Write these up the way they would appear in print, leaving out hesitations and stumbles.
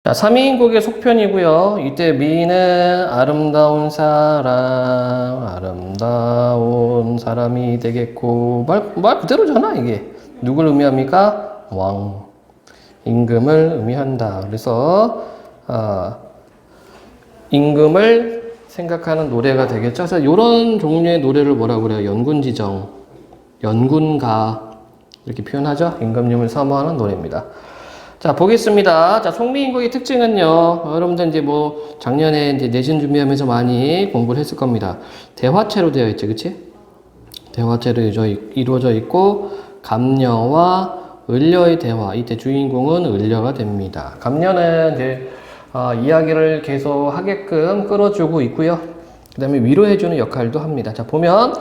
자, 3인국의 속편이고요. 이때 미는 아름다운 사람이 되겠고, 말 그대로잖아, 이게. 누굴 의미합니까? 왕. 임금을 의미한다. 그래서, 임금을 생각하는 노래가 되겠죠. 그래서 이런 종류의 노래를 뭐라고 그래요? 연군지정, 연군가. 이렇게 표현하죠. 임금님을 사모하는 노래입니다. 자, 보겠습니다. 자, 송미인국의 특징은요. 여러분들 이제 뭐 작년에 이제 내신 준비하면서 많이 공부를 했을 겁니다. 대화체로 되어 있죠, 그치? 대화체로 이루어져 있고 감녀와 을려의 대화. 이때 주인공은 을려가 됩니다. 감녀는 이제 이야기를 계속 하게끔 끌어주고 있고요. 그 다음에 위로해주는 역할도 합니다. 자, 보면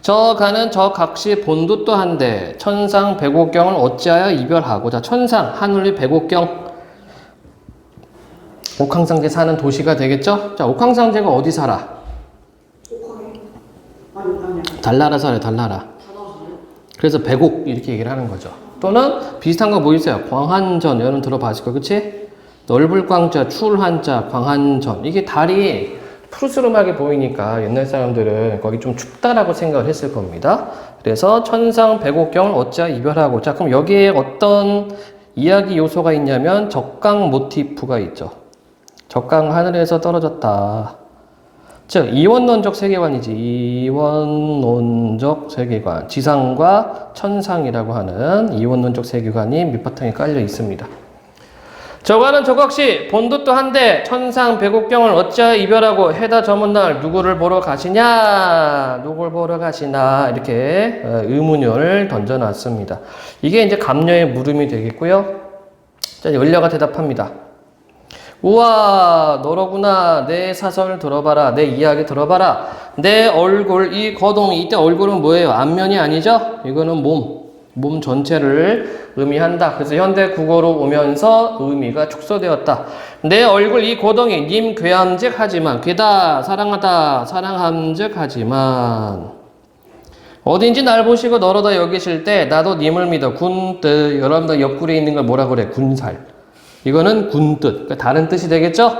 저 가는 저 각시 본두도 한데 천상 백옥경을 어찌하여 이별하고. 자, 천상 하늘의 백옥경, 옥황상제 사는 도시가 되겠죠. 자, 옥황상제가 어디 살아? 달나라 살아요. 달나라. 그래서 백옥 이렇게 얘기를 하는 거죠. 또는 비슷한 거 뭐 있어요? 광한전. 여러분 들어봤을 거, 그치? 넓을 광자, 출한자, 광한전. 이게 달이 푸르스름하게 보이니까 옛날 사람들은 거기 좀 춥다라고 생각을 했을 겁니다. 그래서 천상 백옥경을 어찌하여 이별하고. 자, 그럼 여기에 어떤 이야기 요소가 있냐면 적강 모티프가 있죠. 적강 하늘에서 떨어졌다. 즉 이원론적 세계관이지. 이원론적 세계관. 지상과 천상이라고 하는 이원론적 세계관이 밑바탕에 깔려 있습니다. 저가는 저각시 본두도 한데 천상 백옥경을 어찌하여 이별하고 해다 저문 날 누구를 보러 가시냐? 누굴 보러 가시나? 이렇게 의문을 던져놨습니다. 이게 이제 감녀의 물음이 되겠고요. 자, 을려가 대답합니다. 우와, 너로구나. 내 사설 들어봐라. 내 이야기 들어봐라. 내 얼굴, 이 거동이, 이때 얼굴은 뭐예요? 안면이 아니죠? 이거는 몸 전체를 의미한다. 그래서 현대 국어로 오면서 의미가 축소되었다. 내 얼굴 이 고동이 님 괴함직 하지만, 괴다 사랑하다 사랑함직 하지만, 어딘지 날 보시고 너로다 여기실 때 나도 님을 믿어. 군뜻. 여러분들 옆구리에 있는 걸 뭐라 그래? 군살. 이거는 군뜻. 그러니까 다른 뜻이 되겠죠?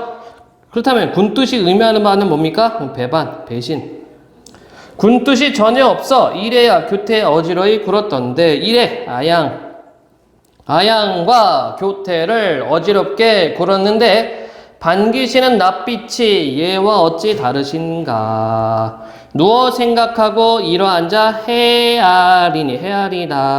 그렇다면 군뜻이 의미하는 바는 뭡니까? 배반, 배신. 군뜻이 전혀 없어. 이래야 교태 어지러이 굴었던데. 이래 아양과 교태를 어지럽게 굴었는데 반기시는 낯빛이 얘와 어찌 다르신가. 누워 생각하고 일어앉아 헤아리다.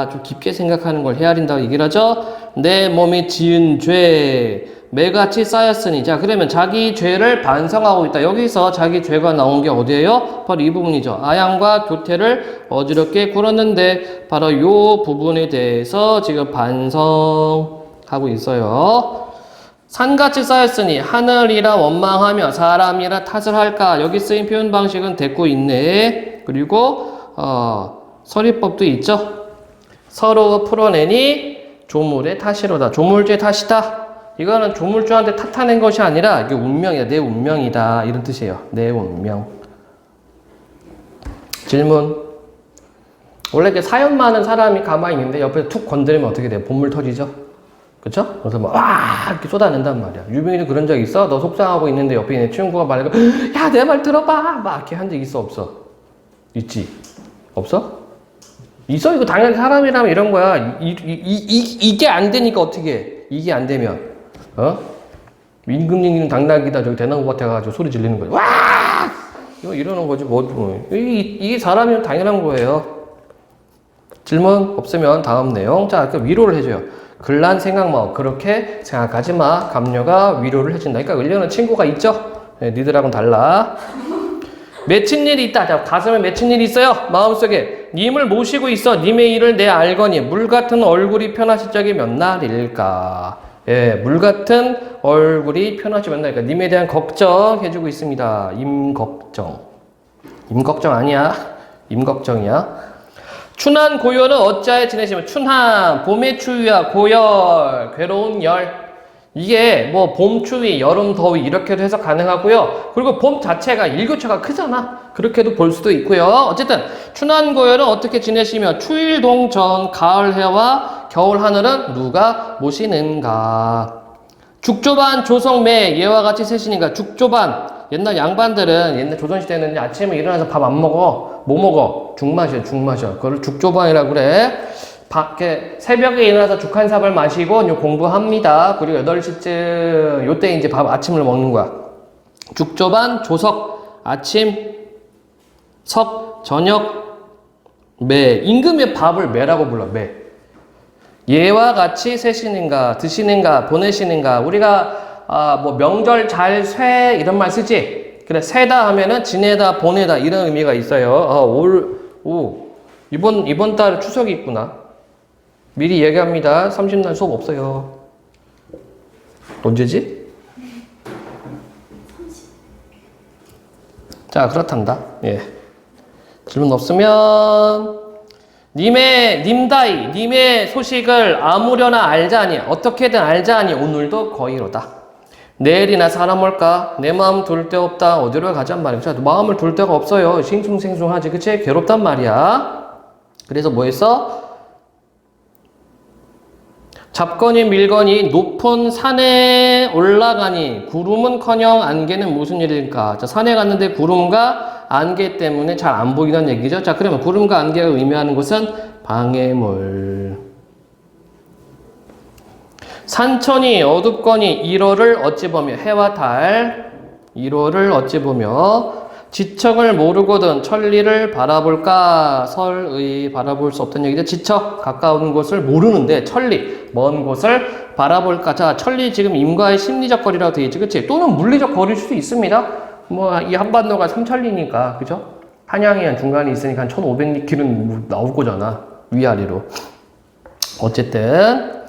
좀 깊게 생각하는 걸 헤아린다고 얘기를 하죠. 내 몸이 지은 죄 매같이 쌓였으니. 자, 그러면 자기 죄를 반성하고 있다. 여기서 자기 죄가 나온 게 어디예요? 바로 이 부분이죠. 아양과 교태를 어지럽게 굴었는데 바로 이 부분에 대해서 지금 반성하고 있어요. 산같이 쌓였으니 하늘이라 원망하며 사람이라 탓을 할까. 여기 쓰인 표현 방식은 됐고 있네. 그리고 서리법도 있죠. 서로 풀어내니 조물의 탓이로다. 조물주의 탓이다. 이거는 조물주한테 탓하는 것이 아니라 이게 운명이다. 내 운명이다. 이런 뜻이에요. 내 운명. 질문. 원래 이렇게 사연 많은 사람이 가만히 있는데 옆에서 툭 건드리면 어떻게 돼요? 본물 터지죠? 그쵸? 그래서 막 이렇게 쏟아낸단 말이야. 유빈이도 그런 적 있어? 너 속상하고 있는데 옆에 있는 친구가 말하고 야, 내 말 들어봐! 막 이렇게 한 적 있어? 없어? 있지? 없어? 있어? 이거 당연히 사람이라면 이런 거야. 이게 안 되니까 어떻게 해? 이게 안 되면 임금님은 당나귀다. 저기 대나무 밭에 가가지고 소리 질리는 거지. 와! 이러는 거지. 이게 사람이면 당연한 거예요. 질문 없으면 다음 내용. 자, 위로를 해줘요. 글란 생각 마. 그렇게 생각하지 마. 감녀가 위로를 해준다. 그러니까 을려는 친구가 있죠? 네, 니들하고는 달라. 맺힌 일이 있다. 자, 가슴에 맺힌 일이 있어요. 마음속에. 님을 모시고 있어. 님의 일을 내 알거니. 물 같은 얼굴이 편하실 적이 몇 날일까. 예, 물 같은 얼굴이 편하시 몇 날일까. 님에 대한 걱정해주고 있습니다. 임걱정. 임걱정 아니야. 임걱정이야. 춘한 고열은 어찌하여 지내시면. 춘한 봄의 추위와 고열 괴로운 열. 이게 뭐 봄 추위 여름 더위 이렇게도 해서 가능하고요. 그리고 봄 자체가 일교차가 크잖아. 그렇게도 볼 수도 있고요. 어쨌든 춘한 고열은 어떻게 지내시며 추일 동전 가을 해와 겨울 하늘은 누가 모시는가. 죽조반, 조석매, 얘와 같이 셋이니까 죽조반. 옛날 양반들은 옛날 조선시대는 아침에 일어나서 밥 안 먹어. 뭐 먹어? 죽 마셔, 죽 마셔. 그걸 죽조반이라고 그래. 새벽에 일어나서 죽 한 사발 마시고 요 공부합니다. 그리고 8시쯤 요때 이제 아침을 먹는 거야. 죽조반, 조석, 아침, 석, 저녁, 매. 임금의 밥을 매라고 불러, 매. 얘와 같이 세시는가, 드시는가, 보내시는가. 우리가, 뭐, 명절 잘 쇠, 이런 말 쓰지? 그래, 세다 하면은 지내다, 보내다, 이런 의미가 있어요. 이번 달 추석이 있구나. 미리 얘기합니다. 30날 수업 없어요. 언제지? 자, 그렇단다. 예. 질문 없으면, 님의 소식을 아무려나 알자니, 어떻게든 알자니, 오늘도 거의로다. 내일이나 사람 올까? 내 마음 둘 데 없다. 어디로 가잔 말이야. 자, 마음을 둘 데가 없어요. 싱숭생숭하지, 그치? 괴롭단 말이야. 그래서 뭐 했어? 잡거니 밀거니 높은 산에 올라가니 구름은커녕 안개는 무슨 일일까? 자, 산에 갔는데 구름과 안개 때문에 잘 안 보이는 얘기죠. 자, 그러면 구름과 안개가 의미하는 것은 방해물. 산천이 어둡거니 1호를 어찌 보며 해와 달 1호를 어찌 보며 지척을 모르거든 천리를 바라볼까? 설의 바라볼 수 없다는 얘기죠. 지척, 가까운 곳을 모르는데 천리, 먼 곳을 바라볼까? 자, 천리 지금 임과의 심리적 거리라고 되어 있지, 그치? 또는 물리적 거리일 수도 있습니다. 뭐, 이 한반도가 삼천리니까, 그죠? 한양이 한 중간에 있으니까 한 1500km는 뭐 나올 거잖아. 위아래로. 어쨌든.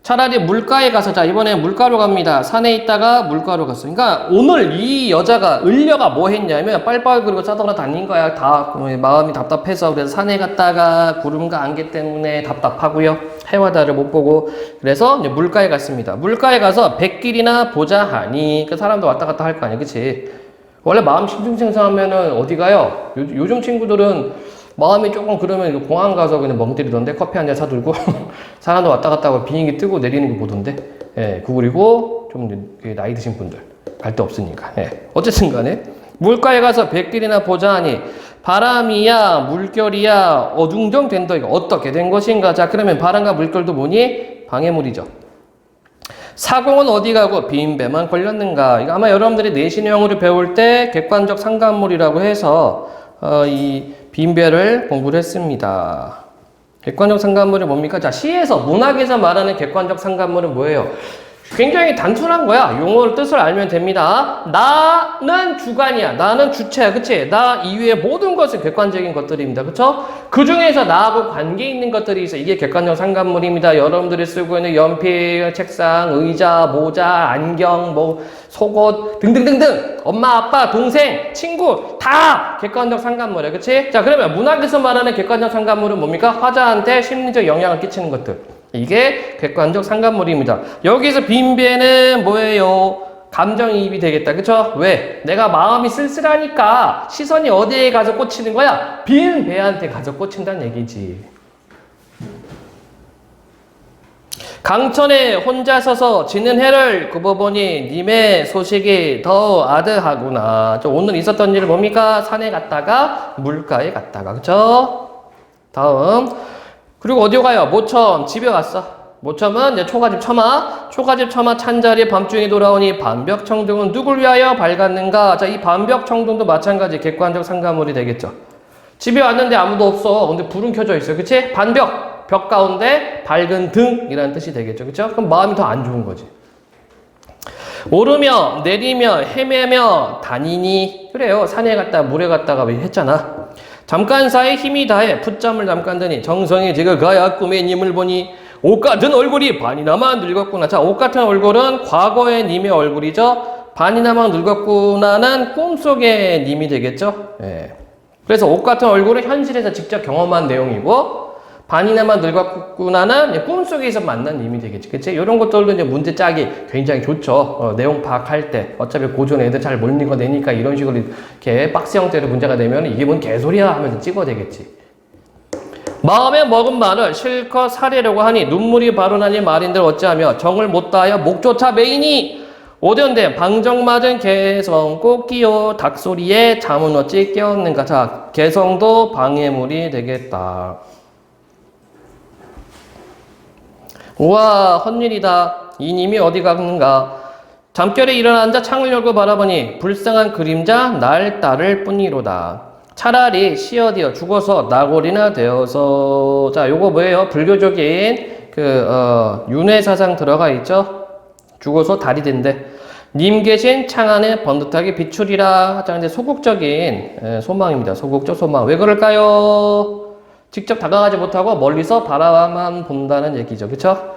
차라리 물가에 가서, 자, 이번에 물가로 갑니다. 산에 있다가 물가로 갔어. 그러니까 오늘 이 여자가, 을려가 뭐 했냐면 빨빨 그리고 싸돌아 다닌 거야. 다 마음이 답답해서. 그래서 산에 갔다가 구름과 안개 때문에 답답하고요. 해와 달을 못 보고. 그래서 이제 물가에 갔습니다. 물가에 가서 백길이나 보자 하니. 그 사람도 왔다 갔다 할 거 아니야. 그치? 원래 마음 싱숭생숭하면은 어디 가요? 요즘 친구들은 마음이 조금 그러면 공항 가서 그냥 멍 때리던데 커피 한 잔 사들고 사람도 왔다 갔다 하고 비행기 뜨고 내리는 거 보던데. 예, 그리고 좀 나이 드신 분들 갈 데 없으니까. 예, 어쨌든 간에 물가에 가서 백길이나 보자 하니 바람이야 물결이야 어중정 된다. 이거 어떻게 된 것인가? 자, 그러면 바람과 물결도 뭐니? 방해물이죠. 사공은 어디 가고 빈배만 걸렸는가? 이거 아마 여러분들이 내신형으로 배울 때 객관적 상관물이라고 해서 이 빈배를 공부를 했습니다. 객관적 상관물이 뭡니까? 자, 시에서, 문학에서 말하는 객관적 상관물은 뭐예요? 굉장히 단순한 거야. 용어를 뜻을 알면 됩니다. 나는 주관이야. 나는 주체야. 그치? 나 이외의 모든 것은 객관적인 것들입니다. 그쵸? 그 중에서 나하고 관계 있는 것들이 있어. 이게 객관적 상관물입니다. 여러분들이 쓰고 있는 연필, 책상, 의자, 모자, 안경, 뭐, 속옷, 등등등등. 엄마, 아빠, 동생, 친구, 다 객관적 상관물이야. 그치? 자, 그러면 문학에서 말하는 객관적 상관물은 뭡니까? 화자한테 심리적 영향을 끼치는 것들. 이게 객관적 상관물입니다. 여기서 빈배는 뭐예요? 감정이입이 되겠다. 그쵸? 왜? 내가 마음이 쓸쓸하니까 시선이 어디에 가서 꽂히는 거야? 빈 배한테 가서 꽂힌다는 얘기지. 강천에 혼자 서서 지는 해를 굽어보니 님의 소식이 더 아드하구나. 오늘 있었던 일 뭡니까? 산에 갔다가 물가에 갔다가. 그쵸? 다음. 그리고 어디 가요? 모첨 집에 왔어. 모첨은 이제 초가집 처마. 초가집 처마 찬자리 밤중에 돌아오니 반벽청등은 누굴 위하여 밝았는가? 자, 이 반벽청등도 마찬가지 객관적 상관물이 되겠죠. 집에 왔는데 아무도 없어. 근데 불은 켜져 있어요. 그치? 반벽. 벽 가운데 밝은 등이라는 뜻이 되겠죠. 그쵸? 그럼 마음이 더 안 좋은 거지. 오르며 내리며 헤매며 다니니. 그래요. 산에 갔다 물에 갔다가 했잖아. 잠깐 사이 힘이 다해 풋잠을 잠깐 드니 정성이 지가 가야 꿈의 님을 보니 옷 같은 얼굴이 반이나마 늙었구나. 자, 옷 같은 얼굴은 과거의 님의 얼굴이죠. 반이나마 늙었구나는 꿈속의 님이 되겠죠. 예. 그래서 옷 같은 얼굴은 현실에서 직접 경험한 내용이고 반이나마 늙었구나는 꿈속에서 만난 님이 되겠지. 그치? 이런 것들도 이제 문제 짜기 굉장히 좋죠. 내용 파악할 때. 어차피 고전 애들 잘 못 읽어내니까 이런 식으로 이렇게 박스 형태로 문제가 되면 이게 뭔 개소리야 하면서 찍어야 되겠지. 마음에 먹은 말을 실컷 사리려고 하니 눈물이 바로나니 말인들 어찌하며 정을 못 다하여 목조차 메이니 오전된 방정 맞은 개성 꽃기요 닭소리에 잠은 어찌 깨었는가. 자, 개성도 방해물이 되겠다. 우와 헛일이다. 이님이 어디 가는가. 잠결에 일어나 앉아 창을 열고 바라보니 불쌍한 그림자 날 따를 뿐이로다. 차라리 시어디어 죽어서 나골이나 되어서. 자, 요거 뭐예요? 불교적인 윤회 사상 들어가 있죠? 죽어서 달이 된대. 님 계신 창 안에 번듯하게 비추리라. 자, 이제 소극적인 소망입니다. 소극적 소망. 왜 그럴까요? 직접 다가가지 못하고 멀리서 바라만 본다는 얘기죠. 그쵸?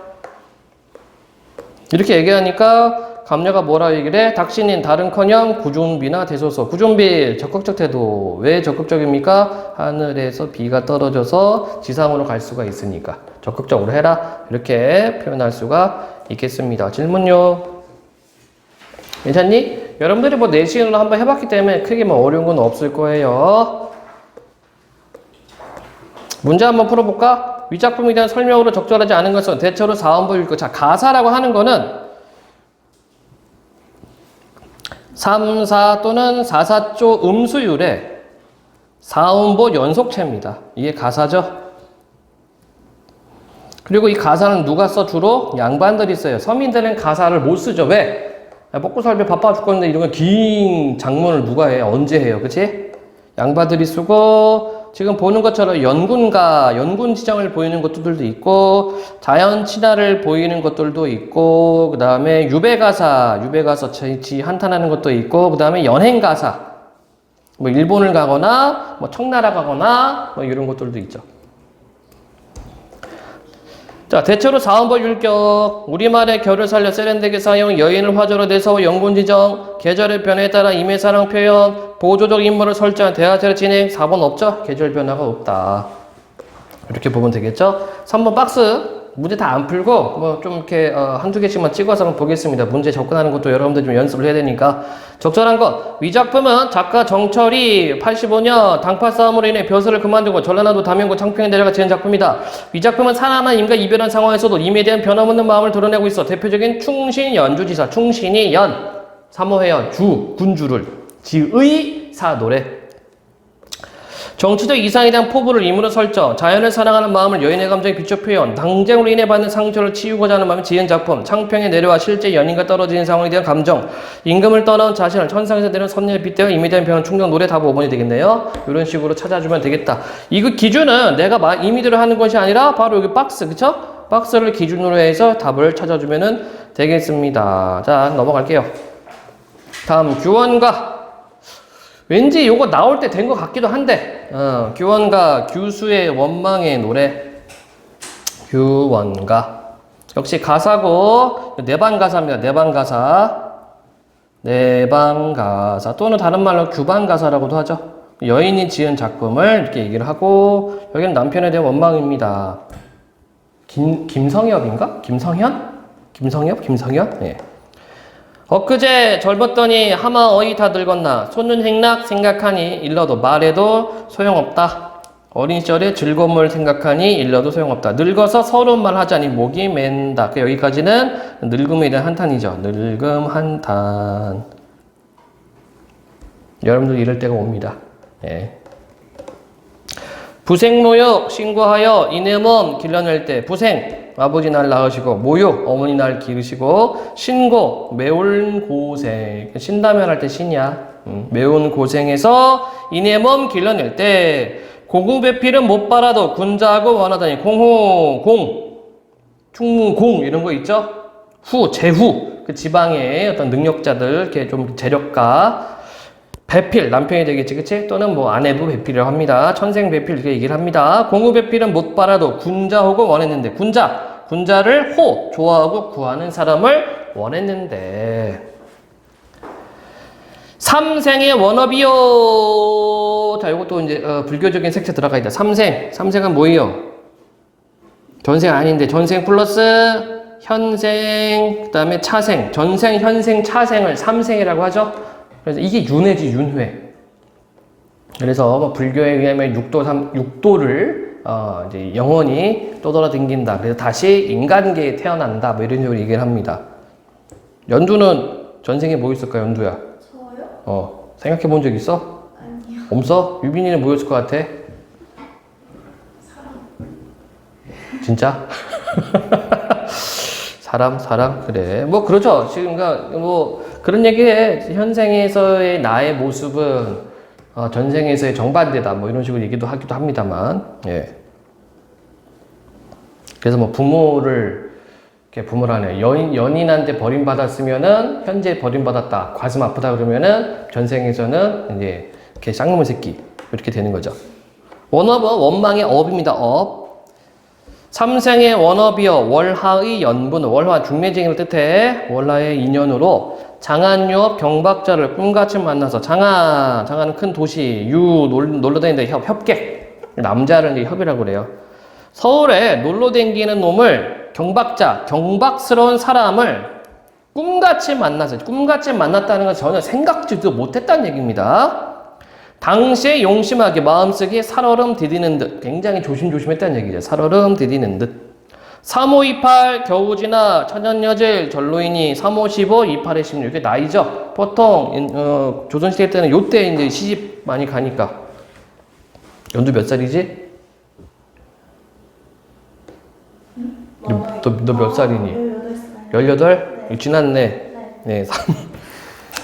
이렇게 얘기하니까 감녀가 뭐라 얘기를 해? 닥신인 다른커녕 구준비나 되소서. 구준비 적극적 태도. 왜 적극적입니까? 하늘에서 비가 떨어져서 지상으로 갈 수가 있으니까 적극적으로 해라. 이렇게 표현할 수가 있겠습니다. 질문요. 괜찮니? 여러분들이 뭐 내신으로 한번 해봤기 때문에 크게 뭐 어려운 건 없을 거예요. 문제 한번 풀어볼까? 위작품에 대한 설명으로 적절하지 않은 것은 대체로 사음보 읽고. 자, 가사라고 하는 거는 3, 4 또는 4, 4조 음수율의 사음보 연속체입니다. 이게 가사죠. 그리고 이 가사는 누가 써? 주로 양반들이 써요. 서민들은 가사를 못 쓰죠. 왜? 먹고 살기 바빠 죽겠는데 이런 긴 장문을 누가 해? 언제 해요? 그치? 양반들이 쓰고, 지금 보는 것처럼 연군 지정을 보이는 것들도 있고, 자연 친화를 보이는 것들도 있고, 그 다음에 유배가사 한탄하는 것도 있고, 그 다음에 연행가사, 뭐 일본을 가거나, 뭐 청나라 가거나, 뭐 이런 것들도 있죠. 자, 대체로 사음보 율격, 우리말의 결을 살려 세련되게 사용, 여인을 화조로 내서 연군지정, 계절의 변화에 따라 임의사랑 표현, 보조적 임무를 설정한 대화제를 진행. 4번 없죠? 계절 변화가 없다. 이렇게 보면 되겠죠? 3번 박스 문제 다 안 풀고 뭐 좀 이렇게 한두 개씩만 찍어서 한번 보겠습니다. 문제 접근하는 것도 여러분들 좀 연습을 해야 되니까. 적절한 것. 위작품은 작가 정철이 85년 당파 싸움으로 인해 벼슬을 그만두고 전라남도 담양구 창평에 내려가 지은 작품이다. 위작품은 사나나 임과 이별한 상황에서도 임에 대한 변함없는 마음을 드러내고 있어. 대표적인 충신 연주지사. 충신이 연, 삼호회연, 군주를, 지의, 사, 노래. 정치적 이상에 대한 포부를 임으로 설정, 자연을 사랑하는 마음을 여인의 감정에 비춰 표현, 당쟁으로 인해 받는 상처를 치유고자 하는 마음에 지은 작품, 창평에 내려와 실제 연인과 떨어지는 상황에 대한 감정, 임금을 떠나온 자신을 천상에서 내려온 선녀에 빗대어 임에 대한 변화 충격 노래 답 5번이 되겠네요. 이런 식으로 찾아주면 되겠다. 이거 기준은 내가 임의대로 하는 것이 아니라 바로 여기 박스, 그쵸? 박스를 기준으로 해서 답을 찾아주면 되겠습니다. 자, 넘어갈게요. 다음, 규원가. 왠지 요거 나올 때 된 것 같기도 한데, 규원가, 규수의 원망의 노래. 규원가. 역시 가사고, 내방가사입니다. 내방가사. 또는 다른 말로 규방가사라고도 하죠. 여인이 지은 작품을 이렇게 얘기를 하고, 여기는 남편에 대한 원망입니다. 김성엽인가? 김성현? 예. 엊그제 젊었더니 하마 어이 다 늙었나. 손은 행락 생각하니 일러도 말해도 소용없다. 어린 시절에 즐거움을 생각하니 일러도 소용없다. 늙어서 서러운 말 하자니 목이 맨다. 여기까지는 늙음에 대한 한탄이죠. 늙음 한탄. 여러분들 이럴 때가 옵니다. 예. 부생모욕 신고하여 이내몸 길러낼 때. 부생 아버지 날 낳으시고, 모욕 어머니 날 기르시고, 신고 매운 고생, 신다면 할 때 신이야. 매운 고생에서 이내몸 길러낼 때. 고구배필은 못 빨아도 군자하고 원하다니. 공호 충공 이런 거 있죠. 제후 그 지방의 어떤 능력자들, 이렇게 좀 재력가. 배필, 남편이 되겠지, 그치? 또는 뭐 아내도 배필이라고 합니다. 천생 배필 이렇게 얘기를 합니다. 공후 배필은 못 빨아도 군자하고 원했는데, 군자를 좋아하고 구하는 사람을 원했는데. 삼생의 원업이요. 자, 이것도 이제 불교적인 색채 들어가 있다. 삼생은 뭐예요? 전생 아닌데, 전생 플러스 현생, 그 다음에 차생, 전생, 현생, 차생을 삼생이라고 하죠. 그래서 이게 윤회지, 윤회. 그래서 뭐 불교에 의하면 육도를 이제 영원히 떠돌아다닌다. 그래서 다시 인간계에 태어난다. 뭐 이런 식으로 얘기를 합니다. 연두는 전생에 뭐 있을까, 연두야? 저요? 생각해 본 적 있어? 아니요. 없어? 유빈이는 뭐였을 것 같아? 사람. 진짜? 사람? 그래. 뭐, 그렇죠. 지금, 뭐, 그런 얘기해. 현생에서의 나의 모습은, 전생에서의 정반대다. 뭐, 이런 식으로 얘기도 하기도 합니다만, 예. 그래서 뭐, 부모라네. 연인한테 버림받았으면은, 현재 버림받았다. 가슴 아프다 그러면은, 전생에서는, 이제, 이렇게 쌍놈의 새끼. 이렇게 되는 거죠. 원업은 원망의 업입니다. 업. 삼생의 원업이여 월하의 연분, 월화 중매쟁이를 뜻해. 월화의 인연으로 장안유업 경박자를 꿈같이 만나서 장안은 큰 도시, 놀러 다니는데 협객, 남자를 이제 협이라고 그래요. 서울에 놀러 다니는 놈을 경박스러운 사람을 꿈같이 만났다는 건 전혀 생각지도 못했다는 얘기입니다. 당시에 용심하게 마음속에 살얼음 디디는 듯, 굉장히 조심했다는 얘기죠. 살얼음 디디는 듯. 3528 겨우지나 천연여질 전로이니 3515 28에 16. 이게 나이죠. 보통 조선시대 때는 요때 이제 시집 많이 가니까. 연두 몇 살이지? 너 몇 살이니? 18살. 18? 네. 지났네. 네.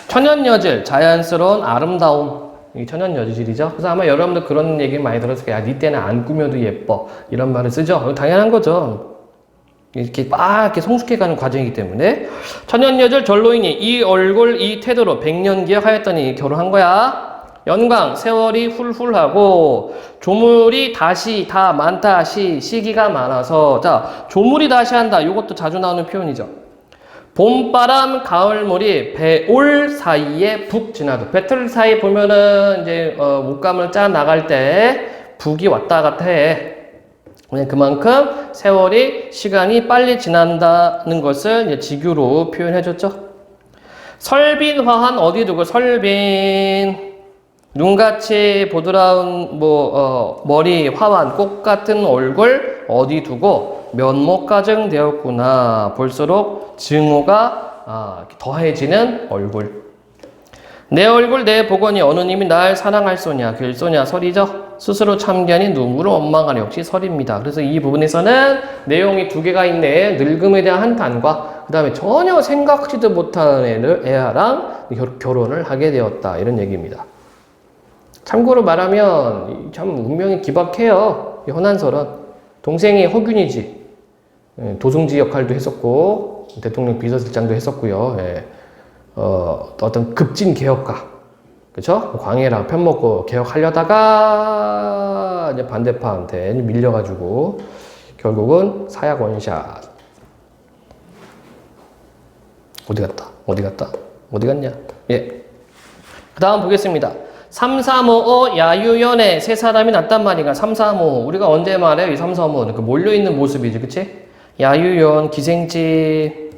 천연여질, 자연스러운 아름다움. 이 천연여질이죠. 그래서 아마 여러분들 그런 얘기 많이 들었을 거예요. 야, 니 때는 안 꾸며도 예뻐. 이런 말을 쓰죠. 당연한 거죠. 이렇게 막 이렇게 성숙해가는 과정이기 때문에. 천연여질 전로이니 이 얼굴 이 태도로 100년 기억하였더니 결혼한 거야. 연광 세월이 훌훌하고 조물이 다시 다 많다 시기가 많아서. 자, 조물이 다시 한다. 이것도 자주 나오는 표현이죠. 봄바람 가을물이 배올 사이에 북 지나도. 배틀 사이 보면은 이제 옷감을 짜 나갈 때 북이 왔다 갔다 해. 그만큼 세월이 시간이 빨리 지난다는 것을 이제 직유로 표현해줬죠. 설빈화한 어디 두고 설빈 눈같이 보드라운 머리 화환 꽃 같은 얼굴 어디 두고 면목 가증되었구나. 볼수록 증오가 더해지는 얼굴. 내 얼굴 내 복원이 어느 님이 날 사랑할 소냐 글소냐 설이죠. 스스로 참견이 누구를 원망하니 역시 설입니다. 그래서 이 부분에서는 내용이 두 개가 있네. 늙음에 대한 한탄과 그 다음에 전혀 생각지도 못한 애랑 결혼을 하게 되었다. 이런 얘기입니다. 참고로 말하면 참 운명이 기박해요. 이 허난설은. 동생이 허균이지. 도승지 역할도 했었고 대통령 비서실장도 했었고요. 예. 어떤 급진 개혁가, 그렇죠? 광해랑 편먹고 개혁하려다가 이제 반대파한테 밀려가지고 결국은 사약 원샷. 어디 갔냐? 예. 그 다음 보겠습니다. 3355 야유연에 세 사람이 났단 말인가? 3355 우리가 언제 말해요? 이 3355는 그 몰려있는 모습이지, 그치? 야유연, 기생집,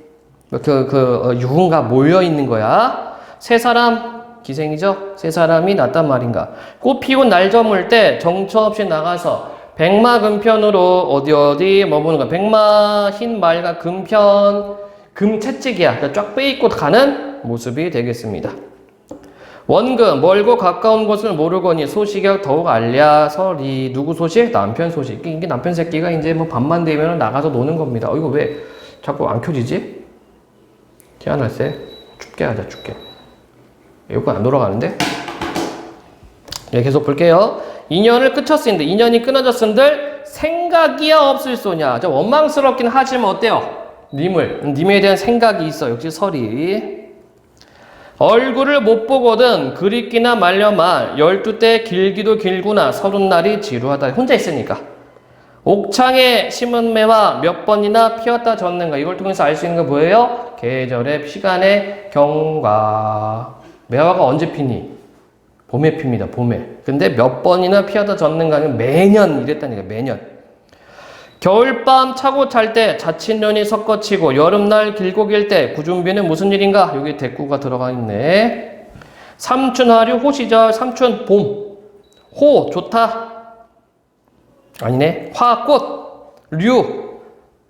유흥가 몰려있는 거야. 세 사람, 기생이죠? 세 사람이 났단 말인가? 꽃 피고 날 저물 때 정처 없이 나가서 백마 금편으로 어디 머무는 거야. 백마 흰 말과 금편, 금채찍이야. 그러니까 쫙 빼입고 가는 모습이 되겠습니다. 원금 멀고 가까운 곳을 모르거니 소식이 더욱 알랴 설이. 누구 소식? 남편 소식. 이게 남편 새끼가 이제 뭐 밤만 되면 나가서 노는 겁니다. 이거 왜 자꾸 안 켜지지? 희한할세. 춥게 하자, 춥게. 에어컨 안 돌아가는데? 네, 계속 볼게요. 인연을 끝쳤은데, 인연이 끊어졌은들 생각이야 없을 소냐. 좀 원망스럽긴 하지만 어때요? 님에 대한 생각이 있어. 역시 설이. 얼굴을 못 보거든 그립기나 말려말 12대 길기도 길구나 30날이 지루하다. 혼자 있으니까. 옥창에 심은 매화 몇 번이나 피었다 졌는가. 이걸 통해서 알 수 있는 거 뭐예요? 계절의 시간의 경과. 매화가 언제 피니? 봄에 핍니다. 봄에. 근데 몇 번이나 피었다 졌는가는 매년 이랬다니까. 매년. 겨울밤 차고 찰 때 자친년이 섞어치고 여름날 길고 길 때 구준비는 무슨 일인가? 여기 대꾸가 들어가 있네. 삼춘하류 호시절. 삼춘 봄. 호 좋다. 아니네. 화, 꽃, 류,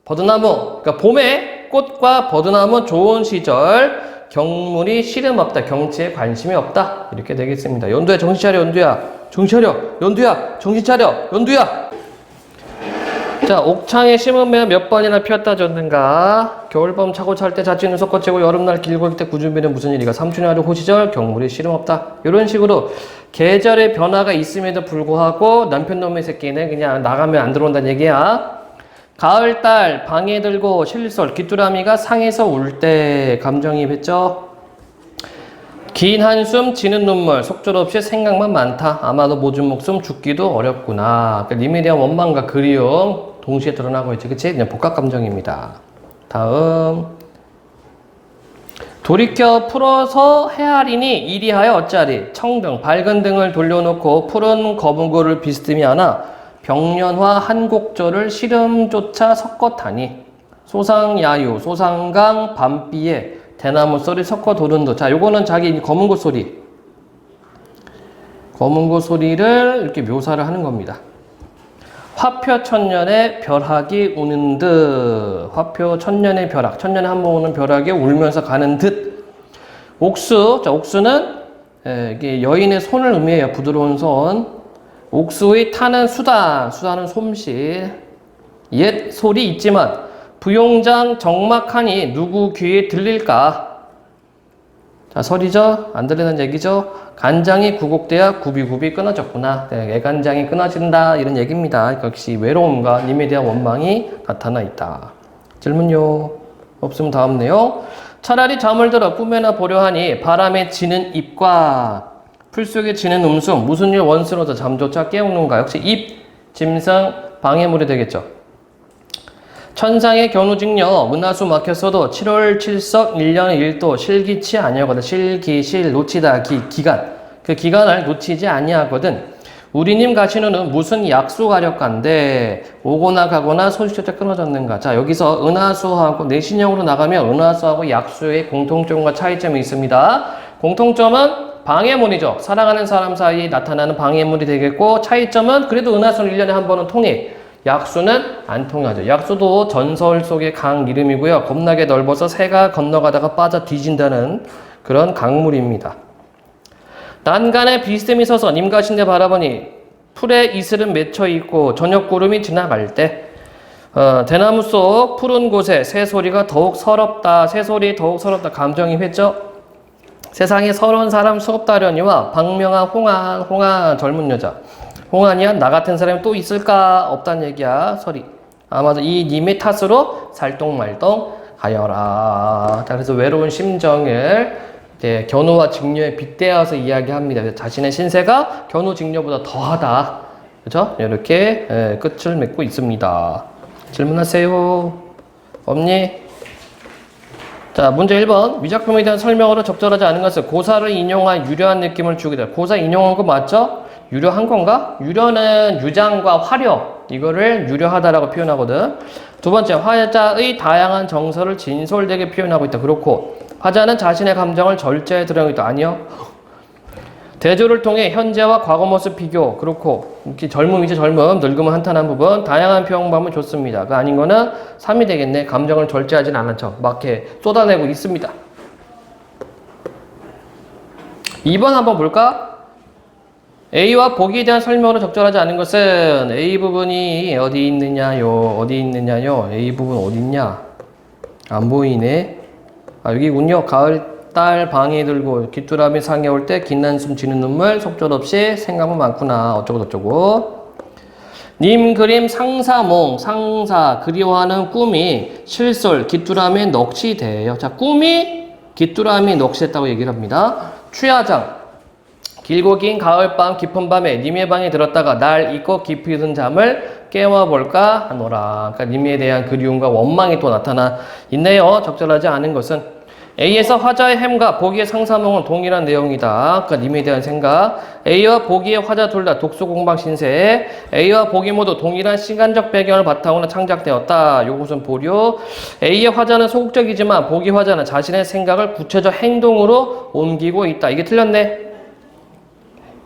버드나무. 그러니까 봄에 꽃과 버드나무 좋은 시절. 경물이 씨름 없다. 경치에 관심이 없다. 이렇게 되겠습니다. 연두야 정신 차려. 연두야 정신 차려. 연두야 정신 차려. 연두야. 자, 옥창에 심으면 몇 번이나 피었다 졌는가? 겨울밤 차고 찰 때 자취는 섞어채고 여름날 길고 할 때 구준비는 무슨 일이가? 삼춘하루 호시절 경물이 씨름 없다. 이런 식으로 계절의 변화가 있음에도 불구하고 남편 놈의 새끼는 그냥 나가면 안 들어온다는 얘기야. 가을달 방에 들고 실솔 귀뚜라미가 상에서 울 때 감정이입했죠. 긴 한숨 지는 눈물 속절없이 생각만 많다. 아마도 모진 목숨 죽기도 어렵구나. 그러니까 님에 대한 원망과 그리움 동시에 드러나고 있지. 그치? 그냥 복합 감정입니다. 다음 돌이켜 풀어서 헤아리니 이리하여 어찌하리. 청등 밝은 등을 돌려놓고 푸른 거북을 비스듬히 하나 병년화 한곡절을 시름조차 섞어타니 소상야유 소상강 밤비에 대나무 소리 섞어 도른도. 자, 요거는 자기 검은고 소리. 검은고 소리를 이렇게 묘사를 하는 겁니다. 화표 천년의 벼락이 우는 듯. 화표 천년의 벼락. 천년에 한 번 오는 벼락이 울면서 가는 듯. 옥수. 자, 옥수는 이게 여인의 손을 의미해요. 부드러운 손. 옥수의 타는 수단, 수단은 솜씨. 옛 소리 있지만 부용장 적막하니 누구 귀에 들릴까? 자, 설이죠? 안 들리는 얘기죠? 간장이 구곡돼야 굽이굽이 끊어졌구나. 애간장이 끊어진다. 이런 얘기입니다. 역시 외로움과 님에 대한 원망이 나타나 있다. 질문요? 없으면 다음 내용. 차라리 잠을 들어 꿈에나 보려 하니 바람에 지는 잎과 풀 속에 지는 음숨, 무슨 일 원수로도 잠조차 깨우는가? 역시 입, 짐승, 방해물이 되겠죠. 천상의 견우직녀, 은하수 막혔어도 7월 7석 1년의 1도 실기치 아니하거든. 실기실, 놓치다, 기간. 그 기간을 놓치지 아니하거든. 우리님 가시는 무슨 약수가력간데 오거나 가거나 소식조차 끊어졌는가? 자, 여기서 은하수하고 내신형으로 나가면 은하수하고 약수의 공통점과 차이점이 있습니다. 공통점은 방해물이죠. 사랑하는 사람 사이에 나타나는 방해물이 되겠고, 차이점은 그래도 은하수는 1년에 한 번은 통해. 약수는 안 통하죠. 약수도 전설 속의 강 이름이고요. 겁나게 넓어서 새가 건너가다가 빠져 뒤진다는 그런 강물입니다. 난간에 비스듬히 서서 님 가신데 바라보니 풀에 이슬은 맺혀 있고 저녁 구름이 지나갈 때 대나무 속 푸른 곳에 새소리가 더욱 서럽다. 새소리 더욱 서럽다. 감정이입했죠. 세상에 서러운 사람 수없다려니와 박명아 홍한 젊은 여자. 홍한이야 나 같은 사람이 또 있을까? 없단 얘기야. 설이. 아마도 이 님의 탓으로 살똥말똥 하여라. 자, 그래서 외로운 심정을 이제 견우와 직녀에 빗대어서 이야기합니다. 자신의 신세가 견우 직녀보다 더하다. 그렇죠? 이렇게 끝을 맺고 있습니다. 질문하세요. 없니? 자, 문제 1번. 위작품에 대한 설명으로 적절하지 않은 것은 고사를 인용한 유려한 느낌을 주게 돼. 고사 인용한 거 맞죠? 유려한 건가? 유려는 유장과 화려. 이거를 유려하다라고 표현하거든. 두 번째, 화자의 다양한 정서를 진솔되게 표현하고 있다. 그렇고, 화자는 자신의 감정을 절제에 드러내고 있다. 아니요. 대조를 통해 현재와 과거 모습 비교. 그렇고, 이렇게 젊음이지 젊음, 늙으면 한탄한 부분, 다양한 표현방법은 좋습니다. 그 아닌 거는 3이 되겠네. 감정을 절제하진 않은 척. 막 이렇게 쏟아내고 있습니다. 2번 한번 볼까? A와 보기에 대한 설명으로 적절하지 않은 것은 A 부분이 어디 있느냐요? 어디 있느냐요? A 부분 어디 있냐? 안 보이네. 아, 여기군요. 가을달 방에 들고 귀뚜라미 상에 올 때 긴 한숨 지는 눈물 속절없이 생각만 많구나. 어쩌고 저쩌고. 님 그림 상사몽 상사 그리워하는 꿈이 실솔 귀뚜라미 넋이 돼요. 자, 꿈이 귀뚜라미 넋이었다고 얘기를 합니다. 취하장 길고 긴 가을밤 깊은 밤에 님의 방에 들었다가 날 잊고 깊이 든 잠을 깨워볼까 하노라. 그러니까 님에 대한 그리움과 원망이 또 나타나 있네요. 적절하지 않은 것은 A에서 화자의 햄과 보기의 상사몽은 동일한 내용이다. 그러니까 님에 대한 생각. A와 보기의 화자 둘 다 독수공방 신세. A와 보기 모두 동일한 시간적 배경을 바탕으로 창작되었다. 요것은 보류. A의 화자는 소극적이지만 보기 화자는 자신의 생각을 구체적 행동으로 옮기고 있다. 이게 틀렸네.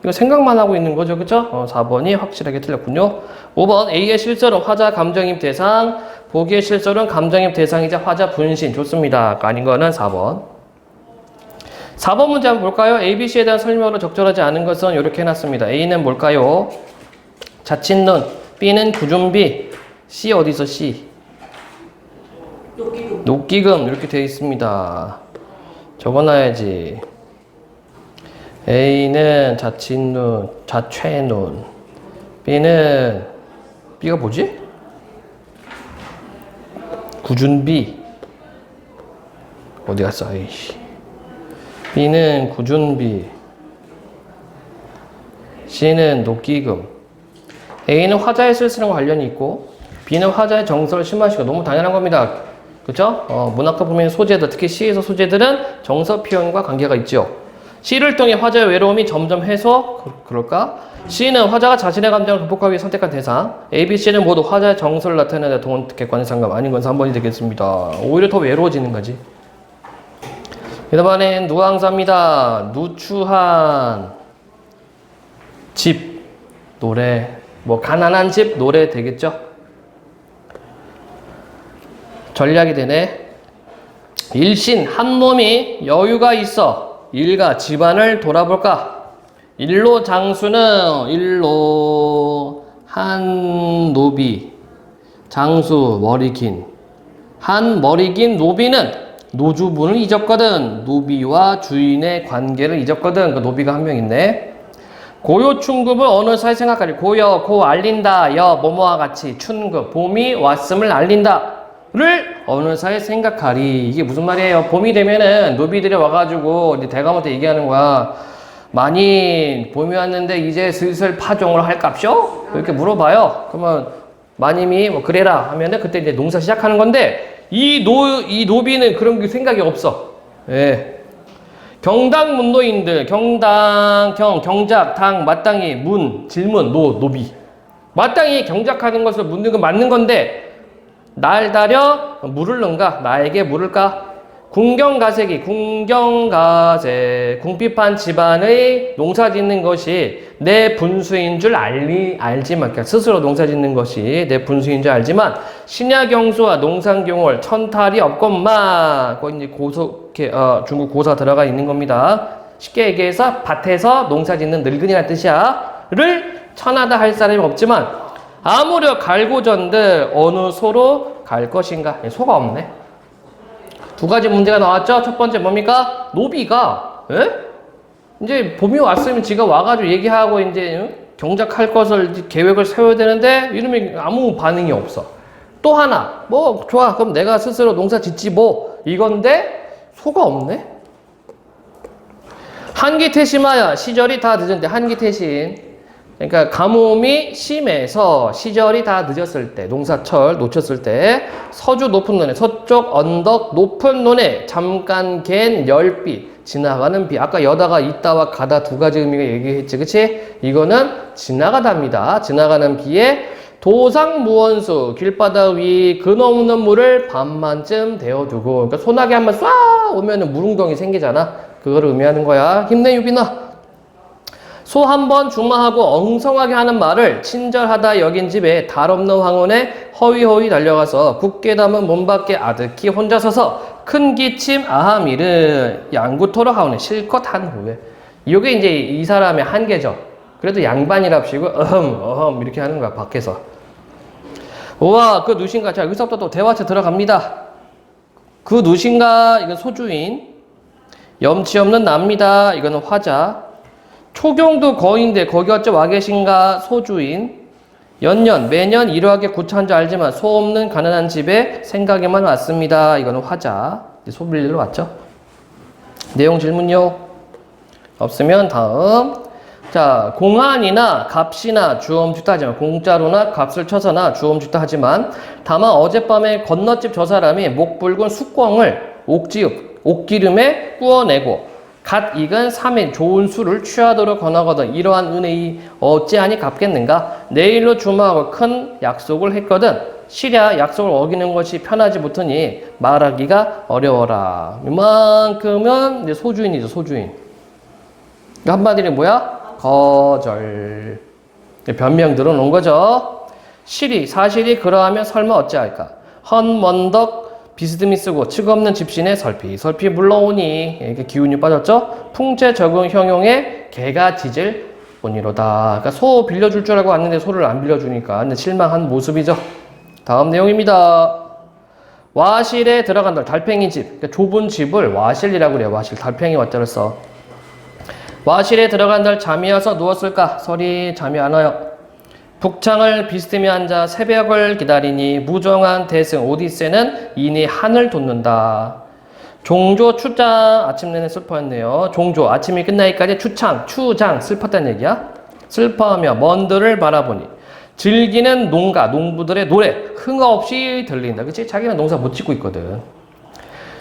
이거 생각만 하고 있는 거죠. 그쵸? 4번이 확실하게 틀렸군요. 5번 A의 실설은 화자 감정입 대상, 보기의 실설은 감정입 대상이자 화자 분신. 좋습니다. 아닌 거는 4번. 4번 문제 한번 볼까요? A, B, C에 대한 설명으로 적절하지 않은 것은 이렇게 해놨습니다. A는 뭘까요? 자칫눈, B는 구준비, C 어디서 C? 녹기금 이렇게 되어 있습니다. 적어놔야지. A는 자칫눈, 자최눈. B는 B가 뭐지? 구준비. 어디 갔어? 아이씨. B는 구준비. C는 녹기금. A는 화자의 쓸쓸함과 관련이 있고 B는 화자의 정서를 심화시켜. 너무 당연한 겁니다. 그죠? 문학과 보면 소재들, 특히 시에서 소재들은 정서 표현과 관계가 있죠. 시를 통해 화자의 외로움이 점점 해소, 그럴까? C는 화자가 자신의 감정을 극복하기 위해 선택한 대상. A, B, C는 모두 화자의 정서를 나타내는 동원 객관의 상감. 아닌 건 3번이 되겠습니다. 오히려 더 외로워지는 거지. 이번엔 누항사입니다. 누추한 집, 노래. 뭐 가난한 집, 노래 되겠죠? 전략이 되네. 일신, 한 놈이 여유가 있어 일가 집안을 돌아볼까? 일로 장수는 일로 한 노비, 장수 머리 긴, 한 머리 긴 노비는 노주분을 잊었거든. 노비와 주인의 관계를 잊었거든. 그 노비가 한 명 있네. 고요충급을 어느 사에 생각하리. 고여, 고 알린다. 여, 뭐뭐와 같이. 춘급, 봄이 왔음을 알린다. 를 어느 사에 생각하리. 이게 무슨 말이에요? 봄이 되면은 노비들이 와가지고 이제 대감한테 얘기하는 거야. 많이 봄이 왔는데 이제 슬슬 파종을 할깝쇼? 이렇게 물어봐요. 그러면 마님이 뭐 그래라 하면은 그때 이제 농사 시작하는 건데 이 노비는 그런 게 생각이 없어. 예. 경당 문노인들, 경당, 경작, 당, 마땅히, 문, 질문, 노비. 마땅히 경작하는 것을 묻는 건 맞는 건데 날 다려 물을 넣는가? 나에게 물을까? 궁경가세기, 궁경가세, 궁핍한 집안의 농사 짓는 것이 내 분수인 줄 알지만, 그러니까 스스로 농사 짓는 것이 내 분수인 줄 알지만, 신야경수와 농산경월, 천탈이 없건만, 거기 이제 중국 고사 들어가 있는 겁니다. 쉽게 얘기해서 밭에서 농사 짓는 늙은이란 뜻이야. 를 천하다 할 사람이 없지만, 아무려 갈고전들 어느 소로 갈 것인가? 소가 없네. 두 가지 문제가 나왔죠. 첫 번째 뭡니까? 노비가 이제 봄이 왔으면 지가 와가지고 얘기하고 이제 경작할 것을 계획을 세워야 되는데 이놈이 아무 반응이 없어. 또 하나 뭐 좋아 그럼 내가 스스로 농사 짓지 뭐 이건데 소가 없네. 한기태심하여 시절이 다 늦은데 한기태심 그러니까 가뭄이 심해서 시절이 다 늦었을 때 농사철 놓쳤을 때 서주 높은 논에 서쪽 언덕 높은 논에 잠깐 갠 열비 지나가는 비 아까 여다가 있다와 가다 두 가지 의미가 얘기했지 그치? 이거는 지나가다입니다. 지나가는 비에 도상무원수 길바닥 위 근없는 물을 반만쯤 데워두고 그러니까 소나기 한번 쏴 오면은 물웅덩이 생기잖아. 그걸 의미하는 거야. 힘내 유빈아. 소 한 번 중마하고 엉성하게 하는 말을 친절하다 여긴 집에 달 없는 황혼에 허위허위 달려가서 굳게 담은 몸 밖에 아득히 혼자 서서 큰 기침 아하미르 양구토로 하오네 실컷 한 후에 이게 이제 이 사람의 한계죠. 그래도 양반이랍시고 이렇게 하는 거야 밖에서. 우와 그 누신가 자 여기서부터 또 대화체 들어갑니다. 그 누신가 이건 소주인 염치 없는 납니다. 이거는 화자. 초경도 거인데 거기 어째 와 계신가 소주인 연년 매년 이러하게 구차한 줄 알지만 소 없는 가난한 집에 생각에만 왔습니다. 이거는 화자 소 빌리러 왔죠. 내용 질문요 없으면 다음 자 공한이나 값이나 주엄주타 하지만 공짜로나 값을 쳐서나 주엄주타 하지만 다만 어젯밤에 건너집 저 사람이 목 붉은 숫광을 옥기름에 구워내고 갓 익은 3일 좋은 술을 취하도록 권하거든 이러한 은혜이 어찌하니 갚겠는가? 내일로 주마하고 큰 약속을 했거든 시랴 약속을 어기는 것이 편하지 못하니 말하기가 어려워라. 이만큼은 이제 소주인이죠 소주인. 한마디로 뭐야? 거절. 변명 들어놓은 거죠. 실이, 사실이 그러하면 설마 어찌할까? 헌원덕 비스듬히 쓰고 측 없는 집신에 설피 물러오니. 이렇게 기운이 빠졌죠? 풍채 적응 형용에 개가 짖을 오니로다. 그러니까 소 빌려줄 줄 알고 왔는데 소를 안 빌려주니까 근데 실망한 모습이죠. 다음 내용입니다. 와실에 들어간다. 달팽이 집. 그러니까 좁은 집을 와실이라고 그래요. 와실. 달팽이 왔자를 써. 와실에 들어간다. 잠이 와서 누웠을까? 설이 잠이 안 와요. 북창을 비스듬히 앉아 새벽을 기다리니 무정한 대승 오디세는 이니 한을 돋는다. 종조 추장 아침 내내 슬퍼했네요. 종조 아침이 끝나기까지 추장 슬펐다는 얘기야. 슬퍼하며 먼들을 바라보니 즐기는 농부들의 노래 흥없이 들린다. 그치? 자기는 농사 못 짓고 있거든.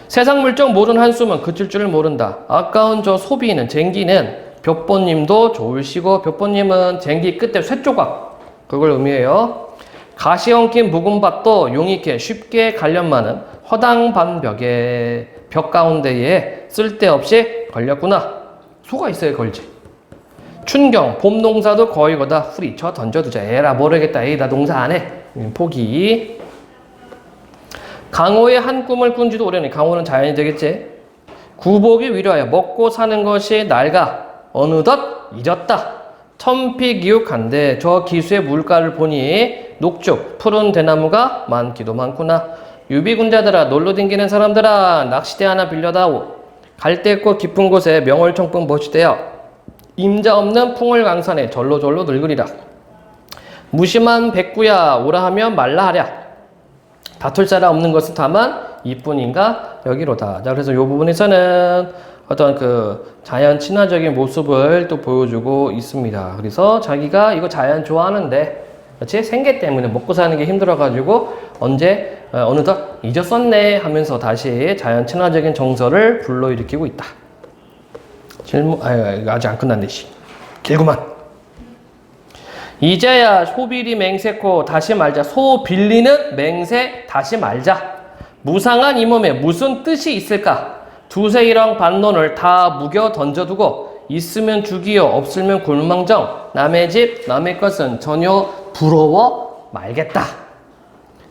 세상 물정 모른 한숨은 그칠 줄을 모른다. 아까운 저 소비는 쟁기는 볕보님도 좋으시고 볕보님은 쟁기 끝에 쇠조각 그걸 의미해요. 가시 엉킨 묵은 밭도 용익해 쉽게 관련만은 허당 반벽에 벽 가운데에 쓸데없이 걸렸구나. 소가 있어야 걸지. 춘경 봄 농사도 거의 거다 후리쳐 던져두자. 에라 모르겠다. 에이 나 농사 안 해. 포기. 강호의 한 꿈을 꾼 지도 오래니 강호는 자연이 되겠지. 구복이 위로하여 먹고 사는 것이 낡아 어느덧 잊었다. 천피기욱한데 저 기수의 물가를 보니 녹죽 푸른 대나무가 많기도 많구나. 유비군자들아 놀러 댕기는 사람들아 낚시대 하나 빌려다오. 갈대꽃 깊은 곳에 명월청풍 멋지대요. 임자 없는 풍월강산에 절로절로 늙으리라. 무심한 백구야 오라 하면 말라 하랴. 다툴 사람 없는 것은 다만 이뿐인가 여기로다. 자 그래서 이 부분에서는 어떤 그 자연 친화적인 모습을 또 보여주고 있습니다. 그래서 자기가 이거 자연 좋아하는데 그렇지? 생계 때문에 먹고 사는 게 힘들어가지고 언제 어느덧 잊었었네 하면서 다시 자연 친화적인 정서를 불러일으키고 있다. 질문 아직 안 끝났네 씨. 길구만. 이제야 소비리 맹세코 다시 말자. 소 빌리는 맹세 다시 말자. 무상한 이 몸에 무슨 뜻이 있을까? 두세 일왕 반론을 다 무겨 던져두고 있으면 죽이요 없으면 굴망정. 남의 집 남의 것은 전혀 부러워 말겠다.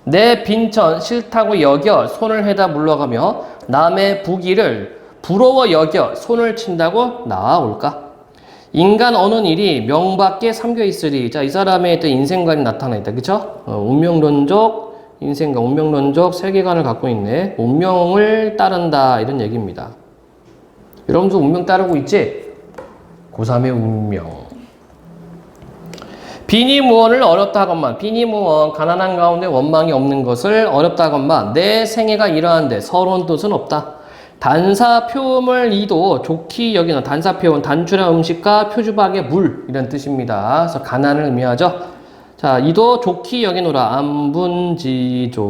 내 빈천 싫다고 여겨 손을 해다 물러가며 남의 부귀를 부러워 여겨 손을 친다고 나아올까? 인간 어느 일이 명밖에 삼겨 있으리. 자, 이 사람의 또 인생관이 나타나 있다. 그쵸? 운명론적 인생관, 운명론적 세계관을 갖고 있네. 운명을 따른다 이런 얘기입니다. 여러분도 운명 따르고 있지? 고3의 운명. 비니무언을 어렵다 하건만 비니무언 가난한 가운데 원망이 없는 것을 어렵다 하건만 내 생애가 이러한데 서러운 뜻은 없다. 단사표음을 이도 좋기 여기는 단사표음 단출한 음식과 표주박의 물 이런 뜻입니다. 그래서 가난을 의미하죠. 자 이도 좋기 여기노라 안분지족.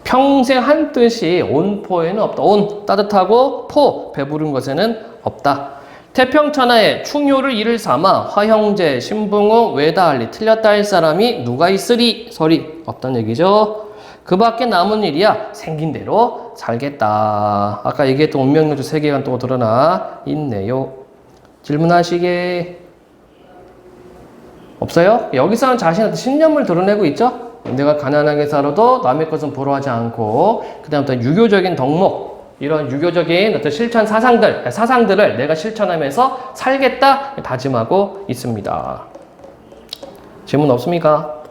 평생 한 뜻이 온포에는 없다. 온 따뜻하고 포 배부른 것에는 없다. 태평천하에 충효를 이를 삼아 화형제 신붕호 외다할리 틀렸다 할 사람이 누가 있으리 설이 없다는 얘기죠. 그 밖에 남은 일이야 생긴 대로 살겠다. 아까 얘기했던 운명론적 세계관 또 드러나 있네요. 질문하시게 없어요? 여기서는 자신한테 신념을 드러내고 있죠. 내가 가난하게 살아도 남의 것은 부러워하지 않고 그 다음부터 유교적인 덕목 이런 유교적인 어떤 실천 사상들을 내가 실천하면서 살겠다 다짐하고 있습니다. 질문 없습니까?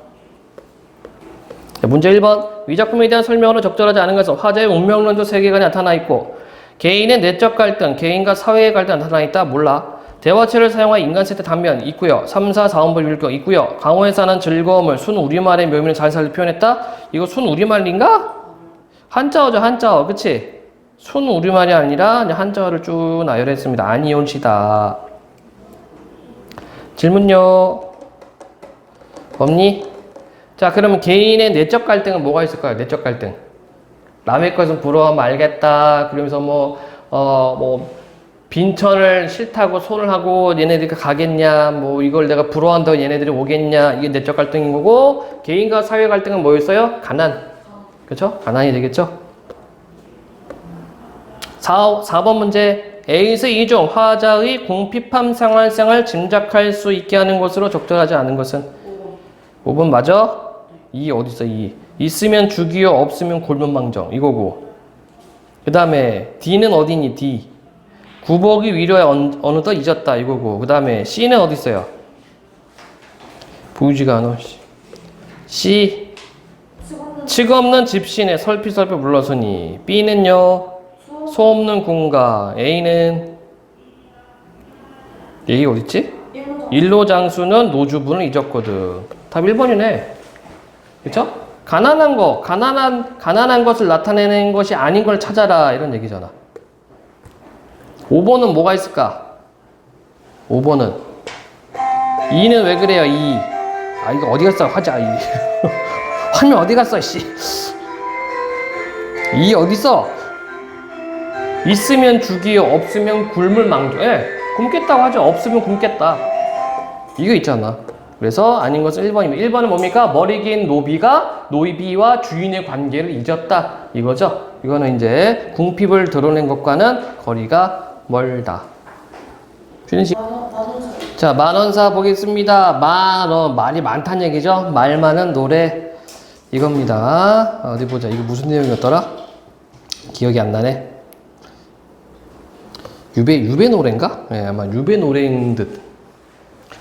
문제 1번. 위작품에 대한 설명으로 적절하지 않은 것은 화자의 운명론적 세계관이 나타나 있고 개인의 내적 갈등, 개인과 사회의 갈등이 나타나 있다. 몰라. 대화체를 사용하여 인간 세대 단면 있고요. 3, 4, 4원벌 율격 있고요. 강호에 사는 즐거움을 순 우리말의 묘미를 잘 살려 표현했다. 이거 순 우리말인가? 한자어죠. 한자어. 그치? 순 우리말이 아니라 한자어를 쭉 나열했습니다. 아니온시다. 질문요. 없니? 자, 그러면 개인의 내적 갈등은 뭐가 있을까요? 내적 갈등. 남의 것은 부러워 말겠다. 그러면서 빈천을 싫다고 손을 하고 얘네들이 가겠냐. 이걸 내가 부러워한다고 얘네들이 오겠냐. 이게 내적 갈등인 거고, 개인과 사회 갈등은 뭐였어요? 가난. 그쵸? 가난이 되겠죠? 4번 문제. A에서 2종 화자의 공핍함 생활상을 짐작할 수 있게 하는 것으로 적절하지 않은 것은 5번 맞아? 2 어디 있어? 2 있으면 죽이요 없으면 골문망정 이거고 그 다음에 D는 어디니? D 구복이 위로에 어느덧 잊었다 이거고 그 다음에 C는 어디 있어요? 보이지가 않아. C 치 없는 집신에 설피설피 물러서니 B는요 소 없는 군가 A는 A 어딨지? 일로장수는 노주분을 잊었거든. 답 1번이네. 그쵸? 가난한 거, 가난한 것을 나타내는 것이 아닌 걸 찾아라 이런 얘기잖아. 5번은 뭐가 있을까? 5번은 2는 왜 그래요? 2 아 이거 어디 갔어? 화자 2 화면 어디 갔어? 씨 2 어디 있어? 있으면 죽이요 없으면 굶을 망정. 예, 굶겠다고 하죠. 없으면 굶겠다 이거 있잖아. 그래서 아닌 것은 1번입니다. 1번은 뭡니까? 머리 긴 노비가 노비와 주인의 관계를 잊었다 이거죠. 이거는 이제 궁핍을 드러낸 것과는 거리가 멀다. 주인식. 자, 만원사 보겠습니다. 만원 말이 많다는 얘기죠. 말 많은 노래 이겁니다. 어디 보자. 이거 무슨 내용이었더라? 기억이 안 나네. 유배 노래인가? 네, 아마 유배 노래인 듯.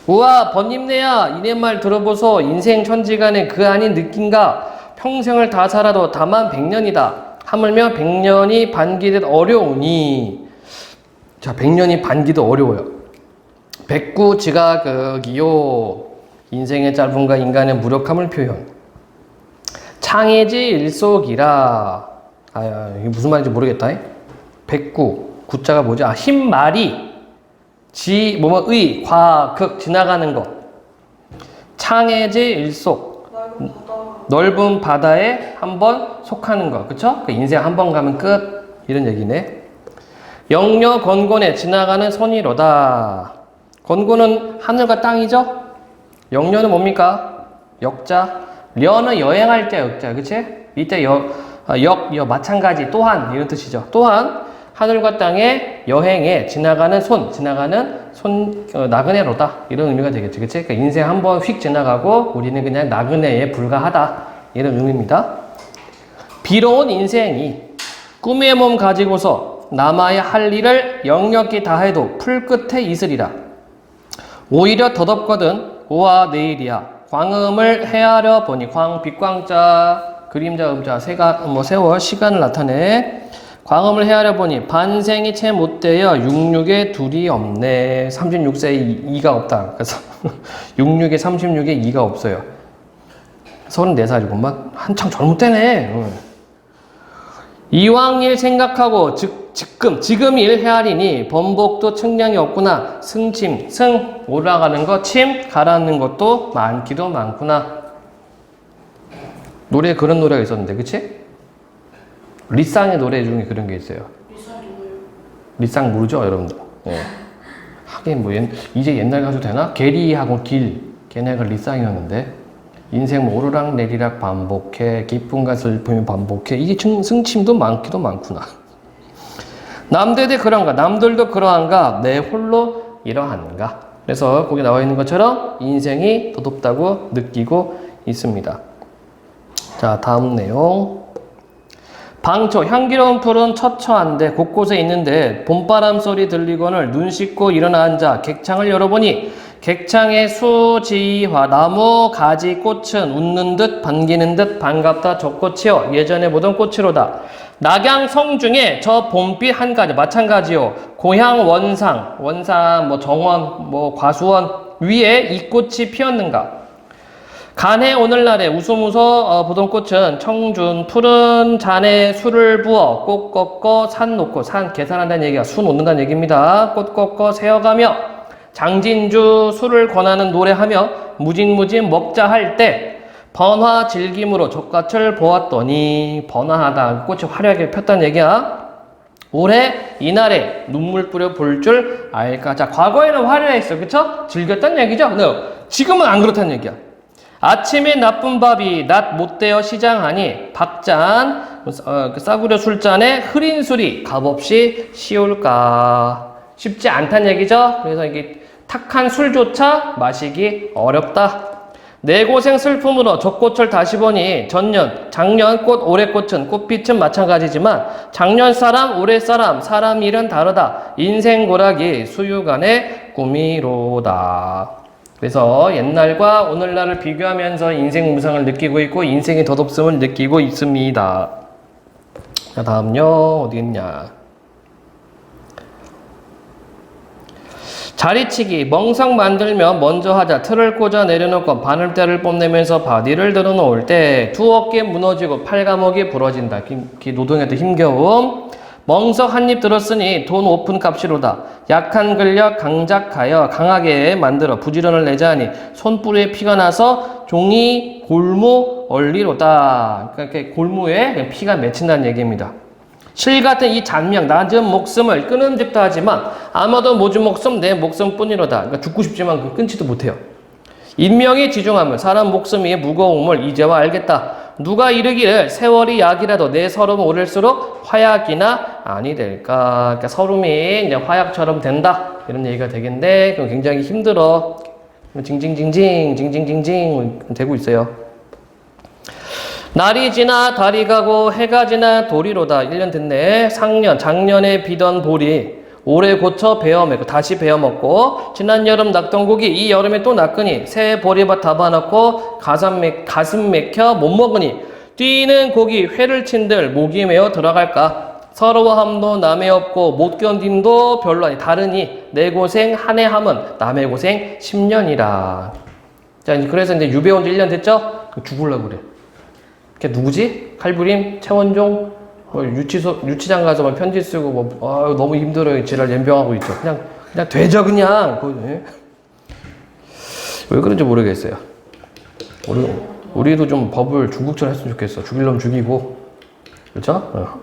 우와 번님네야 이네 말 들어보소. 인생 천지간에 그 아닌 느낀가. 평생을 다 살아도 다만 100년이다. 하물며 100년이 반기듯 어려우니. 자 100년이 반기듯 어려워요. 백구 지각이요. 인생의 짧음과 인간의 무력함을 표현. 창의지 일속이라. 이게 무슨 말인지 모르겠다. 백구 구자가 뭐지? 흰말이 지 의 과극 지나가는 것. 창의지 일속 넓은 바다에 한번 속하는 것. 그쵸? 인생 한 번 가면 끝 이런 얘기네. 영려 건곤에 지나가는 손이로다. 건곤은 하늘과 땅이죠? 영려는 뭡니까? 역자. 려는 여행할 때 역자. 그치? 이때 마찬가지 또한 이런 뜻이죠. 또한 하늘과 땅의 여행에 지나가는 나그네로다 이런 의미가 되겠죠. 그치? 그러니까 인생 한번 휙 지나가고 우리는 그냥 나그네에 불과하다 이런 의미입니다. 비로운 인생이 꿈의 몸 가지고서 남아야 할 일을 역력히 다해도 풀 끝에 있으리라. 오히려 더덥거든 오와 내일이야. 광음을 헤아려 보니 빛광자 그림자 음자 세월 시간을 나타내. 광음을 헤아려 보니 반생이 채 못되어 66에 둘이 없네. 36세에 2가 없다. 그래서 66에 36에 2가 없어요. 34살이구만. 한창 젊을 때네. 이왕일 생각하고 지금 일 헤아리니 번복도 측량이 없구나. 승 올라가는 거, 침 가라앉는 것도 많기도 많구나. 노래에 그런 노래가 있었는데, 그치? 리쌍의 노래 중에 그런 게 있어요. 리쌍 모르죠, 여러분들? 예. 하긴 이제 옛날 가도 되나? 게리하고 걔네가 리쌍이었는데 인생 오르락 내리락 반복해 기쁨과 슬픔이 반복해. 이게 승침도 많기도 많구나. 남들도 그런가? 남들도 그러한가? 내 홀로 이러한가? 그래서 거기 나와 있는 것처럼 인생이 더덥다고 느끼고 있습니다. 자, 다음 내용. 방초 향기로운 풀은 처처한데 곳곳에 있는데 봄바람 소리 들리거늘 눈 씻고 일어나 앉아 객창을 열어보니 객창의 수지화 나무 가지 꽃은 웃는 듯 반기는 듯 반갑다 젖꽃이여 예전에 보던 꽃이로다. 낙양성 중에 저 봄빛 한 가지 마찬가지요. 고향 원상 정원 과수원 위에 이 꽃이 피었는가. 간해 오늘날에 웃으면서 보던 꽃은 청준 푸른 잔에 술을 부어 꽃 꺾어 산 놓고 산 계산한다는 얘기가 수 놓는다는 얘기입니다. 꽃 꺾어 세어가며 장진주 술을 권하는 노래하며 무진무진 먹자 할 때 번화 즐김으로 젖같을 보았더니 번화하다. 꽃이 화려하게 폈다는 얘기야. 올해 이날에 눈물 뿌려 볼 줄 알까. 자, 과거에는 화려했어. 그쵸? 즐겼다는 얘기죠? 네. 지금은 안 그렇다는 얘기야. 아침에 나쁜 밥이 낮 못되어 시장하니 박잔 그 싸구려 술잔에 흐린 술이 값없이 쉬울까? 쉽지 않단 얘기죠. 그래서 이게 탁한 술조차 마시기 어렵다. 내 고생 슬픔으로 젖꽃을 다시 보니 작년 꽃 올해 꽃은 꽃빛은 마찬가지지만 작년 사람 올해 사람 일은 다르다. 인생 고락이 수유간의 꿈이로다. 그래서 옛날과 오늘날을 비교하면서 인생 무상을 느끼고 있고 인생의 덧없음을 느끼고 있습니다. 자, 다음요. 어디 있냐. 자리치기, 멍석 만들며 먼저 하자. 틀을 꽂아 내려놓고 바늘대를 뽐내면서 바디를 들어놓을 때 두 어깨 무너지고 팔가목이 부러진다. 노동에도 힘겨움. 멍석 한 입 들었으니 돈 5푼 값이로다. 약한 근력 강작하여 강하게 만들어 부지런을 내자 하니 손뿌리에 피가 나서 종이 골무 얼리로다. 그러니까 이렇게 골무에 피가 맺힌다는 얘기입니다. 실 같은 이 잔명 낮은 목숨을 끊음직도 하지만 아마도 모진 목숨 내 목숨뿐이로다. 그러니까 죽고 싶지만 끊지도 못해요. 인명이 지중하면 사람 목숨이 무거움을 이제와 알겠다. 누가 이르기를 세월이 약이라도 내 서름 오를수록 화약이나 아니 될까. 그러니까 서름이 이제 화약처럼 된다. 이런 얘기가 되겠는데 그럼 굉장히 힘들어. 징징징징 되고 있어요. 날이 지나 달이 가고 해가 지나 도리로다. 1년 됐네. 작년에 비던 보리 올해 고쳐 베어먹고 다시 베어먹고 지난 여름 낙던 고기 이 여름에 또 낚으니 새 보리밭 담아놓고 가슴 맥혀 못 먹으니 뛰는 고기 회를 친들 목이 메어 들어갈까. 서러워함도 남의 없고 못 견딘도 별로 아니 다르니 내 고생 한 해 함은 남의 고생 10년이라. 자, 그래서 이제 유배 온 지 1년 됐죠? 죽으려고 그래. 걔 누구지? 칼부림? 최원종? 유치장 가서 막 편지 쓰고 너무 힘들어요. 지랄 연병하고 있죠. 그냥 되죠 그냥. 왜 그런지 모르겠어요. 우리도 좀 법을 중국처럼 했으면 좋겠어. 죽일 놈 죽이고. 그렇죠?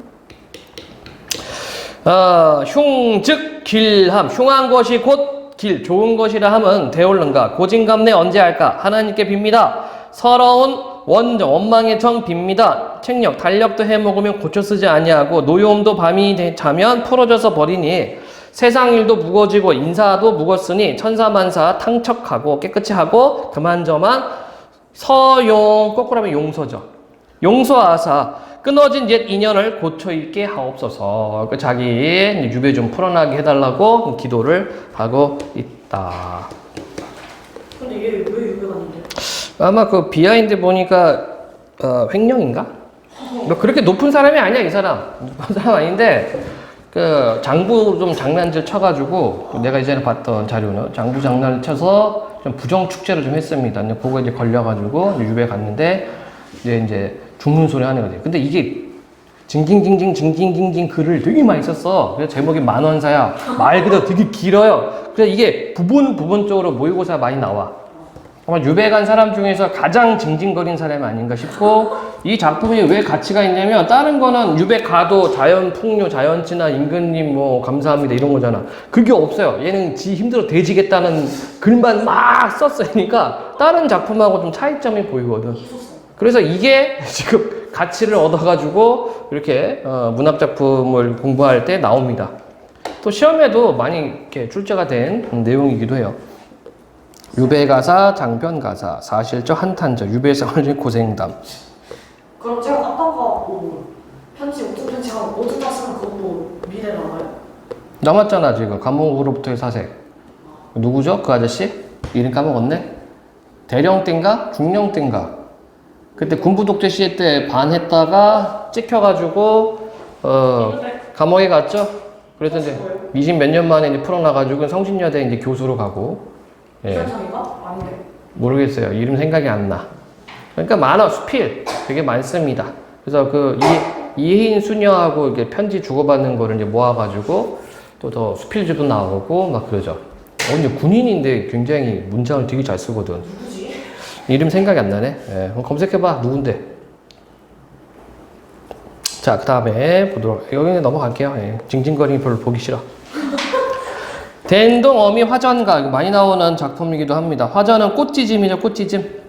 흉즉 길함. 흉한 것이 곧 길, 좋은 것이라 함은 되올른가. 고진감래 언제 할까? 하나님께 빕니다. 서러운 원망의 정 빕니다. 책력, 달력도 해먹으면 고쳐 쓰지 아니하고 노여움도 밤이 자면 풀어져서 버리니 세상 일도 무거워지고 인사도 무겁으니 천사만사 탕척하고 깨끗이 하고 그만저만 서용, 거꾸로 하면 용서죠. 용서하사 끊어진 옛 인연을 고쳐 있게 하옵소서. 자기 유배 좀 풀어나게 해달라고 기도를 하고 있다. 근데 얘 왜 유배 갔는데? 아마 그 비하인드 보니까 횡령인가? 뭐 그렇게 높은 사람이 아니야 이 사람. 높은 사람 아닌데 그 장부 좀 장난질 쳐가지고 내가 이전에 봤던 자료는 장부 장난을 쳐서 좀 부정 축제를 좀 했습니다. 근데 그거 이제 걸려가지고 유배 갔는데 이제 죽는 소리 하는 거지. 근데 이게 징징징징 글을 되게 많이 썼어. 그래서 제목이 만원사야. 말 그대로 되게 길어요. 그래서 이게 부분적으로 모의고사 많이 나와. 아마 유배 간 사람 중에서 가장 징징거린 사람이 아닌가 싶고, 이 작품이 왜 가치가 있냐면 다른 거는 유배 가도 자연 풍요, 자연친화, 임금님 뭐 감사합니다 이런 거잖아. 그게 없어요. 얘는 지 힘들어 돼지겠다는 글만 막 썼으니까 다른 작품하고 좀 차이점이 보이거든. 그래서 이게 지금 가치를 얻어가지고 이렇게 문학 작품을 공부할 때 나옵니다. 또 시험에도 많이 이렇게 출제가 된 내용이기도 해요. 유배가사, 장변가사, 사실적 한탄적, 유배생활 고생담. 그럼 제가 갔다가 뭐 편지 어떤 편지가 어디다 쓰면 그것도 미래 나와요? 남았잖아 지금. 감옥으로부터의 사색. 누구죠? 그 아저씨? 이름 까먹었네? 대령땐가? 중령땐가? 그때 군부 독재 시대 때 반했다가 찍혀가지고 감옥에 갔죠. 그래서 이제 미신 몇 년 만에 이제 풀어나가지고 성신여대 이제 교수로 가고. 예. 이설창인가? 아닌데. 모르겠어요. 이름 생각이 안 나. 그러니까 많아. 수필 되게 많습니다. 그래서 그 이혜인 수녀하고 이렇게 편지 주고받는 거를 이제 모아가지고 또 더 수필집도 나오고 막 그러죠. 이제 군인인데 굉장히 문장을 되게 잘 쓰거든. 누구지? 이름 생각이 안 나네. 예, 검색해봐. 누군데? 자, 그 다음에 보도록. 여기는 넘어갈게요. 예, 징징거리는 별로 보기 싫어. den동 어미 화전가. 많이 나오는 작품이기도 합니다. 화전은 꽃지짐이죠. 꽃지짐.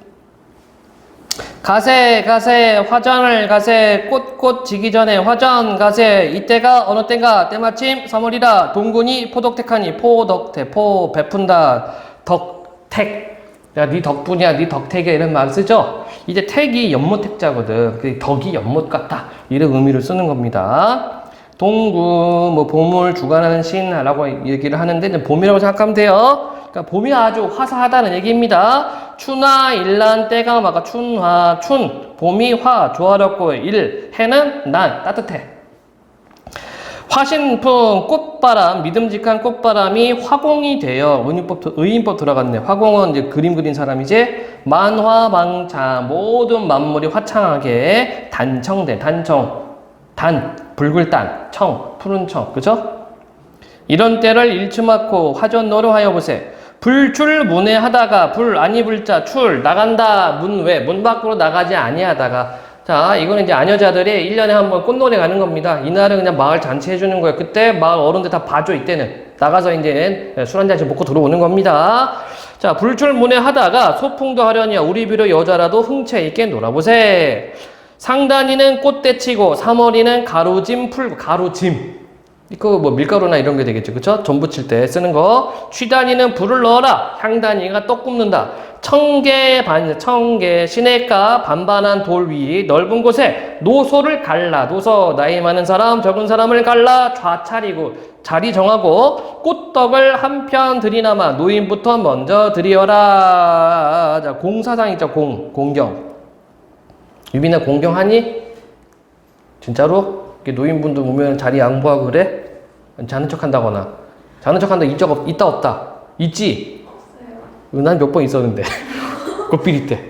가세 가세 화전을 가세 꽃꽃 지기 전에 화전 가세 이때가 어느 때인가 때마침 3월이라 동군이 포덕택하니 포덕택 포 베푼다 덕택 야 네 덕분이야 네 덕택이야 이런 말 쓰죠. 이제 택이 연못택자거든. 그 덕이 연못 같다 이런 의미를 쓰는 겁니다. 동구 뭐 봄을 주관하는 신라고 얘기를 하는데 이제 봄이라고 생각하면 돼요. 그러니까 봄이 아주 화사하다는 얘기입니다. 추나 일란 때가 막아 춘화 춘 봄이 화 조화롭고 일 해는 난 따뜻해. 화신풍 꽃바람 믿음직한 꽃바람이 화공이 되어 의인법 들어갔네. 화공은 이제 그림 그린 사람이지. 만화망창 모든 만물이 화창하게 단청된 단청 단 붉을 단 청 푸른 청 그죠? 이런 때를 일치맞고 화전노로 하여 보세. 불출 문에 하다가 불 아니 불자 출 나간다 문 외 문 밖으로 나가지 아니하다가 자 이거는 이제 아녀자들이 1년에 한 번 꽃놀이 가는 겁니다. 이날은 그냥 마을 잔치 해주는 거예요. 그때 마을 어른들 다 봐줘. 이때는 나가서 이제 술 한잔씩 먹고 들어오는 겁니다. 자 불출 문에 하다가 소풍도 하려니와 우리 비로 여자라도 흥채 있게 놀아보세. 상단이는 꽃대치고 3월이는 가루짐 풀고 가루짐 이거 뭐 밀가루나 이런 게 되겠죠. 그쵸? 전 부칠 때 쓰는 거. 취단이는 불을 넣어라. 향단이가 떡 굽는다. 청개 시냇가 반반한 돌 위 넓은 곳에 노소를 갈라. 노소 나이 많은 사람 적은 사람을 갈라 좌차리고 자리 정하고 꽃떡을 한 편 드리나마 노인부터 먼저 드리어라. 자 공사상 있죠. 공경. 유빈아 공경하니? 진짜로? 노인분들 오면 자리 양보하고 그래? 자는 척 한다거나. 자는 척 한다 있다 없다? 있지? 난 몇 번 있었는데. 꽃비리 때.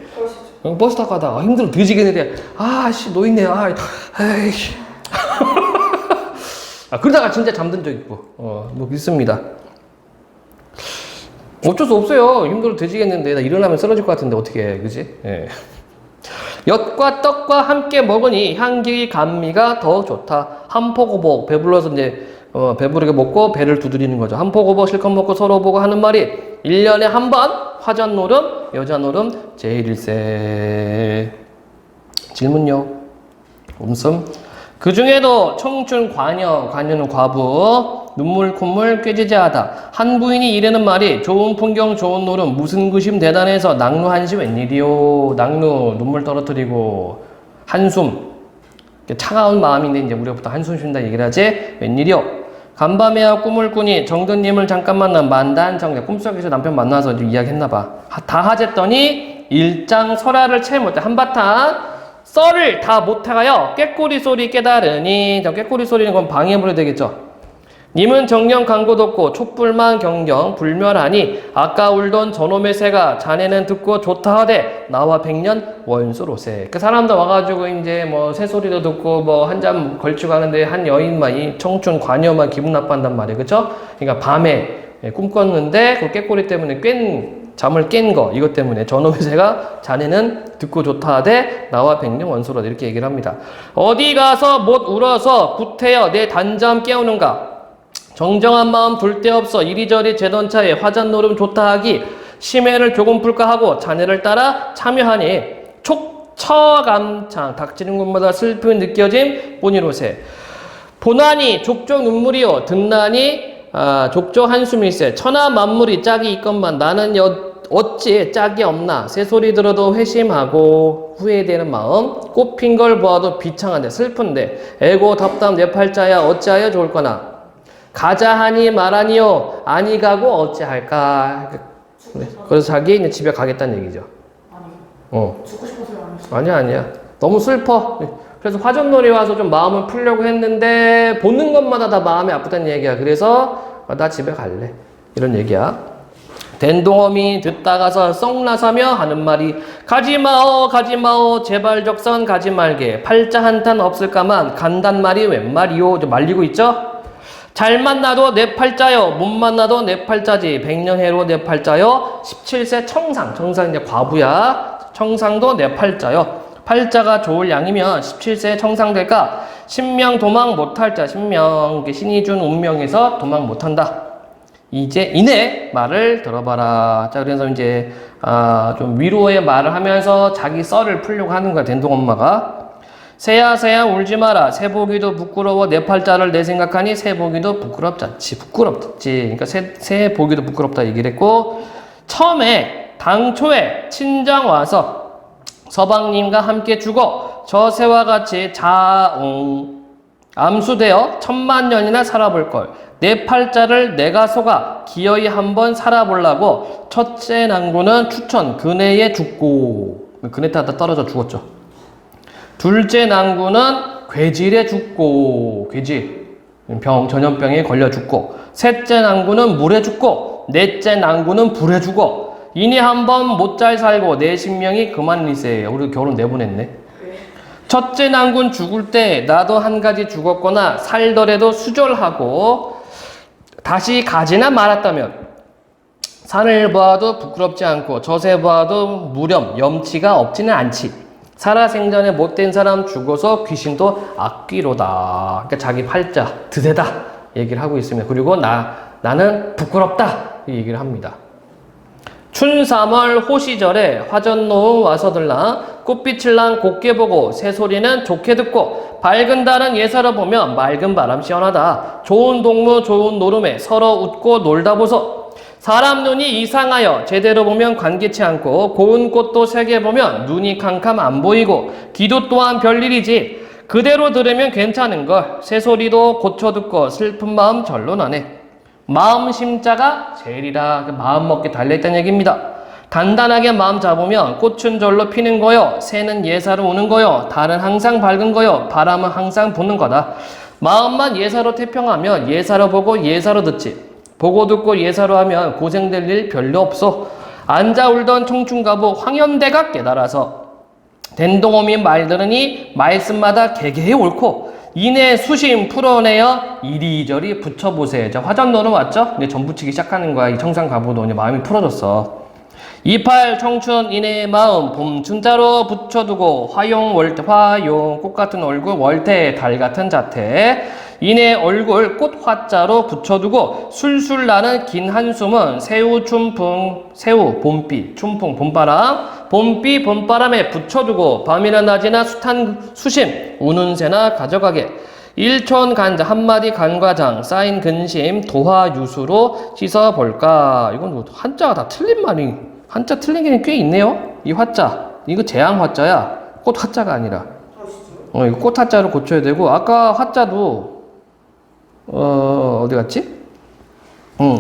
버스 타고 가다가 힘들어 뒤지겠는데 아씨 노인네 아이씨. 그러다가 진짜 잠든 적 있고 뭐 있습니다. 어쩔 수 없어요. 힘들어 뒤지겠는데 나 일어나면 쓰러질 것 같은데 어떻게 해 그지? 예. 엿과 떡과 함께 먹으니 향기 감미가 더 좋다. 한포고복 배불러서 이제 배부르게 먹고 배를 두드리는 거죠. 한포고복 실컷 먹고 서로 보고 하는 말이 1년에 한 번 화전노름 여자노름 제일일세. 질문요. 음씀. 그 중에도 청춘 관여는 과부 눈물 콧물 꾀지지하다. 한 부인이 이르는 말이 좋은 풍경 좋은 노름 무슨 구심 대단해서 낙루 한시 웬일이요. 낙루 눈물 떨어뜨리고 한숨 차가운 마음인데 이제 우리가 보통 한숨 쉰다 얘기를 하지. 웬일이요. 간밤에야 꿈을 꾸니 정든님을 잠깐 만난 만단정자. 꿈속에서 남편 만나서 이제 이야기했나봐. 다 하쨌더니 일장 설화를 채 못해 한바탕 썰을 다 못해가요. 꾀꼬리 소리 깨달으니 저 꾀꼬리 소리는 건 방해물이 되겠죠. 님은 정령 강고덥고 촛불만 경경 불멸하니 아까 울던 저놈의 새가 자네는 듣고 좋다 하되 나와 100년 원수로세. 그 사람도 와가지고 이제 뭐 새소리도 듣고 뭐 한 잔 걸치고 하는데 한 여인만 이 청춘 관여만 기분 나빠한단 말이에요. 그쵸? 그러니까 밤에 꿈 꿨는데 그 꾀꼬리 때문에 잠을 깬 거 이것 때문에 저놈의 새가 자네는 듣고 좋다 하되 나와 100년 원수로다 이렇게 얘기를 합니다. 어디 가서 못 울어서 구태여 내 단잠 깨우는가. 정정한 마음 둘 데 없어 이리저리 재던차에 화잔노름 좋다 하기 심해를 조금 풀까 하고 자네를 따라 참여하니 촉처감창 닥치는 곳마다 슬픔이 느껴짐 뿐이로세. 보나니 족족 눈물이요 듣나니 족족 한숨일세. 천하 만물이 짝이 있건만 나는 어찌 짝이 없나. 새소리 들어도 회심하고 후회되는 마음 꽃핀 걸 보아도 비창한데 슬픈데 애고 답답 내 팔자야 어찌하여 좋을거나. 가자 하니 말하니요 아니 가고 어찌할까. 네. 그래서 자기 이제 집에 가겠다는 얘기죠. 죽고 싶어서요? 아니야 너무 슬퍼. 그래서 화전놀이 와서 좀 마음을 풀려고 했는데 보는 것마다 다 마음이 아프다는 얘기야. 그래서 나 집에 갈래 이런 얘기야. 된동엄이 듣다가서 썩나사며 하는 말이 가지마오 제발 적선 가지 말게 팔자 한탄 없을까만 간단 말이 웬 말이요. 말리고 있죠. 잘 만나도 내 팔자요 못 만나도 내 팔자지 100년 해로 내 팔자요. 17세 청상 이제 과부야. 청상도 내 팔자요. 팔자가 좋을 양이면 17세 청상 될까. 신명 도망 못할 자 신명 신이 준 운명에서 도망 못한다. 이제 이내 말을 들어봐라. 자, 그래서 이제 좀 위로의 말을 하면서 자기 썰을 풀려고 하는 거야, 댄동 엄마가. 새야 새야 울지 마라. 새 보기도 부끄러워 내 팔자를 내 생각하니 새 보기도 부끄럽지. 그러니까 새 보기도 부끄럽다 얘기를 했고, 처음에 당초에 친정 와서 서방님과 함께 죽어 저 새와 같이 암수되어 1000만년이나 살아볼 걸. 내 팔자를 내가 속아 기어이 한번 살아보려고 첫째 난구는 추천 그네에 죽고, 그네 타다 떨어져 죽었죠. 둘째 난구는 괴질에 죽고, 괴질 전염병에 걸려 죽고, 셋째 난구는 물에 죽고, 넷째 난구는 불에 죽어. 이니 한번 못 잘 살고 내 신명이 그만이세. 우리 결혼 내보냈네. 첫째 난군 죽을 때 나도 한 가지 죽었거나 살더라도 수절하고 다시 가지나 말았다면 산을 보아도 부끄럽지 않고 젖에 보아도 무렴 염치가 없지는 않지. 살아생전에 못된 사람 죽어서 귀신도 악귀로다. 그러니까 자기 팔자 드세다 얘기를 하고 있습니다. 그리고 나는 부끄럽다 이 얘기를 합니다. 춘삼월 호시절에 화전노음 와서들라 꽃빛을 난 곱게 보고 새소리는 좋게 듣고 밝은 달은 예사로 보면 맑은 바람 시원하다. 좋은 동무 좋은 노름에 서로 웃고 놀다 보소. 사람 눈이 이상하여 제대로 보면 관계치 않고 고운 꽃도 세게 보면 눈이 캄캄 안 보이고 귀도 또한 별일이지. 그대로 들으면 괜찮은걸. 새소리도 고쳐 듣고 슬픈 마음 절로 나네. 마음 심자가 제일이라. 마음 먹게 달려있다는 얘기입니다. 단단하게 마음 잡으면 꽃은 절로 피는 거요. 새는 예사로 우는 거요. 달은 항상 밝은 거요. 바람은 항상 부는 거다. 마음만 예사로 태평하면 예사로 보고 예사로 듣지. 보고 듣고 예사로 하면 고생될 일 별로 없어. 앉아 울던 청춘가부 황현대가 깨달아서 댄동엄이 말 들으니 말씀마다 개개히 옳고 이내 수심 풀어내어 이리저리 붙여보세. 자, 화전노름 왔죠? 이제 전부치기 시작하는 거야. 이 청산가부도 이제 마음이 풀어졌어. 이팔 청춘 이내의 마음 봄춘자로 붙여두고 화용 꽃같은 얼굴 월태 달같은 자태 이내 얼굴 꽃화자로 붙여두고 술술 나는 긴 한숨은 새우 봄비 춘풍 봄바람 봄비 봄바람에 붙여두고 밤이나 낮이나 숱한 수심 우는 새나 가져가게 일촌 간자 한마디 간과장 쌓인 근심 도화유수로 씻어볼까. 이건 뭐 한자가 다 틀린 말이 한자 틀린 게 꽤 있네요. 이 화자 이거 재앙 화자야. 꽃 화자가 아니라 이거 꽃 화자로 고쳐야 되고 아까 화자도 어디 갔지?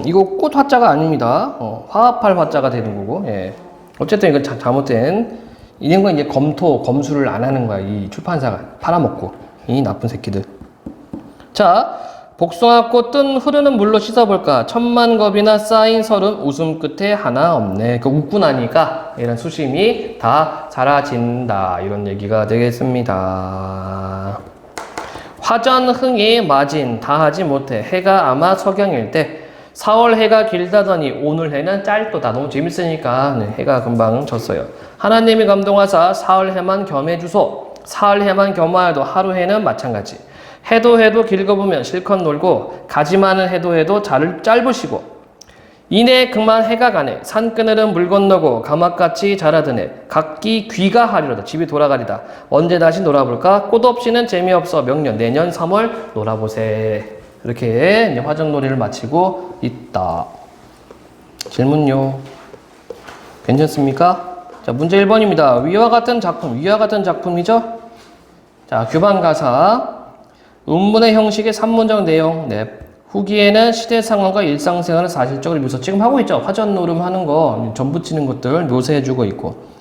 이거 꽃 화자가 아닙니다. 화합할 화자가 되는 거고. 예. 어쨌든 이건 잘못된 이런 건 이제 검수를 안 하는 거야. 이 출판사가 팔아먹고 이 나쁜 새끼들. 자, 복숭아꽃 뜬 흐르는 물로 씻어볼까. 천만 겁이나 쌓인 설은 웃음 끝에 하나 없네. 그 웃고 나니까 이런 수심이 다 사라진다. 이런 얘기가 되겠습니다. 화전 흥이 마진 다하지 못해. 해가 아마 석양일 때 4월 해가 길다더니 오늘 해는 짧도다. 너무 재밌으니까 해가 금방 졌어요. 하나님이 감동하사 사흘 해만 겸해주소. 사흘 해만 겸하여도 하루 해는 마찬가지. 해도 길거보면 실컷 놀고 가지 많은 해도 짧으시고 이내 그만 해가 가네. 산그늘은 물 건너고 가막같이 자라드네. 각기 귀가하리로다. 집이 돌아가리다. 언제 다시 놀아볼까? 꽃 없이는 재미없어. 명년 내년 3월 놀아보세. 이렇게 이제 화전놀이를 마치고 있다. 질문요. 괜찮습니까? 자, 문제 1번입니다. 위와 같은 작품이죠? 자, 규반가사. 음문의 형식의 3문장 내용. 네. 후기에는 시대 상황과 일상생활을 사실적으로 묘사. 지금 하고 있죠? 화전노름 하는 거, 점 붙이는 것들 묘사해주고 있고.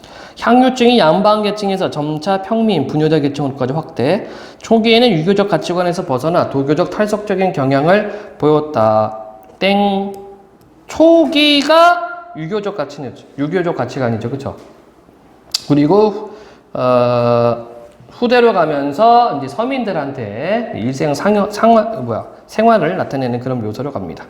향유증이 양반계층에서 점차 평민, 분유자 계층으로까지 확대. 초기에는 유교적 가치관에서 벗어나 도교적 탈속적인 경향을 보였다. 땡. 초기가 유교적 가치관이죠. 그쵸? 그리고, 후대로 가면서 이제 서민들한테 생활을 나타내는 그런 묘사로 갑니다.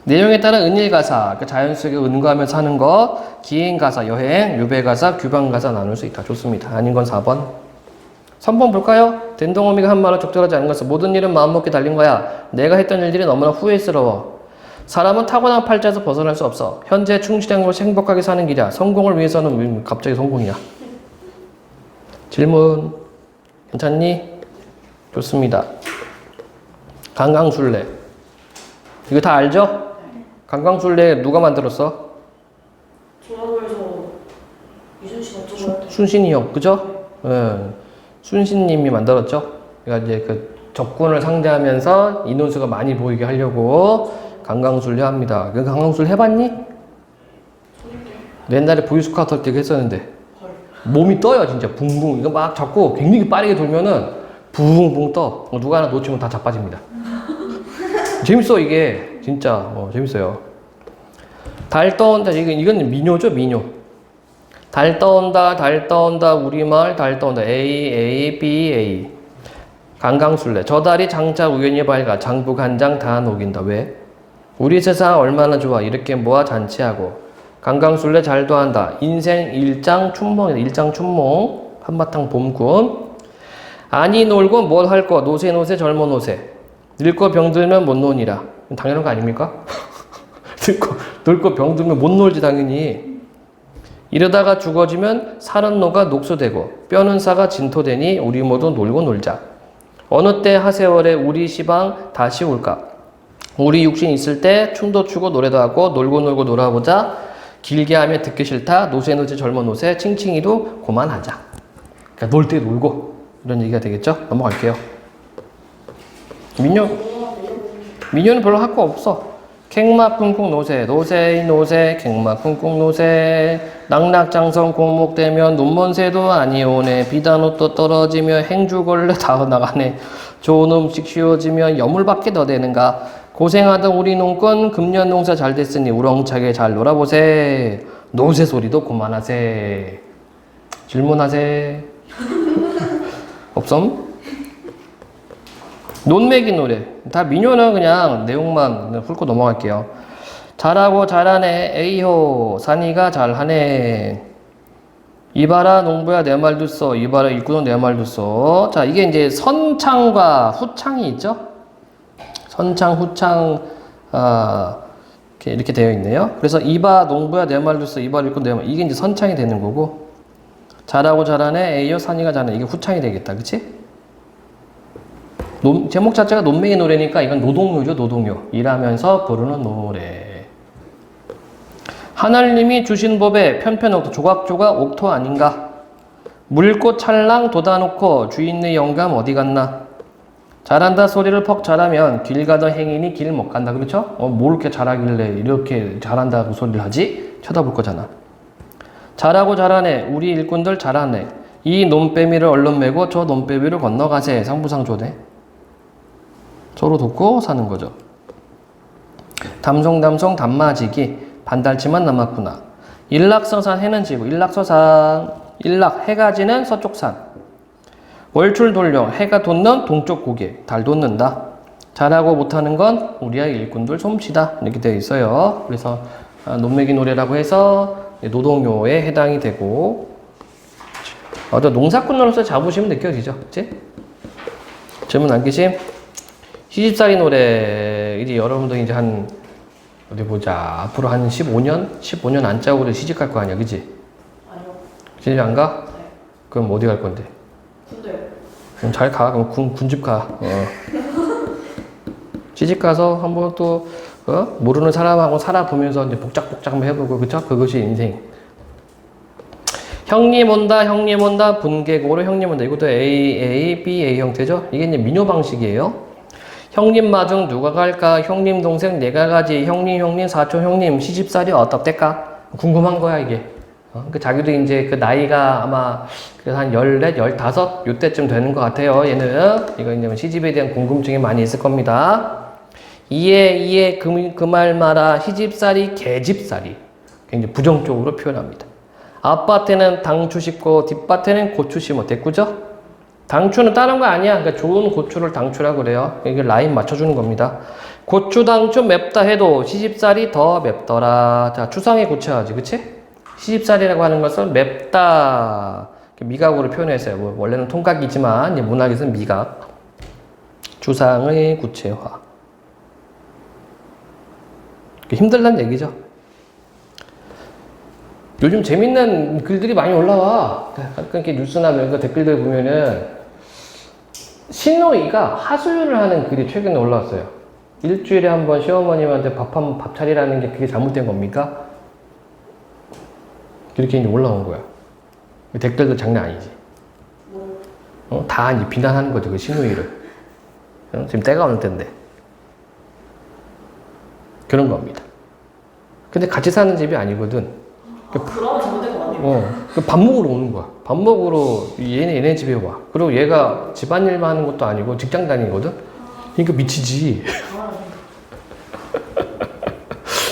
내용에 따라 은일가사, 그 자연 속에 은거하면서 하는 거, 기행가사, 여행, 유배가사, 규방가사 나눌 수 있다. 좋습니다. 아닌 건 4번. 3번 볼까요? 댄동어미가 한 말은 적절하지 않은 것은 모든 일은 마음먹기 달린 거야. 내가 했던 일들이 너무나 후회스러워. 사람은 타고난 팔자에서 벗어날 수 없어. 현재 충실한 것이 행복하게 사는 길이야. 성공을 위해서는 왜 갑자기 성공이야? 질문. 괜찮니? 좋습니다. 강강술래. 이거 다 알죠? 강강술래 누가 만들었어? 조합에서 이순신 어쩌고 할 때. 순신이 형, 그죠? 예. 순신님이 만들었죠? 그러니까 이제 그 적군을 상대하면서 인원수가 많이 보이게 하려고 강강술래 합니다. 그 강강술래 해봤니? 옛날에 보이스카우트 할 때 했었는데 몸이 떠요 진짜 붕붕. 이거 막 잡고 굉장히 빠르게 돌면은 붕붕 떠. 누가 하나 놓치면 다 자빠집니다. 재밌어 이게 진짜 재밌어요. 달 떠온다. 이건 민요죠 민요. 달 떠온다 달 떠온다 우리마을 달 떠온다 A B A. 강강술래. 저 달이 장차 우연히 밝아 장부간장 다 녹인다. 왜? 우리 세상 얼마나 좋아 이렇게 모아 잔치하고. 강강술래 잘도 한다. 인생 일장춘몽이다. 일장춘몽. 한바탕 봄꾼. 아니 놀고 뭘 할 거. 노세 노세 젊어 노세. 늙고 병들면 못 노니라. 당연한 거 아닙니까? 늙고 병들면 못 놀지 당연히. 이러다가 죽어지면 살은 노가 녹소되고 뼈는 싸가 진토되니 우리 모두 놀고 놀자. 어느 때 하세월에 우리 시방 다시 올까? 우리 육신 있을 때 춤도 추고 노래도 하고 놀고 놀고 놀아보자. 길게 하면 듣기 싫다. 노세 노세 젊어 노세 칭칭이도 그만하자. 그러니까 놀 때 놀고 이런 얘기가 되겠죠? 넘어갈게요. 민요는 별로 할 거 없어. 갱막 쿵쿵 노세 노세 노세 갱막 쿵쿵 노세 낙낙장성 공목되면 눈먼새도 아니오네. 비단 옷도 떨어지며 행주걸레 다 나가네. 좋은 음식 쉬워지면 여물밖에 더 되는가. 고생하던 우리 농권 금년 농사 잘 됐으니 우렁차게 잘 놀아보세. 노세 소리도 그만하세. 질문하세. 없음? 논매기 노래. 다 민요는 그냥 내용만 훑고 넘어갈게요. 잘하고 잘하네 에이호 산이가 잘하네. 이봐라 농부야 내 말도 써. 이봐라 일꾼은 내 말도 써. 자 이게 이제 선창과 후창이 있죠. 선창 후창 이렇게 되어 있네요. 그래서 이봐 농부야 내 말도 써. 이봐 일꾼 내 말. 이게 이제 선창이 되는 거고. 잘하고 잘하네 에이호 산이가 잘하네. 이게 후창이 되겠다. 그치? 제목 자체가 논매기 노래니까 이건 노동요죠. 노동요. 일하면서 부르는 노래. 하늘님이 주신 법에 편편옥토 조각조각 옥토 아닌가. 물꽃 찰랑 돋아놓고 주인의 영감 어디 갔나. 잘한다 소리를 퍽 잘하면 길 가던 행인이 길 못 간다. 그렇죠? 뭘 이렇게 잘하길래 이렇게 잘한다고 소리를 하지? 쳐다볼 거잖아. 잘하고 잘하네 우리 일꾼들 잘하네. 이 논빼미를 얼른 메고 저 논빼미를 건너가세. 상부상조네. 서로 돕고 사는 거죠. 담송담송 담마지기 반달치만 남았구나. 일락서산 해는 지고 일락서산 일락 해가 지는 서쪽 산. 월출 돌령 해가 돋는 동쪽 고개 달 돋는다. 잘하고 못하는 건 우리 아이 일꾼들 솜씨다. 이렇게 되어 있어요. 그래서 논매기 노래라고 해서 노동요에 해당이 되고 어떤 농사꾼으로서 자부심을 느껴지죠. 그치? 질문 안 계심? 시집살이 노래, 이제 여러분들 이제 어디 보자. 앞으로 한 15년 안짝으로 시집 갈 거 아니야, 그지? 아니요. 시집 안 가? 네. 그럼 어디 갈 건데? 근데요. 그럼 잘 가. 그럼 군집 가. 시집 가서 한번 또, 모르는 사람하고 살아보면서 이제 복작복작 한번 해보고, 그쵸? 그것이 인생. 형님 온다, 분계고로 형님 온다. 이것도 A, B, A 형태죠? 이게 이제 민요 방식이에요. 형님 마중 누가 갈까? 형님 동생 내가 가지. 형님 사촌 형님 시집살이 어떻대까? 궁금한 거야 이게. 그 자기도 이제 그 나이가 아마 한 14, 15 요때쯤 되는 것 같아요. 얘는 이거 이제 시집에 대한 궁금증이 많이 있을 겁니다. 이에 그 말 마라. 시집살이 개집살이 굉장히 부정적으로 표현합니다. 앞밭에는 당추 심고 뒷밭에는 고추 심어. 됐구죠? 당추는 다른 거 아니야. 그러니까 좋은 고추를 당추라고 그래요. 이게 라인 맞춰주는 겁니다. 고추 당추 맵다 해도 시집살이 더 맵더라. 자, 추상에 고쳐야지. 그치? 시집살이라고 하는 것은 맵다. 미각으로 표현했어요. 뭐 원래는 통각이지만 이제 문학에서는 미각. 추상의 구체화. 힘들다는 얘기죠. 요즘 재밌는 글들이 많이 올라와. 가끔 이렇게 뉴스나 이런 거 댓글들 보면은 신호이가 하소연을 하는 글이 최근에 올라왔어요. 일주일에 한 번 시어머님한테 밥 차리라는 게 그게 잘못된 겁니까? 이렇게 이제 올라온 거야. 댓글도 장난 아니지. 다 이제 비난하는 거죠, 그 신우이를. 지금 때가 어느 때인데. 그런 겁니다. 근데 같이 사는 집이 아니거든. 그러면 잘못된 거 맞네요. 밥 먹으러 오는 거야. 밥 먹으러 얘네 집에 와. 그리고 얘가 집안일만 하는 것도 아니고 직장 다니거든? 그러니까 미치지.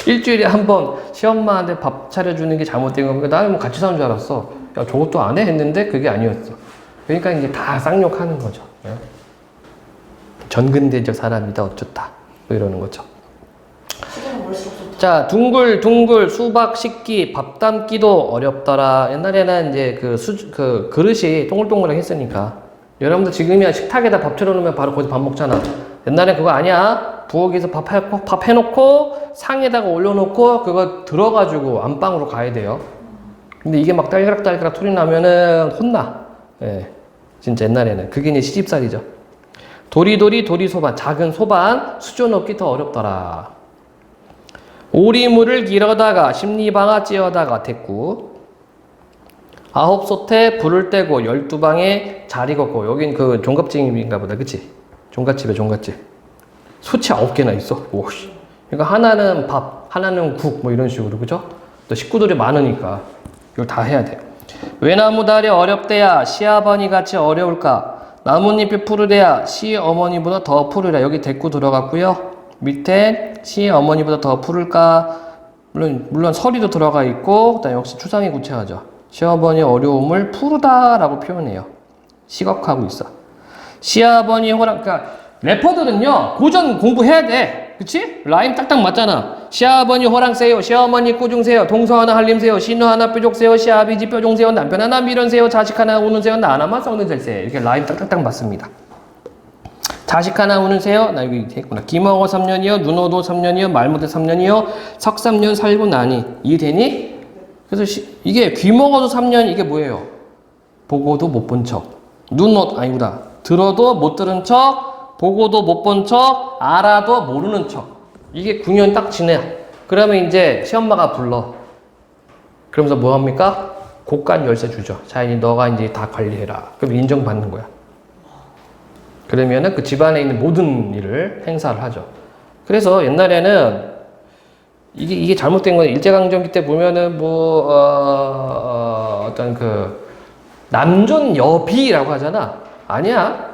일주일에 한 번 시엄마한테 밥 차려주는 게 잘못된 거니까 나는 뭐 같이 사는 줄 알았어. 야, 저것도 안 해? 했는데 그게 아니었어. 그러니까 이제 다 쌍욕하는 거죠. 전근대적 사람이다, 어쩌다. 뭐 이러는 거죠. 자, 둥글둥글 수박 씻기, 밥 담기도 어렵더라. 옛날에는 이제 그 그릇이 동글동글하게 했으니까. 여러분들 지금이야 식탁에다 밥 차려놓으면 바로 거기서 밥 먹잖아. 옛날엔 그거 아니야. 부엌에서 밥 해놓고 상에다가 올려놓고 그거 들어가지고 안방으로 가야 돼요. 근데 이게 막 딸그락딸그락 소리 나면은 혼나. 예. 진짜 옛날에는. 그게 이제 시집살이죠. 도리도리 도리소반, 작은 소반, 수저 넣기 더 어렵더라. 오리물을 길어다가 십리방아 찧어다가 됐고, 9솥에 불을 떼고 12방에 자리 걷고. 여긴 그 종갓집인가 보다, 그치? 종갓집이야, 종갓집. 솥이 9개나 있어. 오씨. 그러니까 하나는 밥, 하나는 국, 뭐 이런 식으로, 그죠? 또 식구들이 많으니까 이걸 다 해야 돼. 외나무다리 어렵대야 시아버니 같이 어려울까? 나뭇잎이 푸르대야 시어머니보다 더 푸르라. 여기 대꾸 들어갔고요. 밑에 시어머니보다 더 푸를까? 물론 서리도 들어가 있고, 그다음 역시 추상이 구체화죠. 시어머니 어려움을 푸르다라고 표현해요. 시각하고 있어. 시아버니 호랑, 그러니까 래퍼들은요 고전 공부해야 돼. 그치? 라임 딱딱 맞잖아. 시아버니 호랑세요, 시어머니 꾸중세요, 동서 하나 한림세요, 신우 하나 뾰족세요, 시아비지 뾰종세요, 남편 하나 미련세요, 자식 하나 우는세요, 나 하나만 썩는셀세. 이렇게 라임 딱딱딱 맞습니다. 자식 하나 우는세요, 나 여기 했구나. 김어거 3년이요, 눈오도 3년이요, 말못해 3년이요, 석 3년 살고 나니. 이해되니? 그래서 이게 귀먹어도 3년, 이게 뭐예요? 보고도 못 본 척. 아니구나. 들어도 못 들은 척, 보고도 못 본 척, 알아도 모르는 척. 이게 9년 딱 지내. 그러면 이제 시엄마가 불러. 그러면서 뭐 합니까? 곳간 열쇠 주죠. 자, 이제 너가 이제 다 관리해라. 그럼 인정받는 거야. 그러면은 그 집안에 있는 모든 일을 행사를 하죠. 그래서 옛날에는 이게 잘못된 건 일제강점기 때 보면은 어떤 그 남존 여비라고 하잖아. 아니야.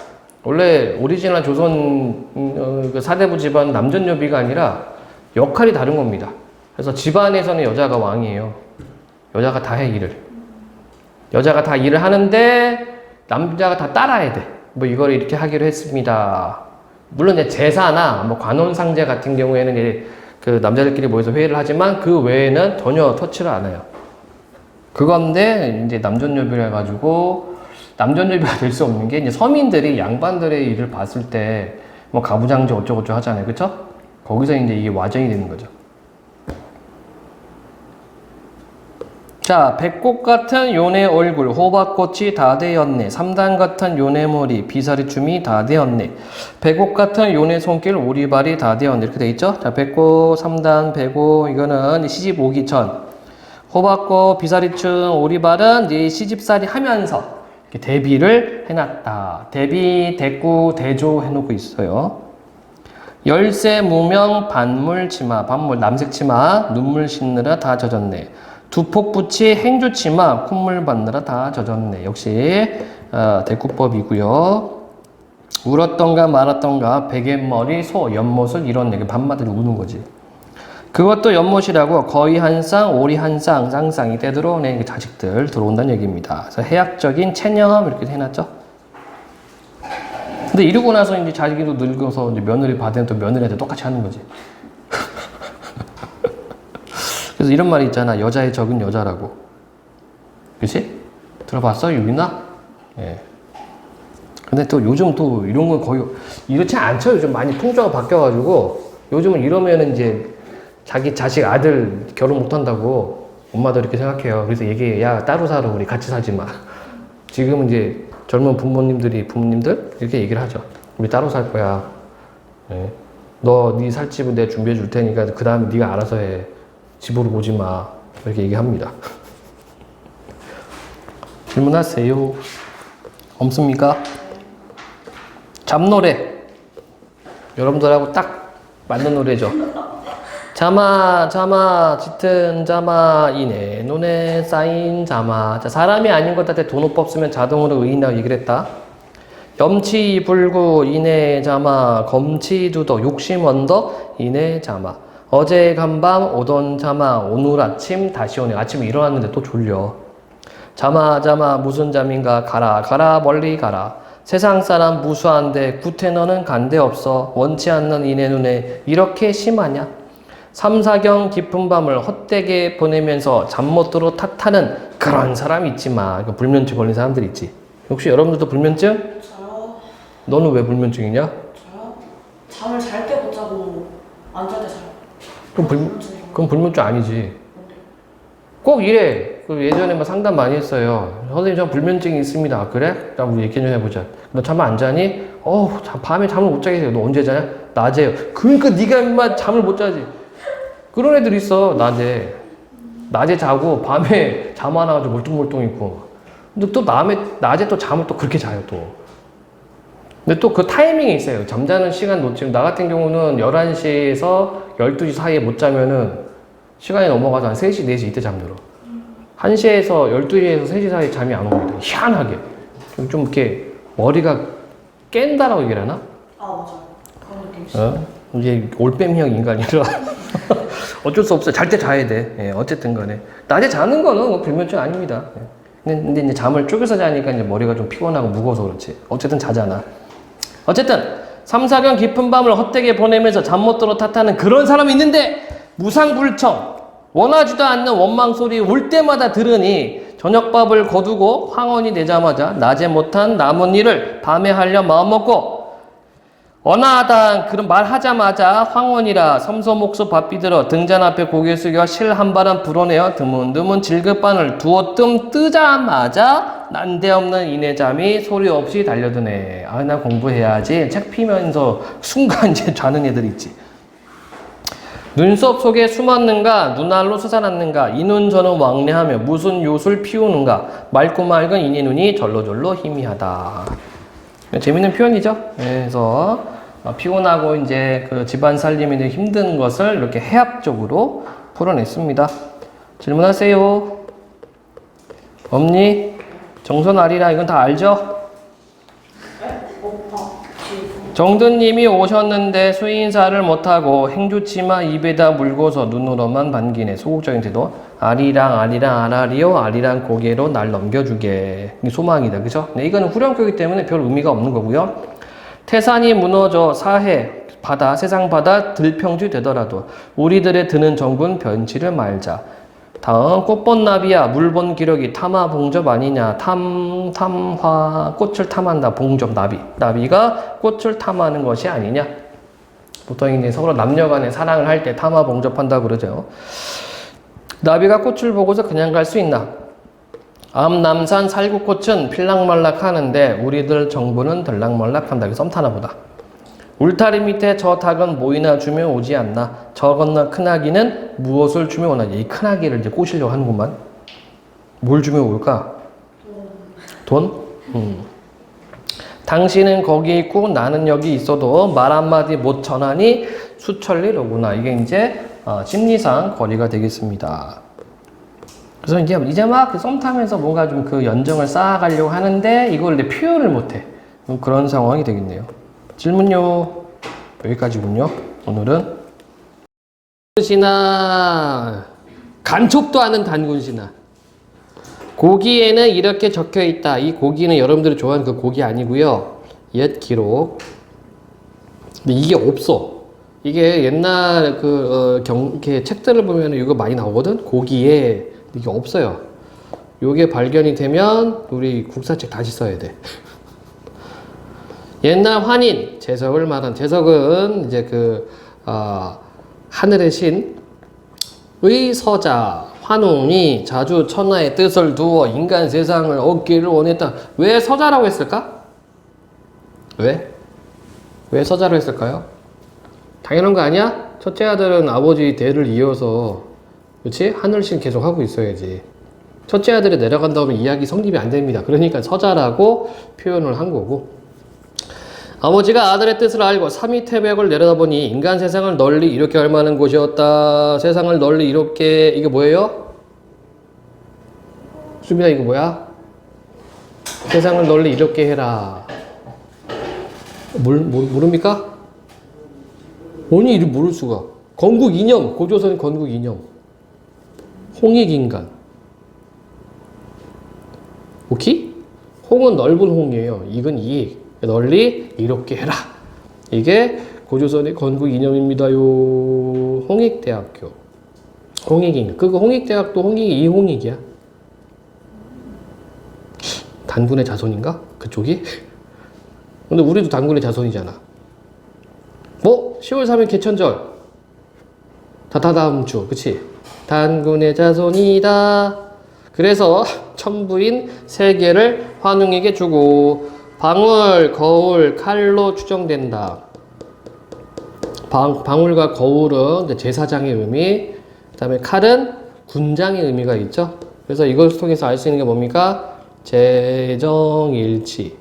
원래 오리지널 조선 그 사대부 집안 남존 여비가 아니라 역할이 다른 겁니다. 그래서 집안에서는 여자가 왕이에요. 여자가 다 해, 일을. 여자가 다 일을 하는데 남자가 다 따라야 돼. 뭐 이걸 이렇게 하기로 했습니다. 물론 이제 제사나 뭐 관혼상제 같은 경우에는 이제 그 남자들끼리 모여서 회의를 하지만 그 외에는 전혀 터치를 안 해요. 그건데 이제 남존여비를 해가지고 남존여비가 될 수 없는 게 이제 서민들이 양반들의 일을 봤을 때 뭐 가부장제 어쩌고저쩌고 하잖아요. 그쵸? 거기서 이제 이게 와전이 되는 거죠. 자, 백꽃 같은 요네 얼굴, 호박꽃이 다 되었네. 3단 같은 요네 머리, 비사리춤이 다 되었네. 백꽃 같은 요네 손길, 오리발이 다 되었네. 이렇게 돼 있죠? 자, 백꽃, 3단, 백꽃, 이거는 시집 오기 전. 호박꽃, 비사리춤, 오리발은 이제 시집살이 하면서 이렇게 대비를 해놨다. 대비, 대꾸, 대조 해놓고 있어요. 열쇠, 무명, 반물, 치마. 반물, 남색 치마. 눈물 씻느라 다 젖었네. 두폭붙이 행주치마 콧물 받느라 다 젖었네. 역시 대꾸법이고요. 울었던가 말았던가 베갯머리 소 연못을 이뤘네. 밤마다 우는 거지. 그것도 연못이라고 거의 한 쌍 오리 한 쌍 쌍쌍이 때 들어오네. 자식들 들어온다는 얘기입니다. 그래서 해학적인 체념 이렇게 해놨죠. 근데 이러고 나서 이제 자식이 또 늙어서 이제 며느리 받으면 또 며느리한테 똑같이 하는 거지. 그래서 이런 말이 있잖아. 여자의 적은 여자라고. 그치? 들어봤어? 유빈아? 예. 근데 또 요즘 또 이런 건 거의 이렇지 않죠? 요즘 많이 풍조가 바뀌어가지고 요즘은 이러면은 이제 자기 자식 아들 결혼 못한다고 엄마도 이렇게 생각해요. 그래서 얘기해. 야, 따로 살아. 우리 같이 살지 마. 지금은 이제 젊은 부모님들 이렇게 얘기를 하죠. 우리 따로 살 거야. 네. 너 네 살 집은 내가 준비해 줄 테니까 그 다음에 네가 알아서 해. 집으로 오지 마. 이렇게 얘기합니다. 질문하세요. 없습니까? 잡노래. 여러분들하고 딱 맞는 노래죠. 자마 짙은 자마 이내 눈에 쌓인 자마. 자, 사람이 아닌 것한테 돈 오빠 없으면 자동으로 의인이라고 얘기를 했다. 염치 불구 이내 자마 검치두더 욕심 언더 이내 자마. 어제 간밤 오던 자마 오늘 아침 다시 오네. 아침에 일어났는데 또 졸려. 자마 무슨 잠인가 가라 멀리 가라. 세상 사람 무수한데 구태 너는 간데 없어. 원치 않는 이내 눈에 이렇게 심하냐. 삼사경 깊은 밤을 헛되게 보내면서 잠 못 들어 탓하는 그런 사람 있지만 불면증 걸린 사람들 있지. 혹시 여러분들도 불면증? 저요? 너는 왜 불면증이냐? 저요? 잠을 잘 때 못 자고 안 잘 때 자요. 그럼 불면증 아니지. 꼭 이래. 그 예전에 막 상담 많이 했어요. 선생님, 저 불면증이 있습니다. 아, 그래? 라고 얘기 좀 해보자. 너 잠 안 자니? 밤에 잠을 못 자게 돼. 너 언제 자냐? 낮에요. 그러니까 네가 인마 잠을 못 자지. 그런 애들 있어. 낮에 자고 밤에 잠 안 와가지고 멀뚱멀뚱 있고. 근데 또 낮에 또 잠을 또 그렇게 자요 또. 근데 또 그 타이밍이 있어요. 잠자는 시간 놓치면 나 같은 경우는 11시에서 12시 사이에 못 자면은 시간이 넘어가서 한 3시, 4시 이때 잠들어. 1시에서 12시에서 3시 사이에 잠이 안 옵니다. 희한하게. 좀 이렇게 머리가 깬다라고 얘기를 하나? 아, 맞아요. 그런 느낌 있어요. 이제 올빼미형 인간이라 어쩔 수 없어요. 잘 때 자야 돼. 예, 어쨌든 간에. 낮에 자는 거는 뭐 불면증 아닙니다. 예. 근데 이제 잠을 쪼개서 자니까 이제 머리가 좀 피곤하고 무거워서 그렇지. 어쨌든 자잖아. 어쨌든 삼사경 깊은 밤을 헛되게 보내면서 잠 못 들어 탓하는 그런 사람이 있는데 무상불청 원하지도 않는 원망 소리 올 때마다 들으니 저녁밥을 거두고 황혼이 되자마자 낮에 못한 남은 일을 밤에 하려 마음먹고 어나하다 그런 말 하자마자 황혼이라 섬소목소 바삐들어 등잔 앞에 고개 숙여 실 한 바람 불어내어 드문드문 질급반을 두어 뜸 뜨자마자 난데없는 이내 잠이 소리 없이 달려드네. 아, 나 공부해야지. 책 피면서 순간 이제 자는 애들 있지. 눈썹 속에 숨었는가 눈알로 솟아났는가 이눈 저눈 왕래하며 무슨 요술 피우는가 맑고 맑은 이네 눈이 절로절로 희미하다. 재밌는 표현이죠. 그래서 피곤하고 이제 그 집안 살림이 힘든 것을 이렇게 해학적으로 풀어냈습니다. 질문하세요. 없니? 정선 아리라 이건 다 알죠? 정든님이 오셨는데 수인사를 못하고 행주치마 입에다 물고서 눈으로만 반기네. 소극적인 태도. 아리랑 아라리요 아리랑 고개로 날 넘겨주게. 소망이다. 그죠? 네, 이거는 후렴구이기 때문에 별 의미가 없는 거고요. 태산이 무너져 사해 바다 세상 바다 들평주 되더라도 우리들의 드는 정군 변치를 말자. 다음 꽃본나비야 물본 기러기 탐화 봉접 아니냐. 탐화 꽃을 탐한다. 봉접 나비가 꽃을 탐하는 것이 아니냐. 보통 이제 서로 남녀간에 사랑을 할 때 탐화 봉접한다고 그러죠. 나비가 꽃을 보고서 그냥 갈 수 있나. 암남산 살구꽃은 필락말락 하는데 우리들 정부는 들락말락한다. 썸 타나 보다. 울타리 밑에 저 닭은 뭐이나 주면 오지 않나. 저 건너 큰아기는 무엇을 주면 오나. 이 큰아기를 이제 꼬시려고 하는구만. 뭘 주면 올까? 돈? 당신은 거기 있고 나는 여기 있어도 말 한마디 못 전하니 수천리로구나. 이게 이제 심리상 거리가 되겠습니다. 그래서 이제 막 썸 타면서 뭔가 좀 그 연정을 쌓아가려고 하는데 이걸 이제 표현을 못해. 그런 상황이 되겠네요. 질문요. 여기까지군요. 오늘은 단군신화 간첩도 아는 단군신화. 고기에는 이렇게 적혀 있다. 이 고기는 여러분들이 좋아하는 그 고기 아니고요. 옛 기록. 근데 이게 없어. 이게 옛날 이렇게 책들을 보면 이거 많이 나오거든. 고기에 이게 없어요. 요게 발견이 되면 우리 국사책 다시 써야 돼. 옛날 환인, 재석을 말한 재석은 이제 하늘의 신, 서자 환웅이 자주 천하의 뜻을 두어 인간 세상을 얻기를 원했다. 왜 서자라고 했을까? 왜 서자로 했을까요? 당연한 거 아니야? 첫째 아들은 아버지 대를 이어서 그렇지? 하늘신 계속 하고 있어야지. 첫째 아들이 내려간 다음에 이야기 성립이 안 됩니다. 그러니까 서자라고 표현을 한 거고. 아버지가 아들의 뜻을 알고 삼위태백을 내려다보니 인간 세상을 널리 이롭게 할 만한 곳이었다. 세상을 널리 이롭게, 이게 뭐예요? 수빈아 이거 뭐야? 세상을 널리 이롭게 해라. 모릅니까? 아니 이를 모를 수가. 건국 이념, 고조선 건국 이념. 홍익인간. 오케이? 홍은 넓은 홍이에요. 익은 이익. 널리 이롭게 해라. 이게 고조선의 건국 이념입니다요. 홍익대학교. 홍익인간. 그거 홍익대학도 홍익이 이홍익이야. 단군의 자손인가? 그쪽이? 근데 우리도 단군의 자손이잖아. 10월 3일 개천절. 다다음 주, 그치? 단군의 자손이다. 그래서 천부인 3개를 환웅에게 주고 방울, 거울, 칼로 추정된다. 방울과 거울은 제사장의 의미, 그 다음에 칼은 군장의 의미가 있죠. 그래서 이걸 통해서 알 수 있는 게 뭡니까? 재정일치.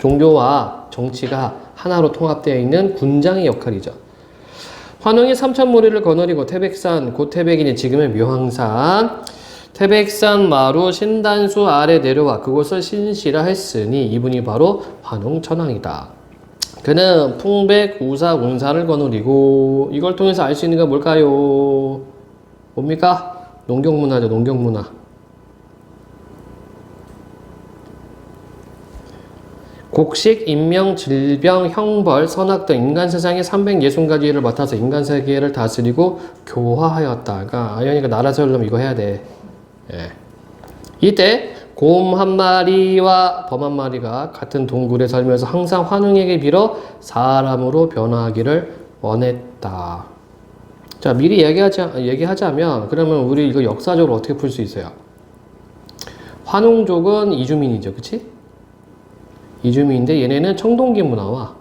종교와 정치가 하나로 통합되어 있는 군장의 역할이죠. 환웅이 삼천무리를 거느리고 태백산, 곧 태백이니 지금의 묘항산, 태백산 마루 신단수 아래 내려와 그곳을 신시라 했으니 이분이 바로 환웅천왕이다. 그는 풍백, 우사, 운사를 거느리고 이걸 통해서 알 수 있는 게 뭘까요? 뭡니까? 농경문화죠. 농경문화. 곡식, 인명, 질병, 형벌, 선악 등 인간 세상의 360가지 일을 맡아서 인간 세계를 다스리고 교화하였다. 그러니까 아연이가 나라 세우려면 이거 해야 돼. 예. 이때 곰 한 마리와 범 한 마리가 같은 동굴에 살면서 항상 환웅에게 빌어 사람으로 변화하기를 원했다. 자, 미리 얘기하자면 그러면 우리 이거 역사적으로 어떻게 풀 수 있어요? 환웅족은 이주민이죠. 그치? 이주민인데 얘네는 청동기 문화와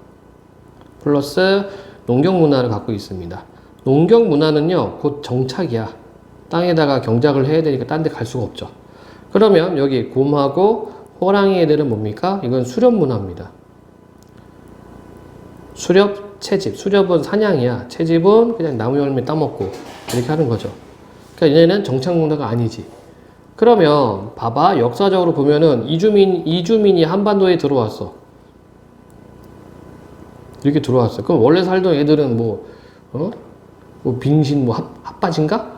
플러스 농경 문화를 갖고 있습니다. 농경 문화는요, 곧 정착이야. 땅에다가 경작을 해야 되니까 딴 데 갈 수가 없죠. 그러면 여기 곰하고 호랑이 애들은 뭡니까? 이건 수렵 문화입니다. 수렵, 채집. 수렵은 사냥이야. 채집은 그냥 나무 열매 따먹고 이렇게 하는 거죠. 그러니까 얘네는 정착 문화가 아니지. 그러면 봐봐, 역사적으로 보면은 이주민이 한반도에 들어왔어. 이렇게 들어왔어. 그럼 원래 살던 애들은 뭐 빙신 핫바지인가?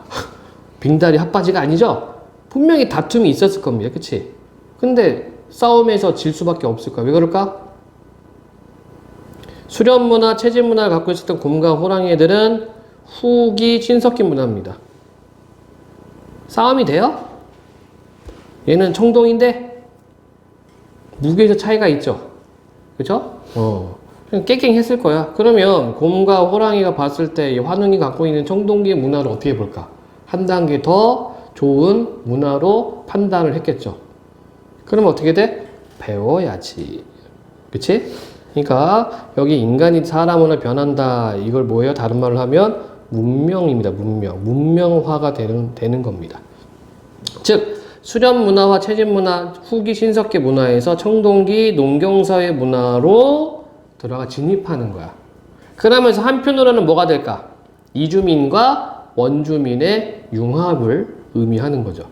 빙다리 핫바지가 아니죠? 분명히 다툼이 있었을 겁니다. 그치? 근데 싸움에서 질 수밖에 없을 거야. 왜 그럴까? 수렵 문화, 채집 문화를 갖고 있었던 곰과 호랑이 애들은 후기 신석기 문화입니다. 싸움이 돼요? 얘는 청동인데 무게에서 차이가 있죠. 그죠? 그냥 깨갱했을 거야. 그러면 곰과 호랑이가 봤을 때 이 환웅이 갖고 있는 청동기의 문화를 어떻게 볼까? 한 단계 더 좋은 문화로 판단을 했겠죠. 그러면 어떻게 돼? 배워야지. 그치? 그러니까 여기 인간이 사람으로 변한다. 이걸 뭐예요? 다른 말로 하면 문명입니다. 문명화가 되는 겁니다. 즉 수렵 문화와 채집 문화, 후기 신석기 문화에서 청동기 농경사회 문화로 들어가 진입하는 거야. 그러면서 한편으로는 뭐가 될까? 이주민과 원주민의 융합을 의미하는 거죠.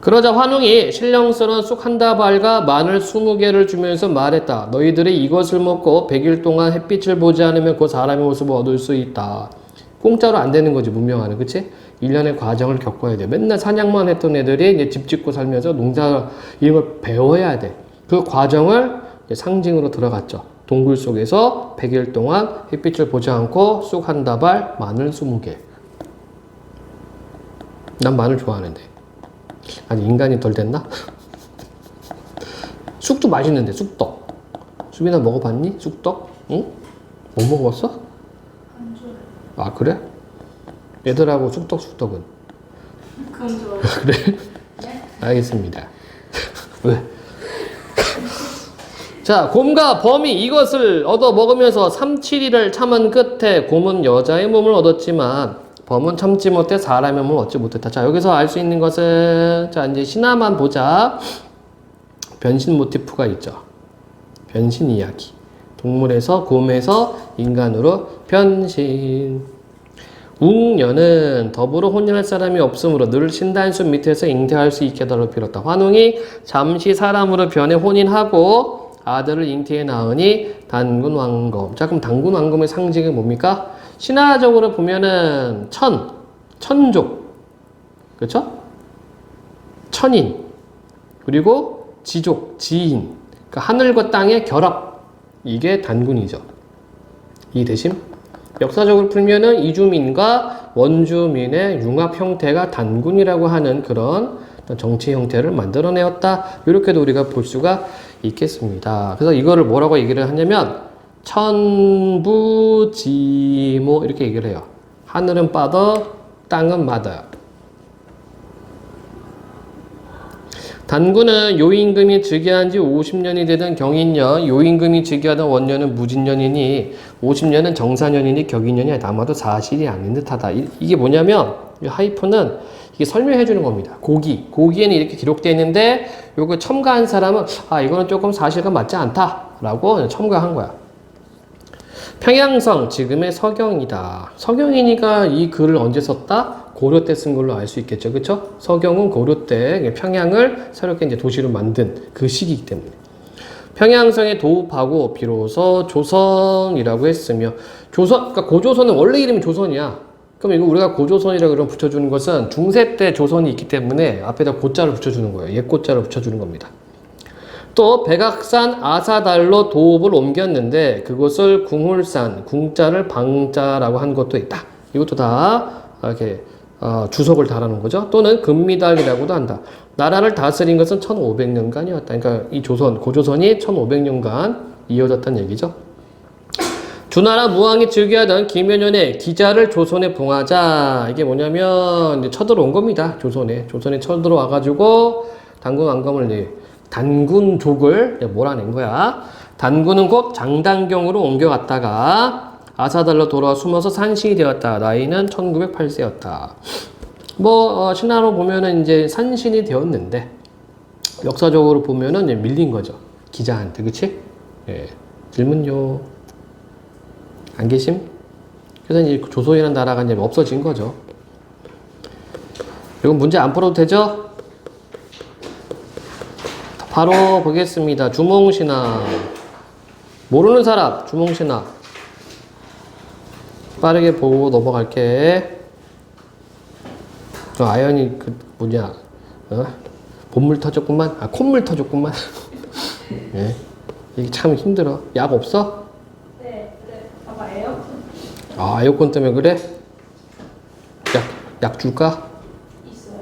그러자 환웅이 신령스러운 쑥 한 다발과 마늘 20개를 주면서 말했다. 너희들이 이것을 먹고 100일 동안 햇빛을 보지 않으면 그 사람의 모습을 얻을 수 있다. 공짜로 안 되는 거지, 문명화는. 그치? 1년의 과정을 겪어야 돼. 맨날 사냥만 했던 애들이 이제 집 짓고 살면서 농사, 이런 걸 배워야 돼. 그 과정을 상징으로 들어갔죠. 동굴 속에서 100일 동안 햇빛을 보지 않고 쑥 한 다발, 마늘 20개. 난 마늘 좋아하는데. 아니, 인간이 덜 됐나? 쑥도 맛있는데, 쑥떡. 수빈아 먹어봤니? 쑥떡? 응? 못 먹어봤어? 안 좋아해. 아, 그래? 애들하고 쑥덕쑥덕은. 그건 좋아요. 그래? 알겠습니다. 왜? 자, 곰과 범이 이것을 얻어 먹으면서 3-7일을 참은 끝에 곰은 여자의 몸을 얻었지만 범은 참지 못해 사람의 몸을 얻지 못했다. 자, 여기서 알 수 있는 것은, 자, 이제 신화만 보자. 변신 모티프가 있죠. 변신 이야기. 동물에서 곰에서 인간으로 변신. 웅녀는 더불어 혼인할 사람이 없으므로 늘 신단수 밑에서 잉태할 수 있게 하도록 빌었다. 환웅이 잠시 사람으로 변해 혼인하고 아들을 잉태해 낳으니 단군 왕검. 자, 그럼 단군 왕검의 상징이 뭡니까? 신화적으로 보면은 천족, 그렇죠? 천인, 그리고 지족, 지인. 그러니까 하늘과 땅의 결합. 이게 단군이죠. 이해되심? 역사적으로 풀면은 이주민과 원주민의 융합 형태가 단군이라고 하는 그런 정치 형태를 만들어내었다. 이렇게도 우리가 볼 수가 있겠습니다. 그래서 이거를 뭐라고 얘기를 하냐면 천부지모 이렇게 얘기를 해요. 하늘은 빠더, 땅은 마더요. 단군은 요임금이 즉위한 지 50년이 되던 경인년, 요임금이 즉위하던 원년은 무진년이니 50년은 정사년이니 격인년이 아마도 사실이 아닌 듯하다. 이게 뭐냐면 이 하이픈은 이게 설명해 주는 겁니다. 고기에는 이렇게 기록되어 있는데 요거 첨가한 사람은 아 이거는 조금 사실과 맞지 않다라고 첨가한 거야. 평양성 지금의 서경이다. 서경이니까 이 글을 언제 썼다? 고려 때 쓴 걸로 알 수 있겠죠. 그쵸? 서경은 고려 때 평양을 새롭게 이제 도시로 만든 그 시기이기 때문에. 평양성에 도읍하고 비로소 조선이라고 했으며, 그러니까 고조선은 원래 이름이 조선이야. 그럼 이거 우리가 고조선이라고 그럼 붙여주는 것은 중세 때 조선이 있기 때문에 앞에다 고자를 붙여주는 거예요. 옛 고자를 붙여주는 겁니다. 또 백악산 아사달로 도읍을 옮겼는데 그곳을 궁울산, 궁자를 방자라고 한 것도 있다. 이것도 다 이렇게 주석을 달아놓은 거죠. 또는 금미달이라고도 한다. 나라를 다스린 것은 1500년간이었다. 그러니까 이 조선, 고조선이 1500년간 이어졌다는 얘기죠. 주나라 무왕이 즉위하던 김연년에 기자를 조선에 봉하자. 이게 뭐냐면 이제 쳐들어온 겁니다. 조선에 쳐들어와가지고 단군 왕검을 단군족을 몰아낸 거야. 단군은 곧 장단경으로 옮겨갔다가 아사달로 돌아와 숨어서 산신이 되었다. 나이는 1908세였다. 신화로 보면은 이제 산신이 되었는데, 역사적으로 보면은 이제 밀린 거죠. 기자한테, 그치? 예. 질문요. 안 계심? 그래서 이제 조선이라는 나라가 이제 없어진 거죠. 이건 문제 안 풀어도 되죠? 바로 보겠습니다. 주몽신화. 모르는 사람, 주몽신화. 빠르게 보고 넘어갈게. 아연이 본물 터졌구만. 콧물 터졌구만. 예. 이게 참 힘들어. 약 없어? 네. 아마 에어컨. 에어컨 때문에 그래? 약 줄까? 있어요?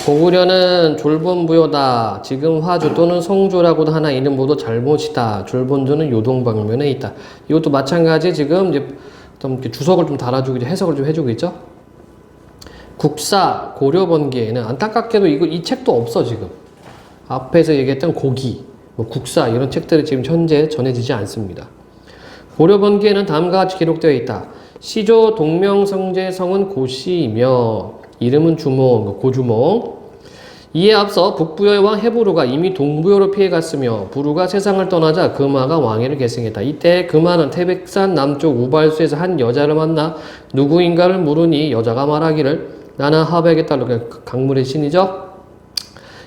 고구려는 졸본부요다. 지금 화주 또는 성조라고도 하나 이는 모두 잘못이다. 졸본조는 요동방면에 있다. 이것도 마찬가지 지금 이제 좀 이렇게 주석을 좀 달아주고 이제 해석을 좀 해주고 있죠. 국사 고려번기에는 안타깝게도 이 책도 없어 지금. 앞에서 얘기했던 고기, 국사 이런 책들이 지금 현재 전해지지 않습니다. 고려번기에는 다음과 같이 기록되어 있다. 시조 동명성제 성은 고시이며 이름은 주몽, 고주몽. 이에 앞서 북부여의 왕 해부루가 이미 동부여로 피해갔으며 부루가 세상을 떠나자 금화가 왕위를 계승했다. 이때 금화는 태백산 남쪽 우발수에서 한 여자를 만나 누구인가를 물으니 여자가 말하기를 나는 하백에 따르 강물의 신이죠.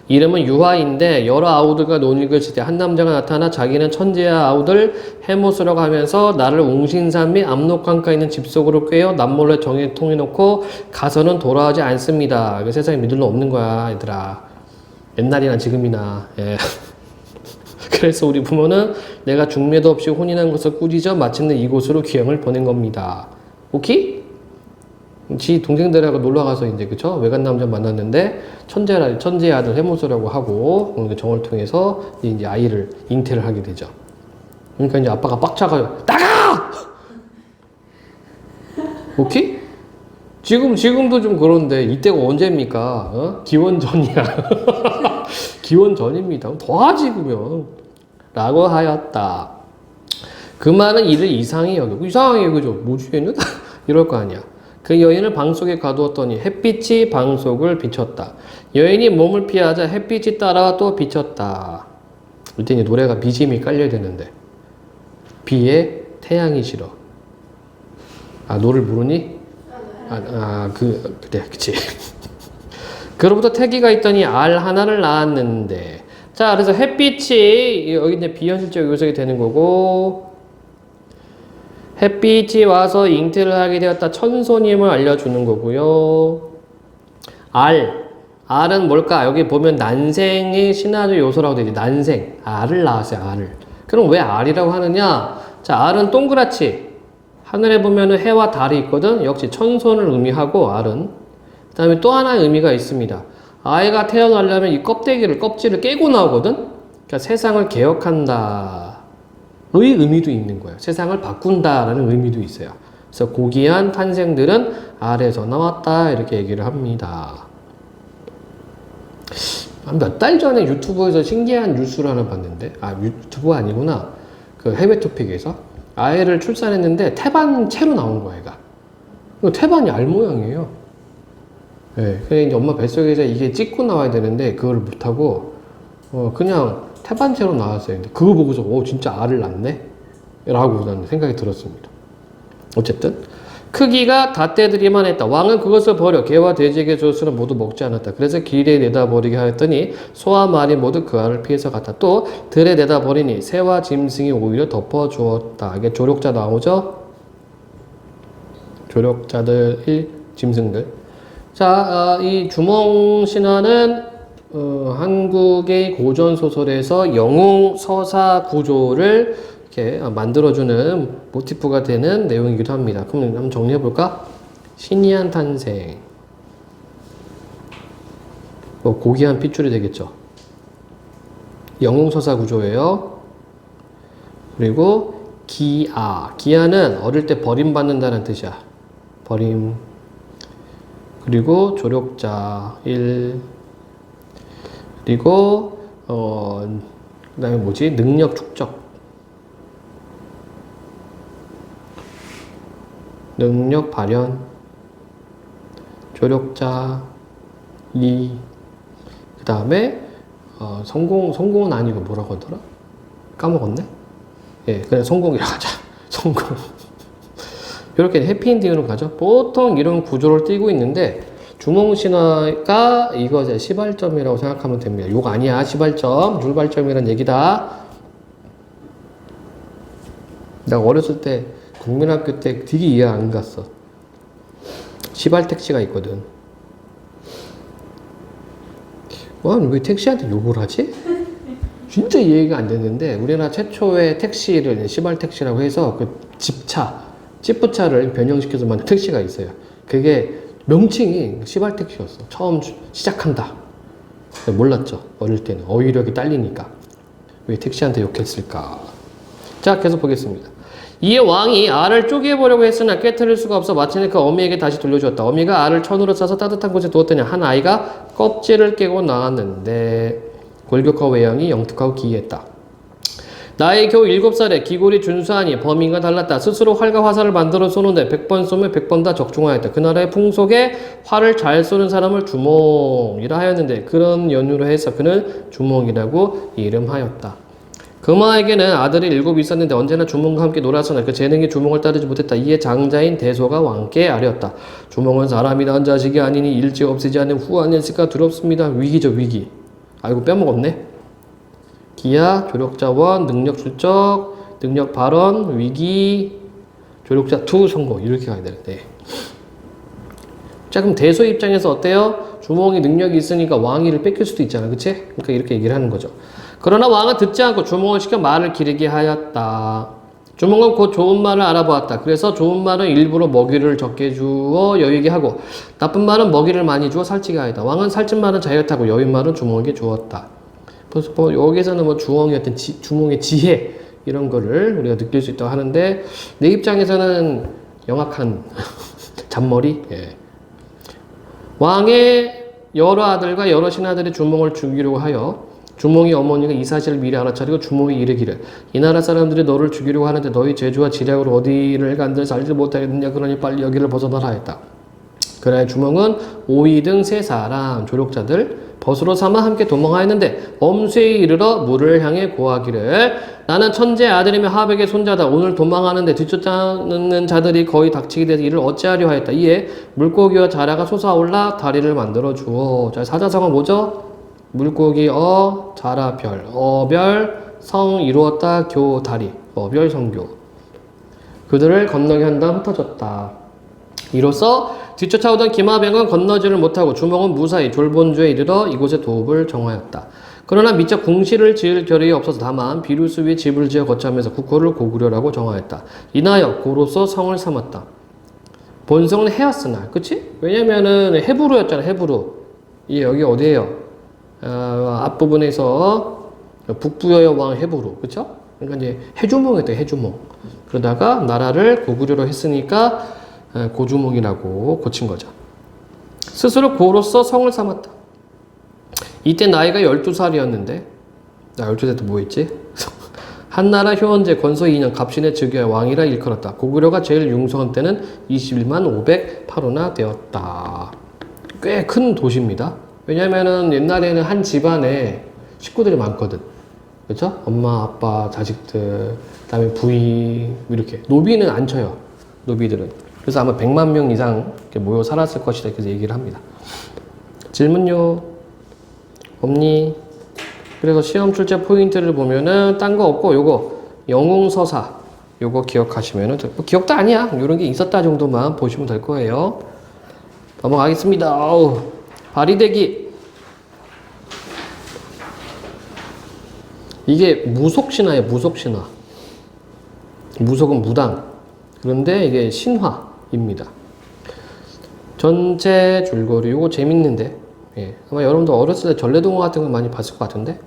이름은 유화인데 여러 아우들과 논의를 칠 때 한 남자가 나타나 자기는 천재야 아우들 해모수라고 하면서 나를 웅신산 및 압록강가에 있는 집 속으로 꿰어 남몰래 정에 통해놓고 가서는 돌아오지 않습니다. 세상에 믿을 수 없는 거야 얘들아. 옛날이나 지금이나. 예. 그래서 우리 부모는 내가 중매도 없이 혼인한 것을 꾸짖어 마침내 이곳으로 귀향을 보낸 겁니다. 오케이? 지 동생들하고 놀러 가서 이제 그쵸 외간 남자 만났는데 천재 아들 해모수라고 하고 정을 통해서 이제 아이를 잉태를 하게 되죠. 그러니까 이제 아빠가 빡쳐가지고 나가! 오케이? 지금도 좀 그런데 이때가 언제입니까? 어? 기원 전이야. 기원 전입니다. 더 하지 그러면. 라고 하였다. 그 말은 이를 이상히 여기고 이상하게 여기죠. 뭐지 얘는? 이럴 거 아니야. 그 여인을 방 속에 가두었더니 햇빛이 방 속을 비쳤다. 여인이 몸을 피하자 햇빛이 따라 또 비쳤다. 이때 이제 노래가 BGM이 깔려야 되는데 비에 태양이 싫어. 아 노를 모르니? 그래 그치. 그로부터 태기가 있더니 알 하나를 낳았는데 자 그래서 햇빛이 여기 이제 비현실적 요소가 되는 거고 햇빛이 와서 잉태를 하게 되었다. 천손임을 알려주는 거고요. 알은 뭘까? 여기 보면 난생의 신화적 요소라고 되지. 난생. 알을 낳았어요. 알을. 그럼 왜 알이라고 하느냐? 자, 알은 동그랗지. 하늘에 보면은 해와 달이 있거든. 역시 천손을 의미하고 알은. 그 다음에 또 하나의 의미가 있습니다. 아이가 태어나려면 이 껍질을 깨고 나오거든. 그러니까 세상을 개혁한다. 의 의미도 있는 거예요. 세상을 바꾼다라는 의미도 있어요. 그래서 고귀한 탄생들은 알에서 나왔다 이렇게 얘기를 합니다. 몇 달 전에 유튜브에서 신기한 뉴스를 하나 봤는데 유튜브가 아니구나. 그 해외 토픽에서 아이를 출산했는데 태반체로 나온 거야 얘가. 태반이 알 모양이에요. 네, 그래 이제 엄마 뱃속에서 이게 찍고 나와야 되는데 그걸 못하고 그냥 태반체로 나왔어요. 근데 그거 보고서 진짜 알을 낳네? 라고 나는 생각이 들었습니다. 어쨌든 크기가 닷대들이만 했다. 왕은 그것을 버려 개와 돼지에게 줬으나 모두 먹지 않았다. 그래서 길에 내다 버리게 하였더니 소와 말이 모두 그 알을 피해서 갔다. 또 들에 내다 버리니 새와 짐승이 오히려 덮어 주었다. 이게 조력자 나오죠? 조력자들, 짐승들. 자, 이 주몽 신화는 한국의 고전 소설에서 영웅 서사 구조를 이렇게 만들어주는 모티프가 되는 내용이기도 합니다. 그럼 한번 정리해 볼까? 신이한 탄생. 고귀한 핏줄이 되겠죠. 영웅 서사 구조예요. 그리고 기아. 기아는 어릴 때 버림받는다는 뜻이야. 버림. 그리고 조력자 1. 그리고 그 다음에 뭐지? 능력 축적. 능력 발현. 조력자 2. 그 다음에 성공은 아니고 뭐라고 하더라? 까먹었네? 예, 그냥 성공이라고 하자. 성공. 이렇게 해피엔딩으로 가죠. 보통 이런 구조를 띠고 있는데 주몽신화가 이거 시발점이라고 생각하면 됩니다. 욕 아니야. 시발점, 율발점이라는 얘기다. 내가 어렸을 때 국민학교 때 되게 이해 안 갔어. 시발 택시가 있거든. 왜 택시한테 욕을 하지? 진짜 이해가 안 됐는데 우리나라 최초의 택시를 시발 택시라고 해서 그 지프차를 변형시켜서 만든 택시가 있어요. 그게 명칭이 시발 택시였어. 처음 시작한다. 몰랐죠. 어릴 때는 어휘력이 딸리니까. 왜 택시한테 욕했을까? 자, 계속 보겠습니다. 이에 왕이 알을 쪼개보려고 했으나 깨트릴 수가 없어 마침내 그 어미에게 다시 돌려주었다. 어미가 알을 천으로 싸서 따뜻한 곳에 두었더니 한 아이가 껍질을 깨고 나왔는데 골격과 외형이 영특하고 기이했다. 나이 겨우 7살에 기골이 준수하니 범인과 달랐다. 스스로 활과 화살을 만들어 쏘는데 100번 쏘면 100번 다 적중하였다. 그 나라의 풍속에 활을 잘 쏘는 사람을 주몽이라 하였는데 그런 연유로 해서 그는 주몽이라고 이름하였다. 금화에게는 아들이 7 있었는데 언제나 주몽과 함께 놀았으나 그 재능이 주몽을 따르지 못했다. 이에 장자인 대소가 왕께 아뢰었다. 주몽은 사람이 낳은 자식이 아니니 일찍 없애지 않는 후한 일일까 두렵습니다. 위기죠, 위기. 아이고 빼먹었네. 기아, 조력자원, 능력 출적, 능력 발언, 위기, 조력자 2 성공 이렇게 가야 되는데. 자 그럼 대소 입장에서 어때요? 주몽이 능력이 있으니까 왕위를 뺏길 수도 있잖아, 그치? 그러니까 이렇게 얘기를 하는 거죠. 그러나 왕은 듣지 않고 주몽을 시켜 말을 기르게 하였다. 주몽은 곧 좋은 말을 알아보았다. 그래서 좋은 말은 일부러 먹이를 적게 주어 여유게 하고 나쁜 말은 먹이를 많이 주어 살찌게 하였다. 왕은 살찐 말은 자기가 타고 여인 말은 주몽에게 주었다. 그래서 여기서는 주몽의 주몽의 지혜 이런 거를 우리가 느낄 수 있다고 하는데 내 입장에서는 영악한 잔머리. 예. 왕의 여러 아들과 여러 신하들이 주몽을 죽이려고 하여 주몽이 어머니가 이 사실을 미리 알아차리고 주몽이 이르기를 이 나라 사람들이 너를 죽이려고 하는데 너희 재주와 지략으로 어디를 간들 살지 못하겠느냐 그러니 빨리 여기를 벗어나라 했다. 그러나 주몽은 오이 등 세 사람 조력자들 벗으로 삼아 함께 도망하였는데 엄수에 이르러 물을 향해 고하기를 나는 천재의 아들이며 하백의 손자다. 오늘 도망하는데 뒤쫓아오는 자들이 거의 닥치게 돼서 이를 어찌하려 하였다. 이에 물고기와 자라가 솟아올라 다리를 만들어 주어. 자, 사자성어 뭐죠? 물고기 자라 별 어별 성 이루었다 교 다리 어별 성교. 그들을 건너게 한 다음 흩어졌다. 이로써 뒤쫓아오던 기마병은 건너지를 못하고 주몽은 무사히 졸본주에 이르러 이곳에 도읍을 정하였다. 그러나 미처 궁시를 지을 겨를이 없어서 다만 비루스 위에 집을 지어 거처하면서 국호를 고구려라고 정하였다. 인하여 고로서 성을 삼았다. 본성은 해였으나, 그치? 왜냐면은 헤브루였잖아, 헤브루. 이게 여기 어디예요? 앞부분에서 북부여의 왕 헤브루, 그쵸? 그러니까 이제 해주몽이었대, 해주몽. 그러다가 나라를 고구려로 했으니까 고주몽이라고 고친 거죠. 스스로 고로서 성을 삼았다. 이때 나이가 12살이었는데, 나 12살 때 뭐 했지? 한나라 효원제 권소 2년 갑신의 즉위하여 왕이라 일컬었다. 고구려가 제일 융성한 때는 21만 508호나 되었다. 꽤 큰 도시입니다. 왜냐면은 옛날에는 한 집안에 식구들이 많거든. 그쵸? 엄마, 아빠, 자식들, 그 다음에 부인, 이렇게. 노비는 안 쳐요. 노비들은. 그래서 아마 100만 명 이상 모여 살았을 것이다. 그래서 얘기를 합니다. 질문요? 없니? 그래서 시험 출제 포인트를 보면은 딴 거 없고 요거 영웅서사 요거 기억하시면은 뭐 기억도 아니야. 요런 게 있었다 정도만 보시면 될 거예요. 넘어가겠습니다. 바리대기. 이게 무속신화예요. 무속신화. 무속은 무당. 그런데 이게 신화입니다. 전체 줄거리 요거 재밌는데 아마 여러분도 어렸을 때 전래동화 같은 거 많이 봤을 것 같은데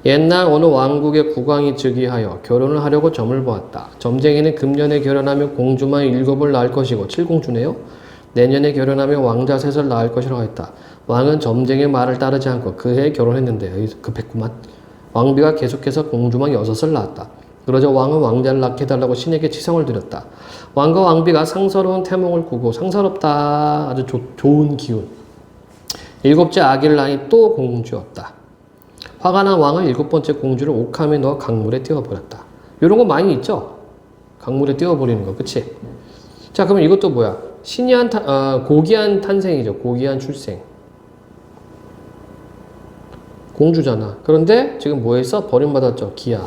옛날 어느 왕국의 국왕이 즉위하여 결혼을 하려고 점을 보았다. 점쟁이는 금년에 결혼하면 공주만 7을 낳을 것이고 7공주네요. 내년에 결혼하면 왕자 3을 낳을 것이라고 했다. 왕은 점쟁이의 말을 따르지 않고 그해 결혼했는데 급했구만. 왕비가 계속해서 공주만 6을 낳았다. 그러자 왕은 왕자를 낳게 해달라고 신에게 치성을 드렸다. 왕과 왕비가 상서로운 태몽을 꾸고 상서롭다. 아주 좋은 기운. 7째 아기를 낳으니 또 공주였다. 화가 난 왕은 7번째 공주를 옥함에 넣어 강물에 띄워버렸다. 이런 거 많이 있죠? 강물에 띄워버리는 거, 그치? 자, 그러면 이것도 뭐야? 고귀한 탄생이죠. 고귀한 출생. 공주잖아. 그런데 지금 뭐 했어? 버림받았죠. 기아.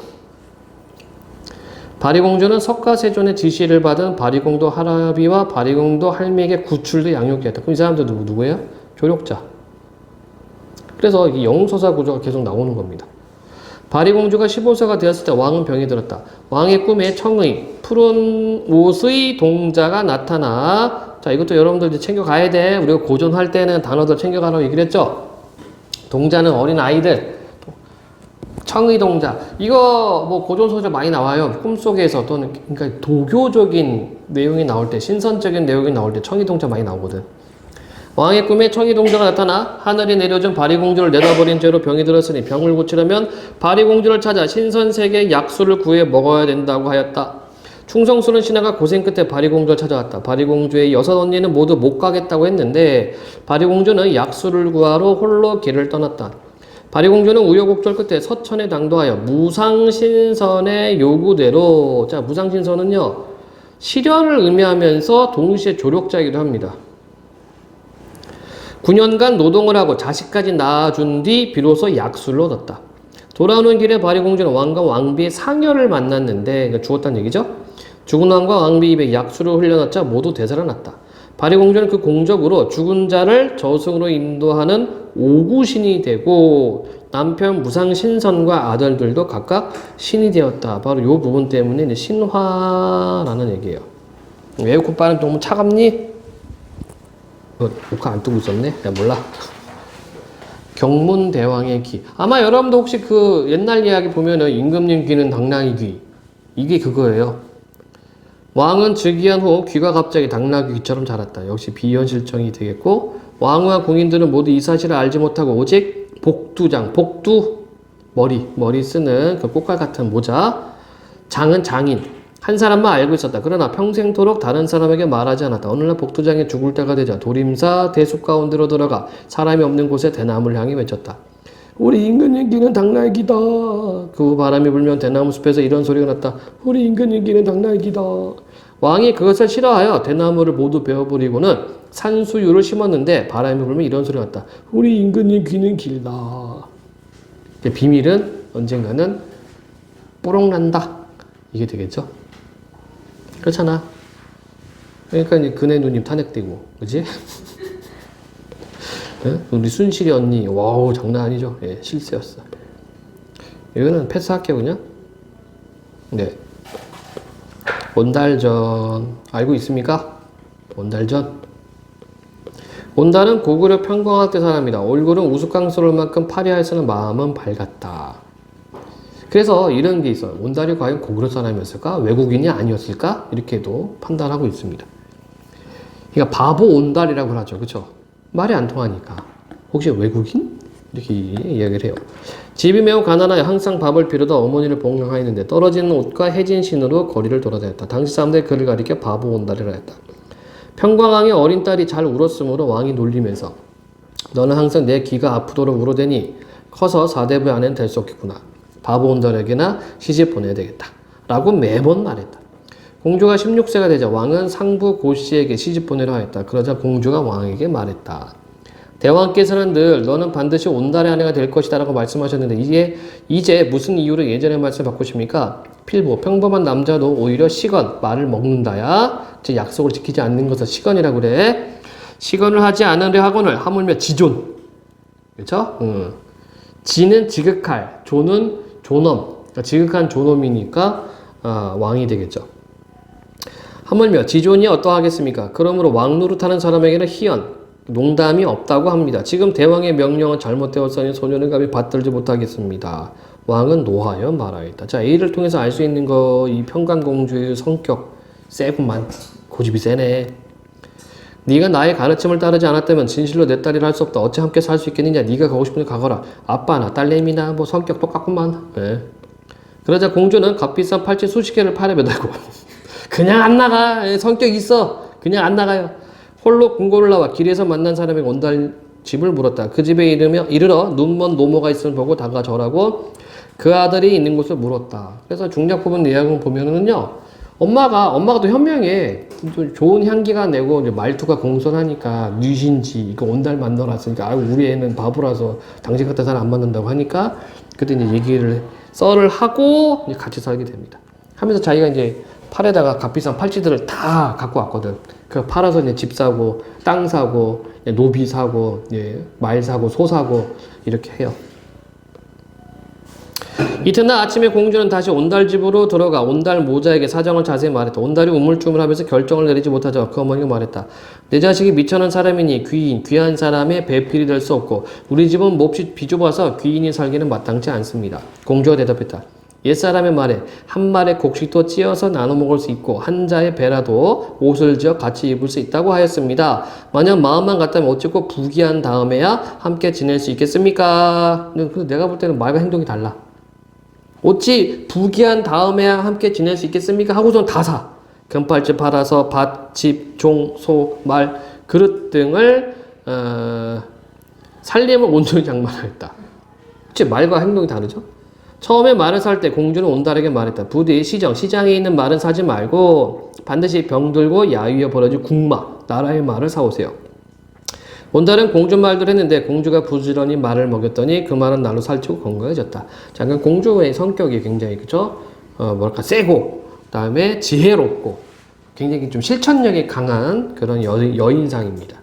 바리공주는 석가세존의 지시를 받은 바리공도 할아비와 바리공도 할미에게 구출도 양육했다. 그럼 이 사람들 누구예요? 조력자. 그래서 이 영웅서사 구조가 계속 나오는 겁니다. 바리공주가 15세가 되었을 때 왕은 병이 들었다. 왕의 꿈에 청의, 푸른 옷의 동자가 나타나. 자, 이것도 여러분들 이제 챙겨가야 돼. 우리가 고전할 때는 단어들 챙겨가라고 얘기를 했죠. 동자는 어린 아이들. 청의 동자. 이거 뭐 고전소설 많이 나와요. 꿈속에서 또는 그러니까 도교적인 내용이 나올 때, 신선적인 내용이 나올 때 청의 동자 많이 나오거든. 왕의 꿈에 청의 동자가 나타나 하늘이 내려준 바리공주를 내다버린 죄로 병이 들었으니 병을 고치려면 바리공주를 찾아 신선세계의 약수를 구해 먹어야 된다고 하였다. 충성스러운 신하가 고생 끝에 바리공주를 찾아왔다. 바리공주의 6 언니는 모두 못 가겠다고 했는데 바리공주는 약수를 구하러 홀로 길을 떠났다. 바리공주는 우여곡절 끝에 서천에 당도하여 무상신선의 요구대로, 자, 무상신선은요 시련을 의미하면서 동시에 조력자이기도 합니다. 9년간 노동을 하고 자식까지 낳아준 뒤 비로소 약수를 얻었다. 돌아오는 길에 바리공주는 왕과 왕비의 상여를 만났는데, 그러니까 죽었다는 얘기죠. 죽은 왕과 왕비 입에 약수를 흘려넣자 모두 되살아났다. 바리공주는 그 공적으로 죽은 자를 저승으로 인도하는 오구신이 되고 남편 무상신선과 아들들도 각각 신이 되었다. 바로 이 부분 때문에 신화라는 얘기예요. 에어컨 바람 너무 차갑니? 녹화 안 뜨고 있었네? 야, 몰라. 경문대왕의 귀. 아마 여러분도 혹시 그 옛날 이야기 보면은 임금님 귀는 당나귀 귀. 이게 그거예요. 왕은 즉위한 후 귀가 갑자기 당나귀처럼 자랐다. 역시 비현실적이 되겠고 왕과 궁인들은 모두 이 사실을 알지 못하고 오직 복두장, 복두 머리 쓰는 그 꽃갈 같은 모자, 장은 장인 한 사람만 알고 있었다. 그러나 평생토록 다른 사람에게 말하지 않았다. 어느 날 복두장이 죽을 때가 되자 도림사 대숲 가운데로 들어가 사람이 없는 곳에 대나무를 향해 외쳤다. 우리 임금님 귀는 당나귀다. 그 후 바람이 불면 대나무 숲에서 이런 소리가 났다. 우리 임금님 귀는 당나귀다. 왕이 그것을 싫어하여 대나무를 모두 베어버리고는 산수유를 심었는데 바람이 불면 이런 소리가 났다. 우리 임금님 귀는 길다. 비밀은 언젠가는 뽀록난다. 이게 되겠죠? 그렇잖아. 그러니까 이제 그네 누님 탄핵되고, 그지? 네? 우리 순실이 언니, 와우, 장난 아니죠? 예, 실세였어. 이거는 패스할게요, 그냥. 네. 온달전. 알고 있습니까? 온달전. 온달은 고구려 평광학 때 사람이다. 얼굴은 우스꽝스러울 만큼 파리하였으나 마음은 밝았다. 그래서 이런 게 있어요. 온달이 과연 고구려 사람이었을까? 외국인이 아니었을까? 이렇게도 판단하고 있습니다. 그러니까 바보 온달이라고 하죠. 그쵸? 말이 안 통하니까. 혹시 외국인? 이렇게 이야기를 해요. 집이 매우 가난하여 항상 밥을 빌어다 어머니를 복양하였는데 떨어지는 옷과 해진 신으로 거리를 돌아다녔다. 당시 사람들이 그를 가리켜 바보 온달이라 했다. 평광왕의 어린 딸이 잘 울었으므로 왕이 놀리면서 너는 항상 내 귀가 아프도록 울어대니 커서 사대부 안에는 될 수 없겠구나. 바보 온달에게나 시집 보내야 되겠다. 라고 매번 말했다. 공주가 16세가 되자 왕은 상부 고씨에게 시집 보내려 하였다. 그러자 공주가 왕에게 말했다. 대왕께서는 늘 너는 반드시 온달의 아내가 될 것이다 라고 말씀하셨는데 이제 무슨 이유로 예전의 말씀을 바꾸십니까? 필부, 평범한 남자도 오히려 시건, 말을 먹는다야. 제 약속을 지키지 않는 것을 시건이라고 그래. 시건을 하지 않으려 하거늘 하물며 지존. 그렇죠? 지는 지극할, 존은 존엄. 그러니까 지극한 존엄이니까 왕이 되겠죠. 하물며 지존이 어떠하겠습니까? 그러므로 왕 노릇하는 사람에게는 희연, 농담이 없다고 합니다. 지금 대왕의 명령은 잘못되었으니 소녀는 감히 받들지 못하겠습니다. 왕은 노하여 말하였다. 자, A를 통해서 알 수 있는 거, 이 평강공주의 성격 세구만. 고집이 세네. 네가 나의 가르침을 따르지 않았다면 진실로 내 딸이라 할 수 없다. 어찌 함께 살 수 있겠느냐. 네가 가고 싶은 데 가거라. 아빠나 딸내미나 뭐 성격 똑같구만. 네. 그러자 공주는 값비싼 팔찌 수십 개를 팔에 매달고 그냥 안 나가. 성격 있어. 그냥 안 나가요. 홀로 궁궐을 나와 길에서 만난 사람에게 온달 집을 물었다. 그 집에 이르러 눈먼 노모가 있음을 보고 다가 절하고 그 아들이 있는 곳을 물었다. 그래서 중작 부분 내용을 보면은요, 엄마가 또 현명해. 좀 좋은 향기가 내고 이제 말투가 공손하니까 뉘신지 이거 온달 만나놨으니까 아유 우리 애는 바보라서 당신 같은 사람 안 만난다고 하니까 그때 이제 얘기를 썰을 하고 이제 같이 살게 됩니다. 하면서 자기가 이제 팔에다가 값비싼 팔찌들을 다 갖고 왔거든. 그 팔아서 이제 집 사고 땅 사고 노비 사고 말 사고 소 사고 이렇게 해요. 이튿날 아침에 공주는 다시 온달 집으로 들어가 온달 모자에게 사정을 자세히 말했다. 온달이 우물쭈물하면서 결정을 내리지 못하자 그 어머니가 말했다. 내 자식이 미천한 사람이니 귀한 사람의 배필이 될 수 없고 우리 집은 몹시 비좁아서 귀인이 살기는 마땅치 않습니다. 공주가 대답했다. 옛사람의 말에 한 말의 곡식도 찧어서 나눠 먹을 수 있고 한 자의 배라도 옷을 지어 같이 입을 수 있다고 하였습니다. 만약 마음만 같다면 어찌 꼭 부귀한 다음에야 함께 지낼 수 있겠습니까? 근데 내가 볼 때는 말과 행동이 달라. 어찌 부귀한 다음에야 함께 지낼 수 있겠습니까? 하고선 다 사. 금팔찌 팔아서 밭, 집, 종, 소, 말, 그릇 등을 살림을 온전히 장만하였다. 그치? 말과 행동이 다르죠? 처음에 말을 살 때 공주는 온달에게 말했다. 부디 시장에 있는 말은 사지 말고 반드시 병들고 야유에 벌어질 국마, 나라의 말을 사오세요. 온달은 공주 말대로 했는데 공주가 부지런히 말을 먹였더니 그 말은 날로 살찌고 건강해졌다. 자, 그러니까 공주의 성격이 굉장히 그죠? 세고 그다음에 지혜롭고 굉장히 좀 실천력이 강한 그런 여인상입니다.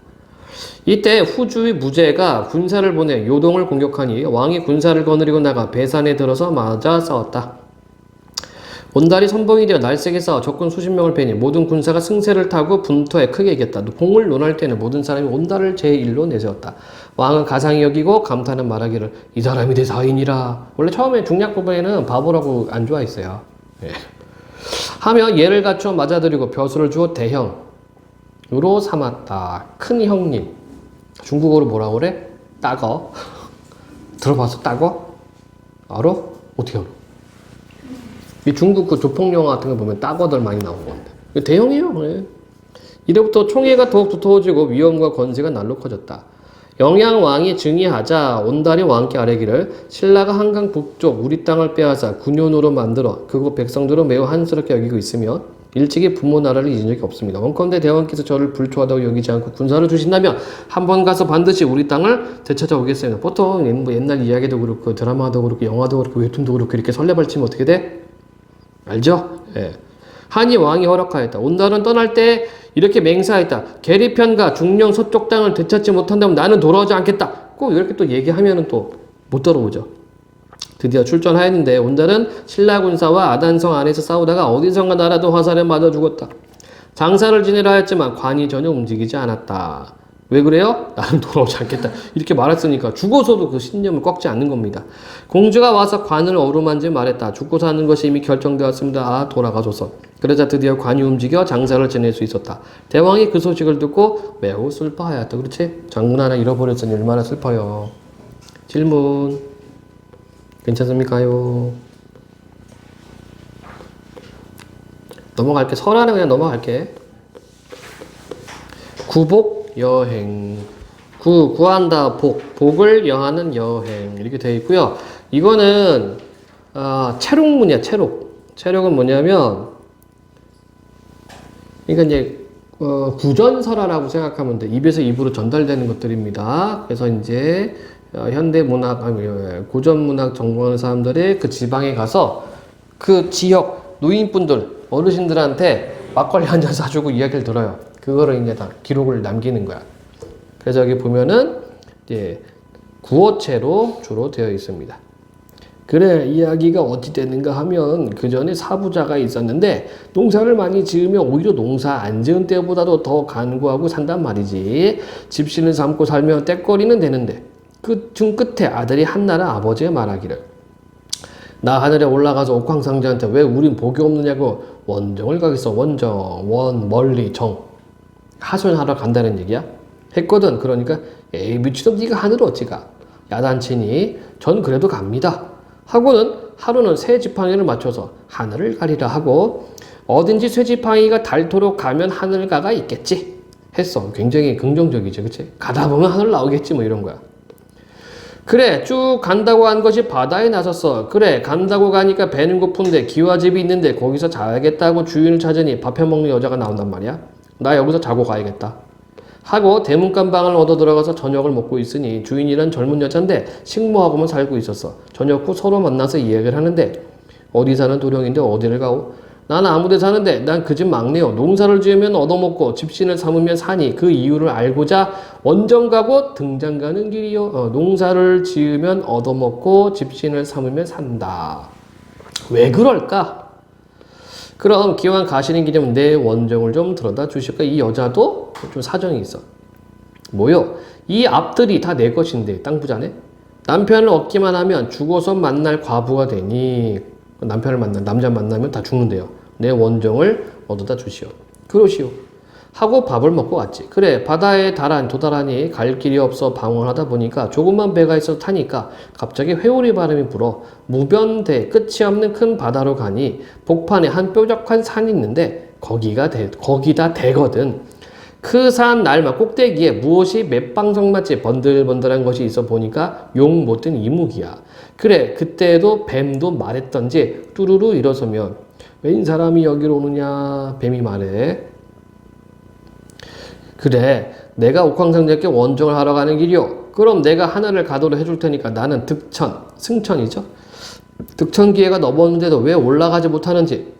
이때 후주의 무제가 군사를 보내 요동을 공격하니 왕이 군사를 거느리고 나가 배산에 들어서 맞아 싸웠다. 온달이 선봉이 되어 날쌔게 싸워 적군 수십 명을 패니 모든 군사가 승세를 타고 분투에 크게 이겼다. 공을 논할 때는 모든 사람이 온달을 제1로 내세웠다. 왕은 가상히 여기고 감탄은 말하기를 이 사람이 내 사인이라. 원래 처음에 중략 부분에는 바보라고 안 좋아했어요. 예. 하며 예를 갖추어 맞아들이고 벼슬을 주어 대형으로 삼았다. 큰 형님. 중국어로 뭐라고 그래? 따거. 들어봤어? 따거? 알아? 어떻게 알아? 이 중국 그 조폭 영화 같은 거 보면 따거들 많이 나온 건데. 대형이에요. 그래. 이래부터 총애가 더욱 두터워지고 위엄과 권세가 날로 커졌다. 영양왕이 증의하자 온달이 왕께 아뢰기를 신라가 한강 북쪽 우리 땅을 빼앗아 군용으로 만들어 그곳 백성들을 매우 한스럽게 여기고 있으며 일찍이 부모 나라를 잊은 적이 없습니다. 원컨대 대왕께서 저를 불초하다고 여기지 않고 군사를 주신다면 한번 가서 반드시 우리 땅을 되찾아오겠습니다. 보통 뭐 옛날 이야기도 그렇고 드라마도 그렇고 영화도 그렇고 웹툰도 그렇고 이렇게 설레발치면 어떻게 돼? 알죠? 예. 한이 왕이 허락하였다. 온달은 떠날 때 이렇게 맹세하였다. 계리편과 중령 서쪽 땅을 되찾지 못한다면 나는 돌아오지 않겠다. 꼭 이렇게 또 얘기하면은 또 못 돌아오죠. 드디어 출전하였는데 온달은 신라 군사와 아단성 안에서 싸우다가 어디선가 날아도 화살에 맞아 죽었다. 장사를 지내려 하였지만 관이 전혀 움직이지 않았다. 왜 그래요? 나는 돌아오지 않겠다. 이렇게 말했으니까 죽어서도 그 신념을 꺾지 않는 겁니다. 공주가 와서 관을 어루만지 말했다. 죽고 사는 것이 이미 결정되었습니다. 아, 돌아가소서. 그러자 드디어 관이 움직여 장사를 지낼 수 있었다. 대왕이 그 소식을 듣고 매우 슬퍼하였다. 그렇지? 장군 하나 잃어버렸으니 얼마나 슬퍼요. 질문. 괜찮습니까요? 넘어갈게. 설화는 그냥 넘어갈게. 구복 여행. 구한다 복을 여하는 여행 이렇게 되어 있고요. 이거는 체록문이야. 체록은 뭐냐면 그러니까 이제 구전설화라고 생각하면 돼. 입에서 입으로 전달되는 것들입니다. 그래서 이제 현대 문학 고전 문학 전공하는 사람들이 그 지방에 가서 그 지역 노인분들 어르신들한테 막걸리 한 잔 사주고 이야기를 들어요. 그거를 이제 다 기록을 남기는 거야. 그래서 여기 보면은 이제 구어체로 주로 되어 있습니다. 그래, 이야기가 어찌 되는가 하면 그 전에 사부자가 있었는데 농사를 많이 지으면 오히려 농사 안 지은 때보다도 더 간구하고 산단 말이지. 집신을 삼고 살면 떼거리는 되는데 그 중 끝에 아들이 한나라 아버지의 말하기를 나 하늘에 올라가서 옥황상제한테 왜 우린 복이 없느냐고 원정을 가겠어. 원정, 원, 멀리, 정. 하소연하러 간다는 얘기야. 했거든. 그러니까 에이 미친놈 네가 하늘을 어찌 가. 야단치니 전 그래도 갑니다. 하고는 하루는 새 지팡이를 맞춰서 하늘을 가리라 하고 어딘지 새 지팡이가 닳도록 가면 하늘 가가 있겠지 했어. 굉장히 긍정적이지. 그치? 가다 보면 하늘 나오겠지 뭐 이런 거야. 그래 쭉 간다고 한 것이 바다에 나섰어. 그래 간다고 가니까 배는 고픈데 기와집이 있는데 거기서 자야겠다고 주인을 찾으니 밥 해먹는 여자가 나온단 말이야. 나 여기서 자고 가야겠다 하고 대문간방을 얻어 들어가서 저녁을 먹고 있으니 주인이란 젊은 여자인데 식모하고만 살고 있었어. 저녁 후 서로 만나서 이야기를 하는데 어디 사는 도령인데 어디를 가오? 나는 아무데 사는데 난 그 집 막내요. 농사를 지으면 얻어먹고 집신을 삼으면 사니 그 이유를 알고자 원정 가고 등장 가는 길이요. 농사를 지으면 얻어먹고 집신을 삼으면 산다. 왜 그럴까? 그럼 기왕 가시는 기념 내 원정을 좀 들어다 주실까? 이 여자도 좀 사정이 있어. 뭐요? 이 앞들이 다 내 것인데 땅 부자네? 남편을 얻기만 하면 죽어서 만날 과부가 되니 남편을 남자 만나면 다 죽는데요. 내 원정을 얻어다 주시오. 그러시오. 하고 밥을 먹고 왔지. 그래 바다에 도달하니 갈 길이 없어 방황하다 보니까 조그만 배가 있어서 타니까 갑자기 회오리 바람이 불어 무변대 끝이 없는 큰 바다로 가니 복판에 한 뾰족한 산이 있는데 거기다 대거든. 그 산 날마 꼭대기에 무엇이 맷방석같이 번들번들한 것이 있어 보니까 용 못된 이무기야. 그래 그때도 뱀도 말했던지 뚜루루 일어서면 웬 사람이 여기로 오느냐. 뱀이 말해. 그래 내가 옥황상제께 원정을 하러 가는 길이요. 그럼 내가 하늘을 가도록 해줄 테니까 나는 승천이죠. 득천 기회가 넘었는데도 왜 올라가지 못하는지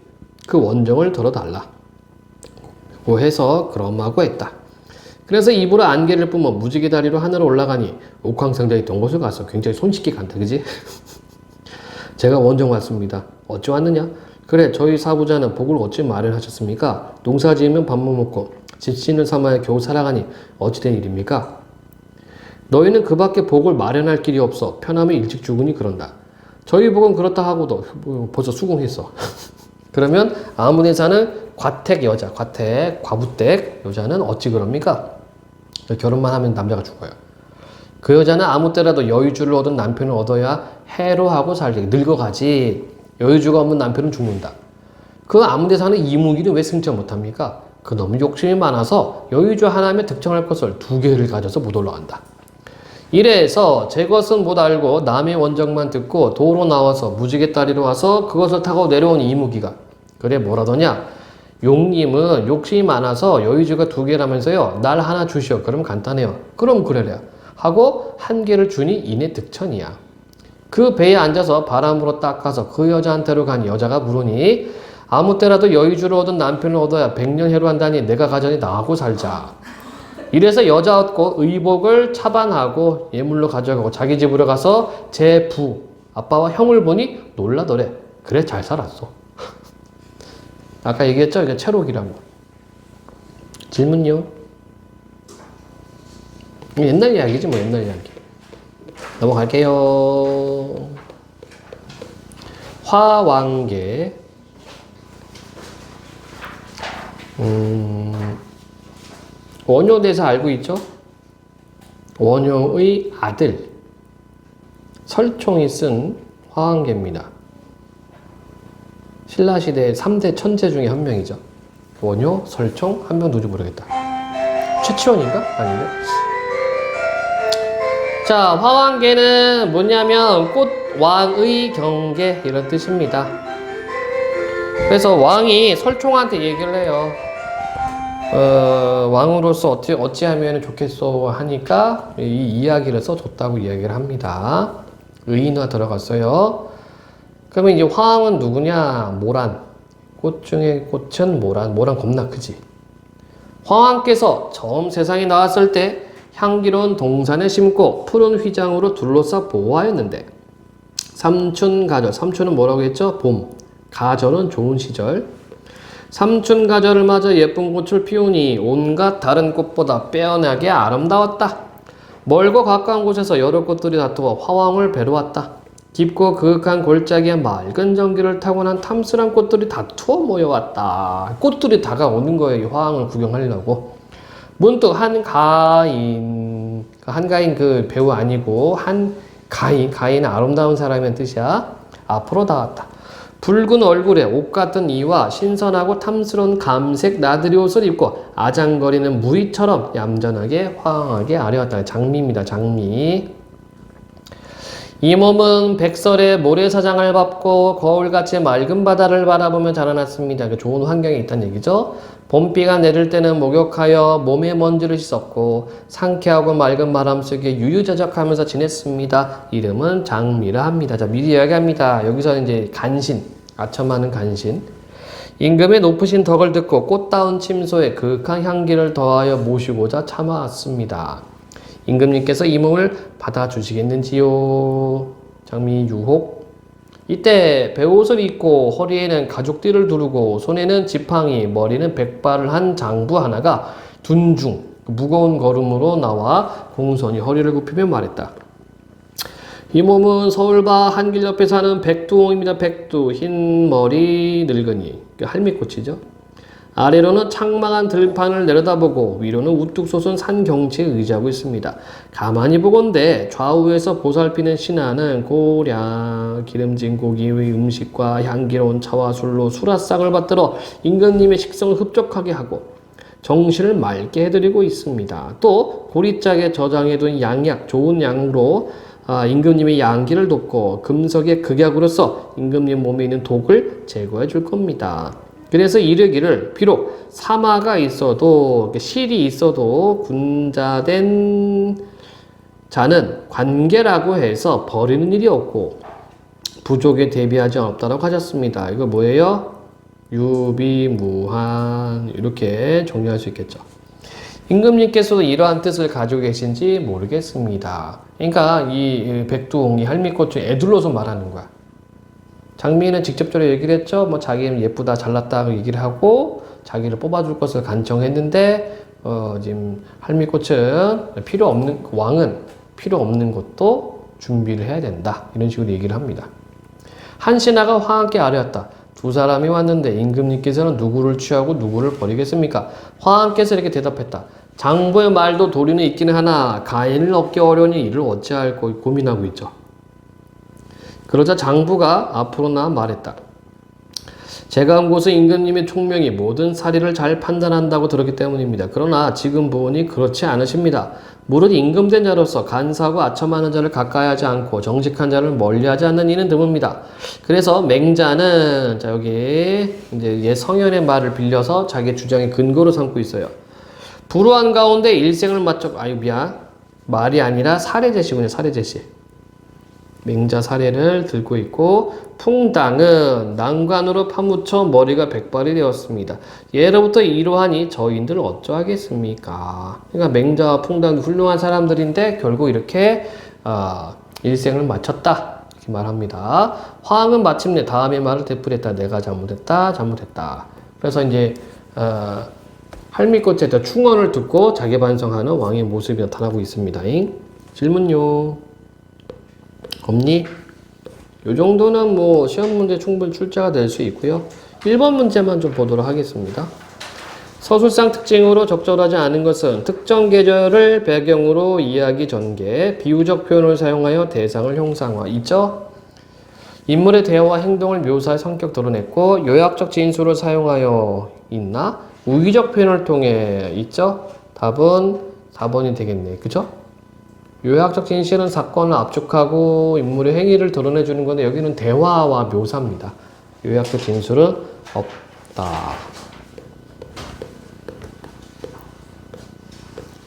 그 원정을 들어달라. 고 해서 그럼하고 했다. 그래서 입으로 안개를 뿜어 무지개 다리로 하늘을 올라가니 옥황상제의 있던 곳을 가서 굉장히 손쉽게 간다. 그지? 제가 원정 왔습니다. 어찌 왔느냐? 그래 저희 사부자는 복을 어찌 마련하셨습니까? 농사 지으면 밥만 먹고 집신을 삼아야 겨우 살아가니 어찌 된 일입니까? 너희는 그 밖에 복을 마련할 길이 없어 편하면 일찍 죽으니 그런다. 저희 복은 그렇다 하고도 벌써 수긍했어. 그러면 아무대사는 과택 여자, 과택, 과부택 여자는 어찌 그럽니까? 결혼만 하면 남자가 죽어요. 그 여자는 아무 때라도 여유주를 얻은 남편을 얻어야 해로하고 살지. 늙어가지. 여유주가 없는 남편은 죽는다. 그 아무데사는 이무기는 왜 승천 못합니까? 그 너무 욕심이 많아서 여유주 하나면 득정할 것을 두 개를 가져서 못 올라간다. 이래서 제 것은 못 알고 남의 원정만 듣고 도로 나와서 무지개 다리로 와서 그것을 타고 내려온 이무기가 그래 뭐라더냐? 용님은 욕심이 많아서 여유주가 두 개라면서요. 날 하나 주시오. 그럼 간단해요. 그럼 그래라. 하고 한 개를 주니 이내 득천이야. 그 배에 앉아서 바람으로 딱 가서 그 여자한테로 간 여자가 물으니 아무 때라도 여유주를 얻은 남편을 얻어야 백년 해로한다니 내가 가자니 나하고 살자. 이래서 여자 얻고 의복을 차반하고 예물로 가져가고 자기 집으로 가서 제 부 아빠와 형을 보니 놀라더래. 그래 잘 살았어. 아까 얘기했죠? 이게 체록이라고. 질문요? 옛날 이야기지 뭐 옛날 이야기. 넘어갈게요. 화왕계. 원효대사 알고 있죠? 원효의 아들 설총이 쓴 화왕계입니다. 신라시대 3대 천재 중에 한 명이죠. 원효, 설총, 한 명 누군지 모르겠다. 최치원인가? 아닌데? 자, 화왕계는 뭐냐면 꽃왕의 경계 이런 뜻입니다. 그래서 왕이 설총한테 얘기를 해요. 왕으로서 어찌하면 좋겠소 하니까 이 이야기를 써줬다고 이야기를 합니다. 의인화 들어갔어요. 그러면 이제 화왕은 누구냐? 모란. 꽃 중에 꽃은 모란. 모란 겁나 크지. 화왕께서 처음 세상에 나왔을 때 향기로운 동산에 심고 푸른 휘장으로 둘러싸 보호하였는데 삼춘가절. 삼춘은 뭐라고 했죠? 봄. 가절은 좋은 시절. 삼춘가절을 맞아 예쁜 꽃을 피우니 온갖 다른 꽃보다 빼어나게 아름다웠다. 멀고 가까운 곳에서 여러 꽃들이 다투어 화왕을 뵈러 왔다. 깊고 그윽한 골짜기에 맑은 전기를 타고난 탐스런 꽃들이 다투어 모여왔다. 꽃들이 다가오는 거예요. 이 화왕을 구경하려고. 문득 한가인 그 배우 아니고 가인은 아름다운 사람이라는 뜻이야. 앞으로 나왔다. 붉은 얼굴에 옷 같은 이와 신선하고 탐스러운 감색 나들이 옷을 입고 아장거리는 무리처럼 얌전하게 화항하게 아려왔다. 장미입니다. 장미. 이 몸은 백설의 모래사장을 밟고 거울같이 맑은 바다를 바라보며 자라났습니다. 좋은 환경에 있다는 얘기죠. 봄비가 내릴 때는 목욕하여 몸에 먼지를 씻었고 상쾌하고 맑은 바람 속에 유유자적하면서 지냈습니다. 이름은 장미라 합니다. 자, 미리 이야기합니다. 여기서 이제 간신, 아첨하는 간신. 임금의 높으신 덕을 듣고 꽃다운 침소에 그윽한 향기를 더하여 모시고자 참아왔습니다. 임금님께서 이 몸을 받아주시겠는지요? 장미 유혹. 이때 배옷을 입고 허리에는 가죽띠를 두르고 손에는 지팡이, 머리는 백발을 한 장부 하나가 둔중 무거운 걸음으로 나와 공손히 허리를 굽히며 말했다. 이 몸은 서울바 한길 옆에 사는 백두홍입니다. 백두, 흰머리 늙은이, 할미꽃이죠. 아래로는 창망한 들판을 내려다보고 위로는 우뚝 솟은 산 경치에 의지하고 있습니다. 가만히 보건대 좌우에서 보살피는 신하는 고량 기름진 고기의 음식과 향기로운 차와 술로 수라상을 받들어 임금님의 식성을 흡족하게 하고 정신을 맑게 해드리고 있습니다. 또 고리짝에 저장해둔 양약, 좋은 양으로 임금님의 양기를 돕고 금석의 극약으로서 임금님 몸에 있는 독을 제거해 줄 겁니다. 그래서 이르기를 비록 사마가 있어도 실이 있어도 군자된 자는 관계라고 해서 버리는 일이 없고 부족에 대비하지 없다라고 하셨습니다. 이거 뭐예요? 유비무한 이렇게 정리할 수 있겠죠. 임금님께서도 이러한 뜻을 가지고 계신지 모르겠습니다. 그러니까 이 백두홍이 할미꽃을 애둘러서 말하는 거야. 장미는 직접적으로 얘기를 했죠. 뭐 자기는 예쁘다, 잘났다 얘기를 하고 자기를 뽑아줄 것을 간청했는데 지금 할미꽃은 왕은 필요 없는 것도 준비를 해야 된다. 이런 식으로 얘기를 합니다. 한 신하가 화왕께 아뢰었다. 두 사람이 왔는데 임금님께서는 누구를 취하고 누구를 버리겠습니까? 화함께서 이렇게 대답했다. 장부의 말도 도리는 있기는 하나 가인을 얻기 어려우니 이를 어찌할꼬 고민하고 있죠. 그러자 장부가 앞으로 나와 말했다. 제가 온 곳은 임금님의 총명이 모든 사리를 잘 판단한다고 들었기 때문입니다. 그러나 지금 보니 그렇지 않으십니다. 무릇 임금된 자로서 간사하고 아첨하는 자를 가까이 하지 않고 정직한 자를 멀리하지 않는 이는 드뭅니다. 그래서 맹자는 자 여기 이제 얘 성현의 말을 빌려서 자기 주장의 근거로 삼고 있어요. 불우한 가운데 일생을 마쳐 아유 미안 말이 아니라 사례제시군요. 사례제시. 맹자 사례를 들고 있고 풍당은 난관으로 파묻혀 머리가 백발이 되었습니다. 예로부터 이러하니 저인들 어쩌하겠습니까? 그러니까 맹자와 풍당도 훌륭한 사람들인데 결국 이렇게 일생을 마쳤다 이렇게 말합니다. 화항은 마침내 다음의 말을 되풀이했다. 내가 잘못했다. 그래서 이제 할미꽃에 충언을 듣고 자기 반성하는 왕의 모습이 나타나고 있습니다. 질문요. 없니? 요 정도는 뭐 시험 문제 충분히 출제가 될 수 있고요. 1번 문제만 좀 보도록 하겠습니다. 서술상 특징으로 적절하지 않은 것은 특정 계절을 배경으로 이야기 전개, 비유적 표현을 사용하여 대상을 형상화. 있죠? 인물의 대화와 행동을 묘사해 성격 드러냈고 요약적 진술을 사용하여 있나? 우기적 표현을 통해 있죠? 답은 4번이 되겠네. 그죠? 요약적 진실은 사건을 압축하고 인물의 행위를 드러내주는 건데 여기는 대화와 묘사입니다. 요약적 진술은 없다.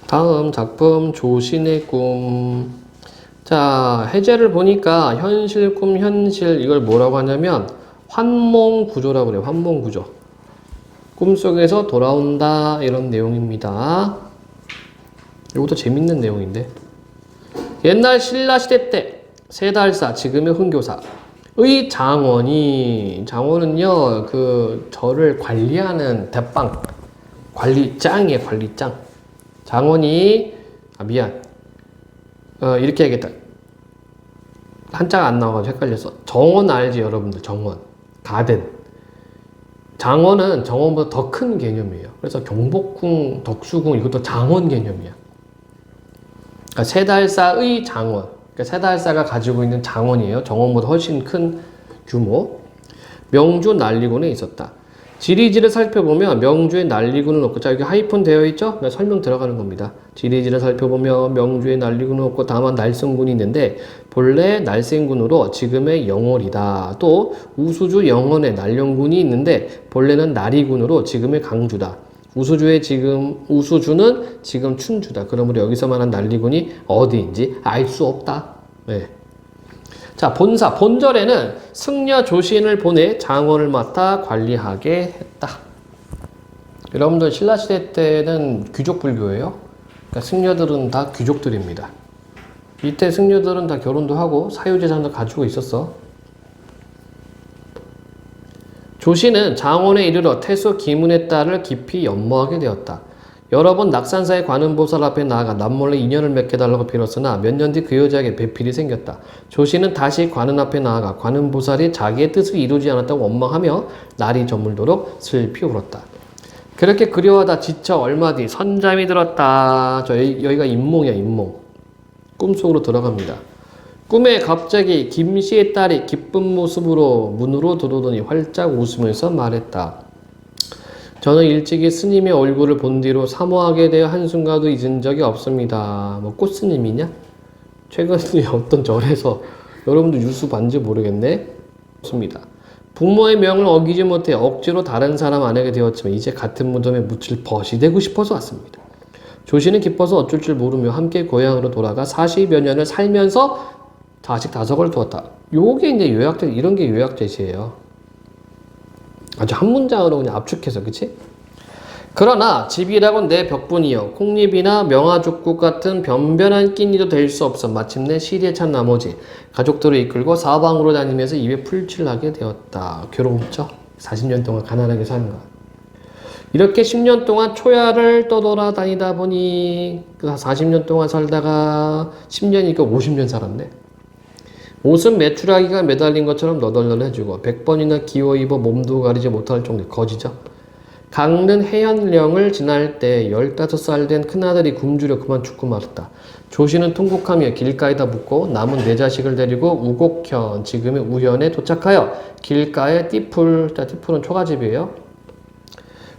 다음 작품 조신의 꿈. 자, 해제를 보니까 현실, 꿈, 현실 이걸 뭐라고 하냐면 환몽구조라고 그래요. 환몽구조. 꿈속에서 돌아온다 이런 내용입니다. 이것도 재밌는 내용인데 옛날 신라시대 때 세달사 지금의 흥교사의 장원은요 그 절을 관리하는 대빵 관리장이에요. 관리장 장원이 이렇게 해야겠다. 한자가 안 나와가지고 헷갈렸어. 정원 알지 여러분들? 정원 가든 장원은 정원보다 더 큰 개념이에요. 그래서 경복궁 덕수궁 이것도 장원 개념이야. 그러니까 세달사의 장원. 그러니까 세달사가 가지고 있는 장원이에요. 정원보다 훨씬 큰 규모. 명주 난리군에 있었다. 지리지를 살펴보면 명주의 난리군은 없고, 자 여기 하이픈 되어 있죠? 설명 들어가는 겁니다. 지리지를 살펴보면 명주의 난리군은 없고 다만 날성군이 있는데 본래 날생군으로 지금의 영월이다. 또 우수주 영원의 날령군이 있는데 본래는 나리군으로 지금의 강주다. 우수주는 지금 춘주다. 그러므로 여기서 말한 난리군이 어디인지 알 수 없다. 네. 자, 본절에는 승려 조신을 보내 장원을 맡아 관리하게 했다. 여러분들 신라시대 때는 귀족 불교예요. 그러니까 승려들은 다 귀족들입니다. 이때 승려들은 다 결혼도 하고 사유재산도 가지고 있었어. 조신은 장원에 이르러 태수 기문의 딸을 깊이 연모하게 되었다. 여러 번 낙산사의 관음보살 앞에 나아가 남몰래 인연을 맺게 달라고 빌었으나 몇 년 뒤 그 여자에게 배필이 생겼다. 조신은 다시 관음 앞에 나아가 관음보살이 자기의 뜻을 이루지 않았다고 원망하며 날이 저물도록 슬피 울었다. 그렇게 그리워하다 지쳐 얼마 뒤 선잠이 들었다. 여기가 인몽이야, 인몽. 꿈속으로 들어갑니다. 꿈에 갑자기 김씨의 딸이 기쁜 모습으로 문으로 들어오더니 활짝 웃으면서 말했다. 저는 일찍이 스님의 얼굴을 본 뒤로 사모하게 되어 한순간도 잊은 적이 없습니다. 뭐 꽃스님이냐? 최근에 어떤 절에서 여러분도 뉴스 봤는지 모르겠네. 없습니다. 부모의 명을 어기지 못해 억지로 다른 사람 아내가 되었지만 이제 같은 무덤에 묻힐 벗이 되고 싶어서 왔습니다. 조신은 기뻐서 어쩔 줄 모르며 함께 고향으로 돌아가 40여 년을 살면서 자식 5을 두었다. 요게 이제 요약제, 이런 게 요약제시예요. 아주 한 문장으로 그냥 압축해서, 그치? 그러나 집이라곤 내 벽분이여 콩잎이나 명아죽국 같은 변변한 끼니도 될 수 없어 마침내 시리에 찬 나머지 가족들을 이끌고 사방으로 다니면서 입에 풀칠을 하게 되었다. 괴로웠죠? 40년 동안 가난하게 사는 거. 이렇게 10년 동안 초야를 떠돌아다니다 보니 40년 동안 살다가 10년이니까 50년 살았네. 옷은 메추라기가 매달린 것처럼 너덜너덜해지고 100번이나 기워 입어 몸도 가리지 못할 정도 거지죠. 강릉 해연령을 지날 때 15살 된 큰아들이 굶주려 그만 죽고 말았다. 조씨는 통곡하며 길가에다 묻고 남은 네 자식을 데리고 우곡현, 지금의 우현에 도착하여 길가에 띠풀, 띠풀은 초가집이에요.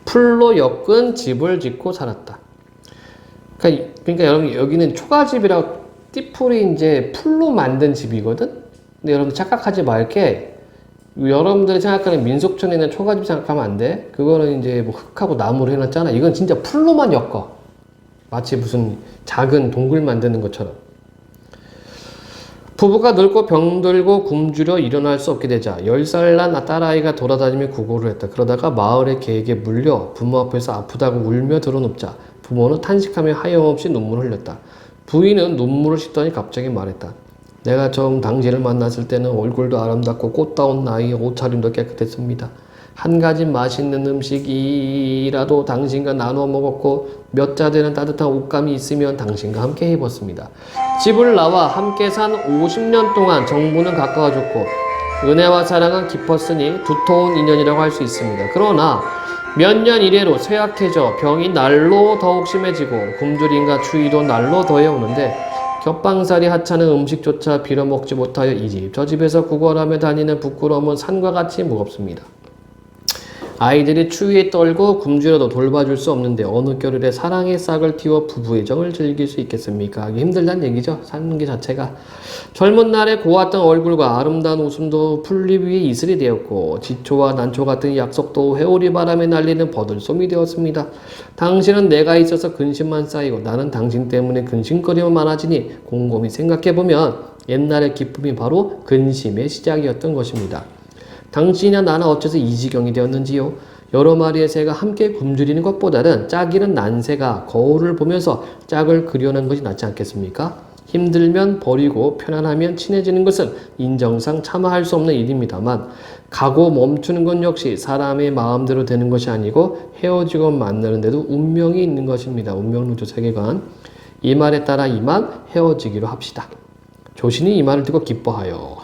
풀로 엮은 집을 짓고 살았다. 그러니까 여러분 여기는 초가집이라고 띠풀이 이제 풀로 만든 집이거든? 근데 여러분 착각하지 말게 여러분들이 생각하는 민속촌에 있는 초가집 생각하면 안 돼. 그거는 이제 뭐 흙하고 나무로 해놨잖아. 이건 진짜 풀로만 엮어. 마치 무슨 작은 동굴 만드는 것처럼. 부부가 늙고 병들고 굶주려 일어날 수 없게 되자 10살 난 딸아이가 돌아다니며 구걸을 했다. 그러다가 마을의 개에게 물려 부모 앞에서 아프다고 울며 드러눕자 부모는 탄식하며 하염없이 눈물을 흘렸다. 부인은 눈물을 씻더니 갑자기 말했다. 내가 처음 당신을 만났을 때는 얼굴도 아름답고 꽃다운 나이, 옷차림도 깨끗했습니다. 한 가지 맛있는 음식이라도 당신과 나누어 먹었고 몇 자 되는 따뜻한 옷감이 있으면 당신과 함께 입었습니다. 집을 나와 함께 산 50년 동안 정부는 가까워졌고 은혜와 사랑은 깊었으니 두터운 인연이라고 할 수 있습니다. 그러나 몇 년 이래로 쇠약해져 병이 날로 더욱 심해지고 굶주림과 추위도 날로 더해오는데 겹방살이 하찮은 음식조차 빌어먹지 못하여 이 집 저 집에서 구걸하며 다니는 부끄러움은 산과 같이 무겁습니다. 아이들이 추위에 떨고 굶주려도 돌봐줄 수 없는데 어느 겨울에 사랑의 싹을 틔워 부부의 정을 즐길 수 있겠습니까? 하기 힘들다는 얘기죠. 사는 게 자체가. 젊은 날에 고왔던 얼굴과 아름다운 웃음도 풀잎 위에 이슬이 되었고 지초와 난초 같은 약속도 회오리 바람에 날리는 버들솜이 되었습니다. 당신은 내가 있어서 근심만 쌓이고 나는 당신 때문에 근심거리만 많아지니 곰곰이 생각해보면 옛날의 기쁨이 바로 근심의 시작이었던 것입니다. 당신이나 나나 어째서 이 지경이 되었는지요? 여러 마리의 새가 함께 굶주리는 것보다는 짝이른 난새가 거울을 보면서 짝을 그려낸 것이 낫지 않겠습니까? 힘들면 버리고 편안하면 친해지는 것은 인정상 참아할 수 없는 일입니다만 가고 멈추는 건 역시 사람의 마음대로 되는 것이 아니고 헤어지고 만나는데도 운명이 있는 것입니다. 운명론적 세계관. 이 말에 따라 이만 헤어지기로 합시다. 조신이 이 말을 듣고 기뻐하여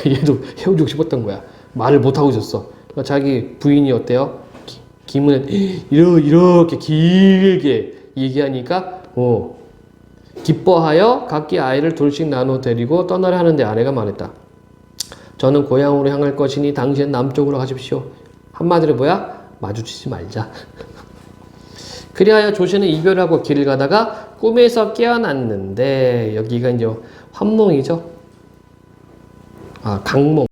얘도 헤어지고 싶었던 거야. 말을 못하고 있었어. 그러니까 자기 부인이 어때요? 김은 이렇게 길게 얘기하니까 기뻐하여 각기 아이를 둘씩 나눠 데리고 떠나려 하는데 아내가 말했다. 저는 고향으로 향할 것이니 당신은 남쪽으로 가십시오. 한마디로 뭐야? 마주치지 말자. 그리하여 조씨는 이별하고 길을 가다가 꿈에서 깨어났는데 여기가 이제 환몽이죠. 강몽.